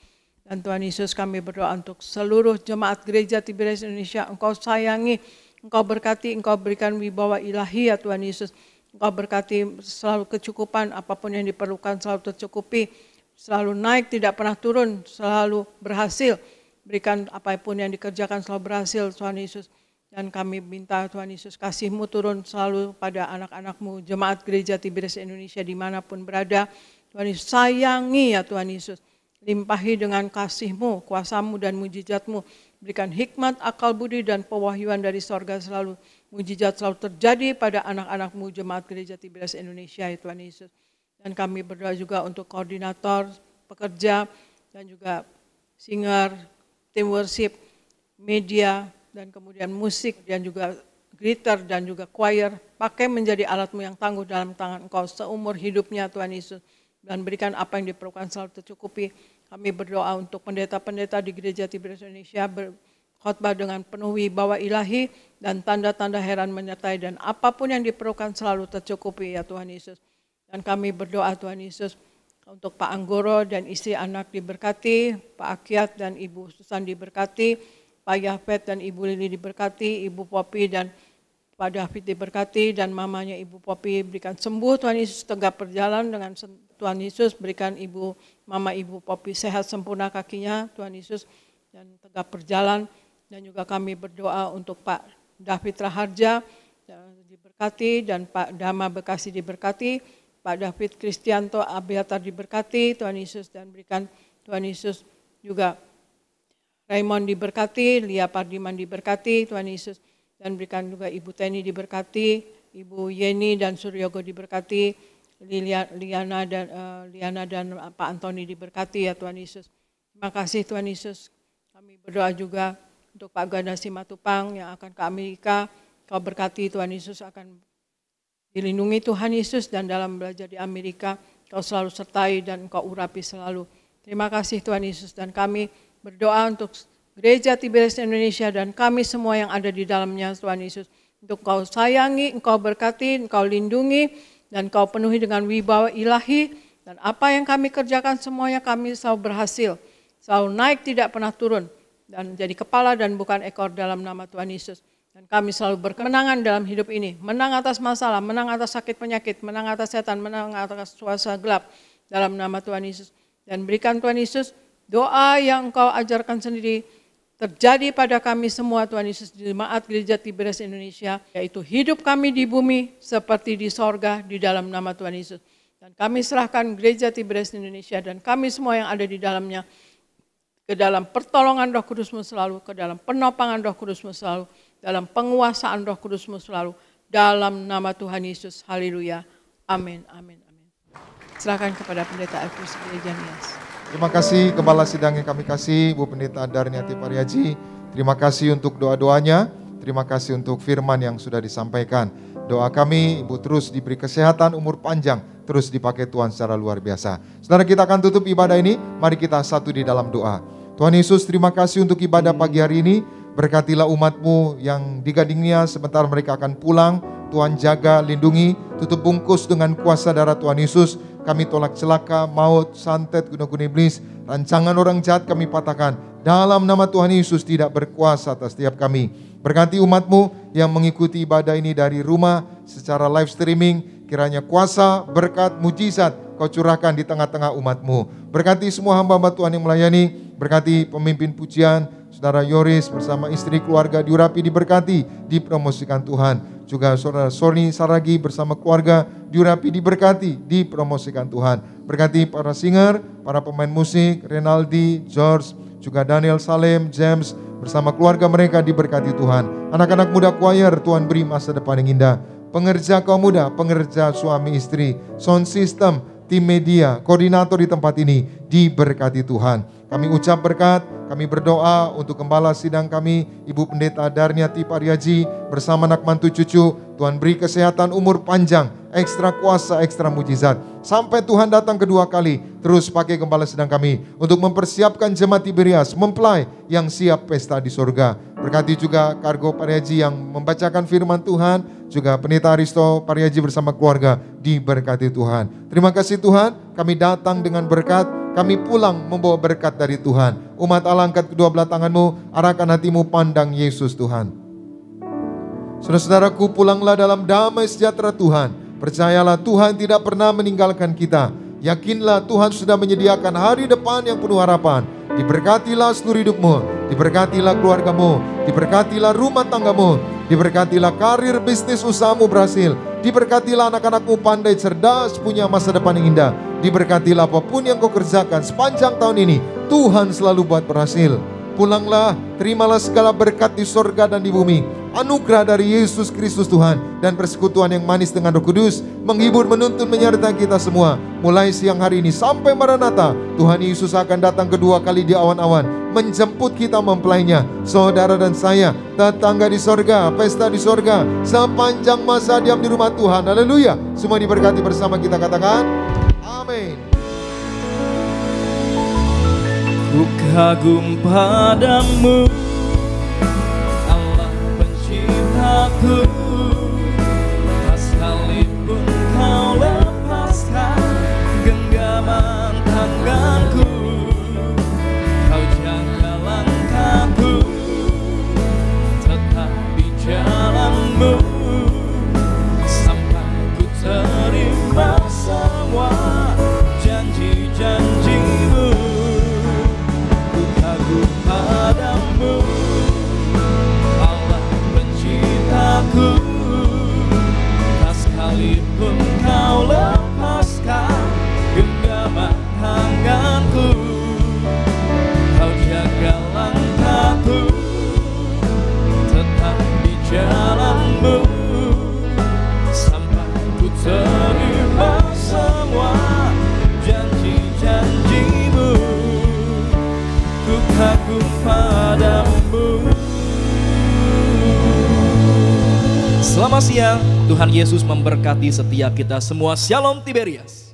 Dan Tuhan Yesus kami berdoa untuk seluruh jemaat gereja Tiberias Indonesia, Engkau sayangi, Engkau berkati, Engkau berikan wibawa ilahi ya Tuhan Yesus. Engkau berkati selalu kecukupan, apapun yang diperlukan selalu tercukupi, selalu naik tidak pernah turun, selalu berhasil. Berikan apapun yang dikerjakan selalu berhasil Tuhan Yesus. Dan kami minta Tuhan Yesus kasih-Mu turun selalu pada anak-anak-Mu, jemaat gereja Tiberias Indonesia dimanapun berada. Tuhan Yesus sayangi ya Tuhan Yesus. Limpahi dengan kasih-Mu, kuasa-Mu dan mujizat-Mu. Berikan hikmat, akal budi dan pewahyuan dari sorga selalu. Mujizat selalu terjadi pada anak-anak-Mu jemaat gereja Tiberias Indonesia ya Tuhan Yesus. Dan kami berdoa juga untuk koordinator, pekerja, dan juga singer, tim worship, media, dan kemudian musik, dan juga greeter, dan juga choir. Pakai menjadi alat-Mu yang tangguh dalam tangan Engkau seumur hidupnya Tuhan Yesus. Dan berikan apa yang diperlukan selalu tercukupi. Kami berdoa untuk pendeta-pendeta di gereja Tiberias Indonesia berkhotbah dengan penuh wibawa ilahi dan tanda-tanda heran menyertai dan apapun yang diperlukan selalu tercukupi ya Tuhan Yesus. Dan kami berdoa Tuhan Yesus untuk Pak Anggoro dan istri anak diberkati, Pak Akyat dan Ibu Susan diberkati, Pak Yafet dan Ibu Lili diberkati, Ibu Popi dan Pak David diberkati, dan mamanya Ibu Popi berikan sembuh Tuhan Yesus, tegap berjalan dengan Tuhan Yesus, berikan Mama Ibu Popi sehat sempurna kakinya Tuhan Yesus dan tegap berjalan. Dan juga kami berdoa untuk Pak David Raharja diberkati dan Pak Dama Bekasi diberkati, Pak David Kristianto Abiatar diberkati Tuhan Yesus, dan berikan Tuhan Yesus juga Raymond diberkati, Lia Pardiman diberkati Tuhan Yesus, dan berikan juga Ibu Teni diberkati, Ibu Yeni dan Suryogo diberkati, Liana dan Pak Antoni diberkati ya Tuhan Yesus. Terima kasih Tuhan Yesus. Kami berdoa juga untuk Pak Ganda Simatupang yang akan ke Amerika. Kau berkati Tuhan Yesus, akan dilindungi Tuhan Yesus, dan dalam belajar di Amerika Kau selalu sertai dan Kau urapi selalu. Terima kasih Tuhan Yesus, dan kami berdoa untuk Gereja Tiberias Indonesia dan kami semua yang ada di dalamnya Tuhan Yesus. Untuk Kau sayangi, Engkau berkati, Engkau lindungi, dan Kau penuhi dengan wibawa ilahi. Dan apa yang kami kerjakan semuanya kami selalu berhasil. Selalu naik tidak pernah turun. Dan jadi kepala dan bukan ekor dalam nama Tuhan Yesus. Dan kami selalu berkemenangan dalam hidup ini. Menang atas masalah, menang atas sakit penyakit, menang atas setan, menang atas kuasa gelap. Dalam nama Tuhan Yesus. Dan berikan Tuhan Yesus doa yang Engkau ajarkan sendiri terjadi pada kami semua Tuhan Yesus di Jemaat Gereja Tiberias Indonesia. Yaitu hidup kami di bumi seperti di sorga di dalam nama Tuhan Yesus. Dan kami serahkan Gereja Tiberias Indonesia dan kami semua yang ada di dalamnya ke dalam pertolongan Roh Kudus-Mu selalu, ke dalam penopangan Roh Kudus-Mu selalu, dalam penguasaan Roh Kudus-Mu selalu, dalam nama Tuhan Yesus. Haleluya. Amin. Amin. Amin. Silakan kepada Pendeta Elvis Gereja Nias. Terima kasih Gembala Sidang yang kami kasih, Ibu Pendeta Darniati Pariaji. Terima kasih untuk doa-doanya. Terima kasih untuk firman yang sudah disampaikan. Doa kami, Ibu terus diberi kesehatan, umur panjang, terus dipakai Tuhan secara luar biasa. Saudara, kita akan tutup ibadah ini. Mari kita satu di dalam doa. Tuhan Yesus, terima kasih untuk ibadah pagi hari ini. Berkatilah umat-Mu yang di Gading Nias, sebentar mereka akan pulang. Tuhan jaga, lindungi, tutup bungkus dengan kuasa darah Tuhan Yesus. Kami tolak celaka, maut, santet, guna-guna iblis, rancangan orang jahat kami patahkan. Dalam nama Tuhan Yesus tidak berkuasa atas setiap kami. Berkati umat-Mu yang mengikuti ibadah ini dari rumah, secara live streaming. Kiranya kuasa, berkat, mujizat Kau curahkan di tengah-tengah umat-Mu. Berkati semua hamba-hamba Tuhan yang melayani. Berkati pemimpin pujian, Saudara Yoris bersama istri keluarga diurapi, diberkati, dipromosikan Tuhan. Juga Saudara Sony Saragi bersama keluarga diurapi, diberkati, dipromosikan Tuhan. Berkati para singer, para pemain musik, Renaldi, George, juga Daniel Salem, James bersama keluarga mereka diberkati Tuhan. Anak-anak muda choir, Tuhan beri masa depan yang indah. Pengerja kaum muda, pengerja suami istri, sound system, tim media, koordinator di tempat ini diberkati Tuhan. Kami ucap berkat, kami berdoa untuk Gembala Sidang kami, Ibu Pendeta Darniati Pariaji bersama anak mantu cucu. Tuhan beri kesehatan, umur panjang, ekstra kuasa, ekstra mujizat. Sampai Tuhan datang kedua kali, terus pakai Gembala Sidang kami untuk mempersiapkan Jemaat Tiberias, mempelai yang siap pesta di surga. Berkati juga Kargo Pariaji yang membacakan firman Tuhan, juga Pendeta Aristo Pariaji bersama keluarga diberkati Tuhan. Terima kasih Tuhan, kami datang dengan berkat, kami pulang membawa berkat dari Tuhan. Umat Allah, angkat kedua belah tanganmu, arahkan hatimu pandang Yesus Tuhan. Saudara-saudaraku, pulanglah dalam damai sejahtera Tuhan. Percayalah Tuhan tidak pernah meninggalkan kita. Yakinlah Tuhan sudah menyediakan hari depan yang penuh harapan. Diberkatilah seluruh hidupmu, diberkatilah keluargamu, diberkatilah rumah tanggamu, diberkatilah karir bisnis usahamu berhasil, diberkatilah anak-anakmu pandai cerdas punya masa depan yang indah, diberkatilah apapun yang kau kerjakan sepanjang tahun ini, Tuhan selalu buat berhasil. Pulanglah, terimalah segala berkat di sorga dan di bumi. Anugerah dari Yesus Kristus Tuhan dan persekutuan yang manis dengan Roh Kudus menghibur, menuntun, menyertai kita semua. Mulai siang hari ini sampai Maranatha, Tuhan Yesus akan datang kedua kali di awan-awan, menjemput kita mempelainya. Saudara dan saya, tetangga di sorga, pesta di sorga, sepanjang masa diam di rumah Tuhan. Haleluya. Semua diberkati bersama kita katakan, amin. Ku kagum padamu, Allah penciptaku, tak sekalipun kau lepaskan genggaman tanganku, kau jaga langkahku, tetap di jalanmu, sampai ku terima semua janji-janjimu. Padamu, Allah penciptaku, tak sekalipun kau lepaskan genggaman tanganku, kau jaga langkahku, tetap di jalanmu, sampai ku terima semua janji-janjimu. Ku kagum padamu. Selamat siang, Tuhan Yesus memberkati setiap kita semua. Shalom Tiberias.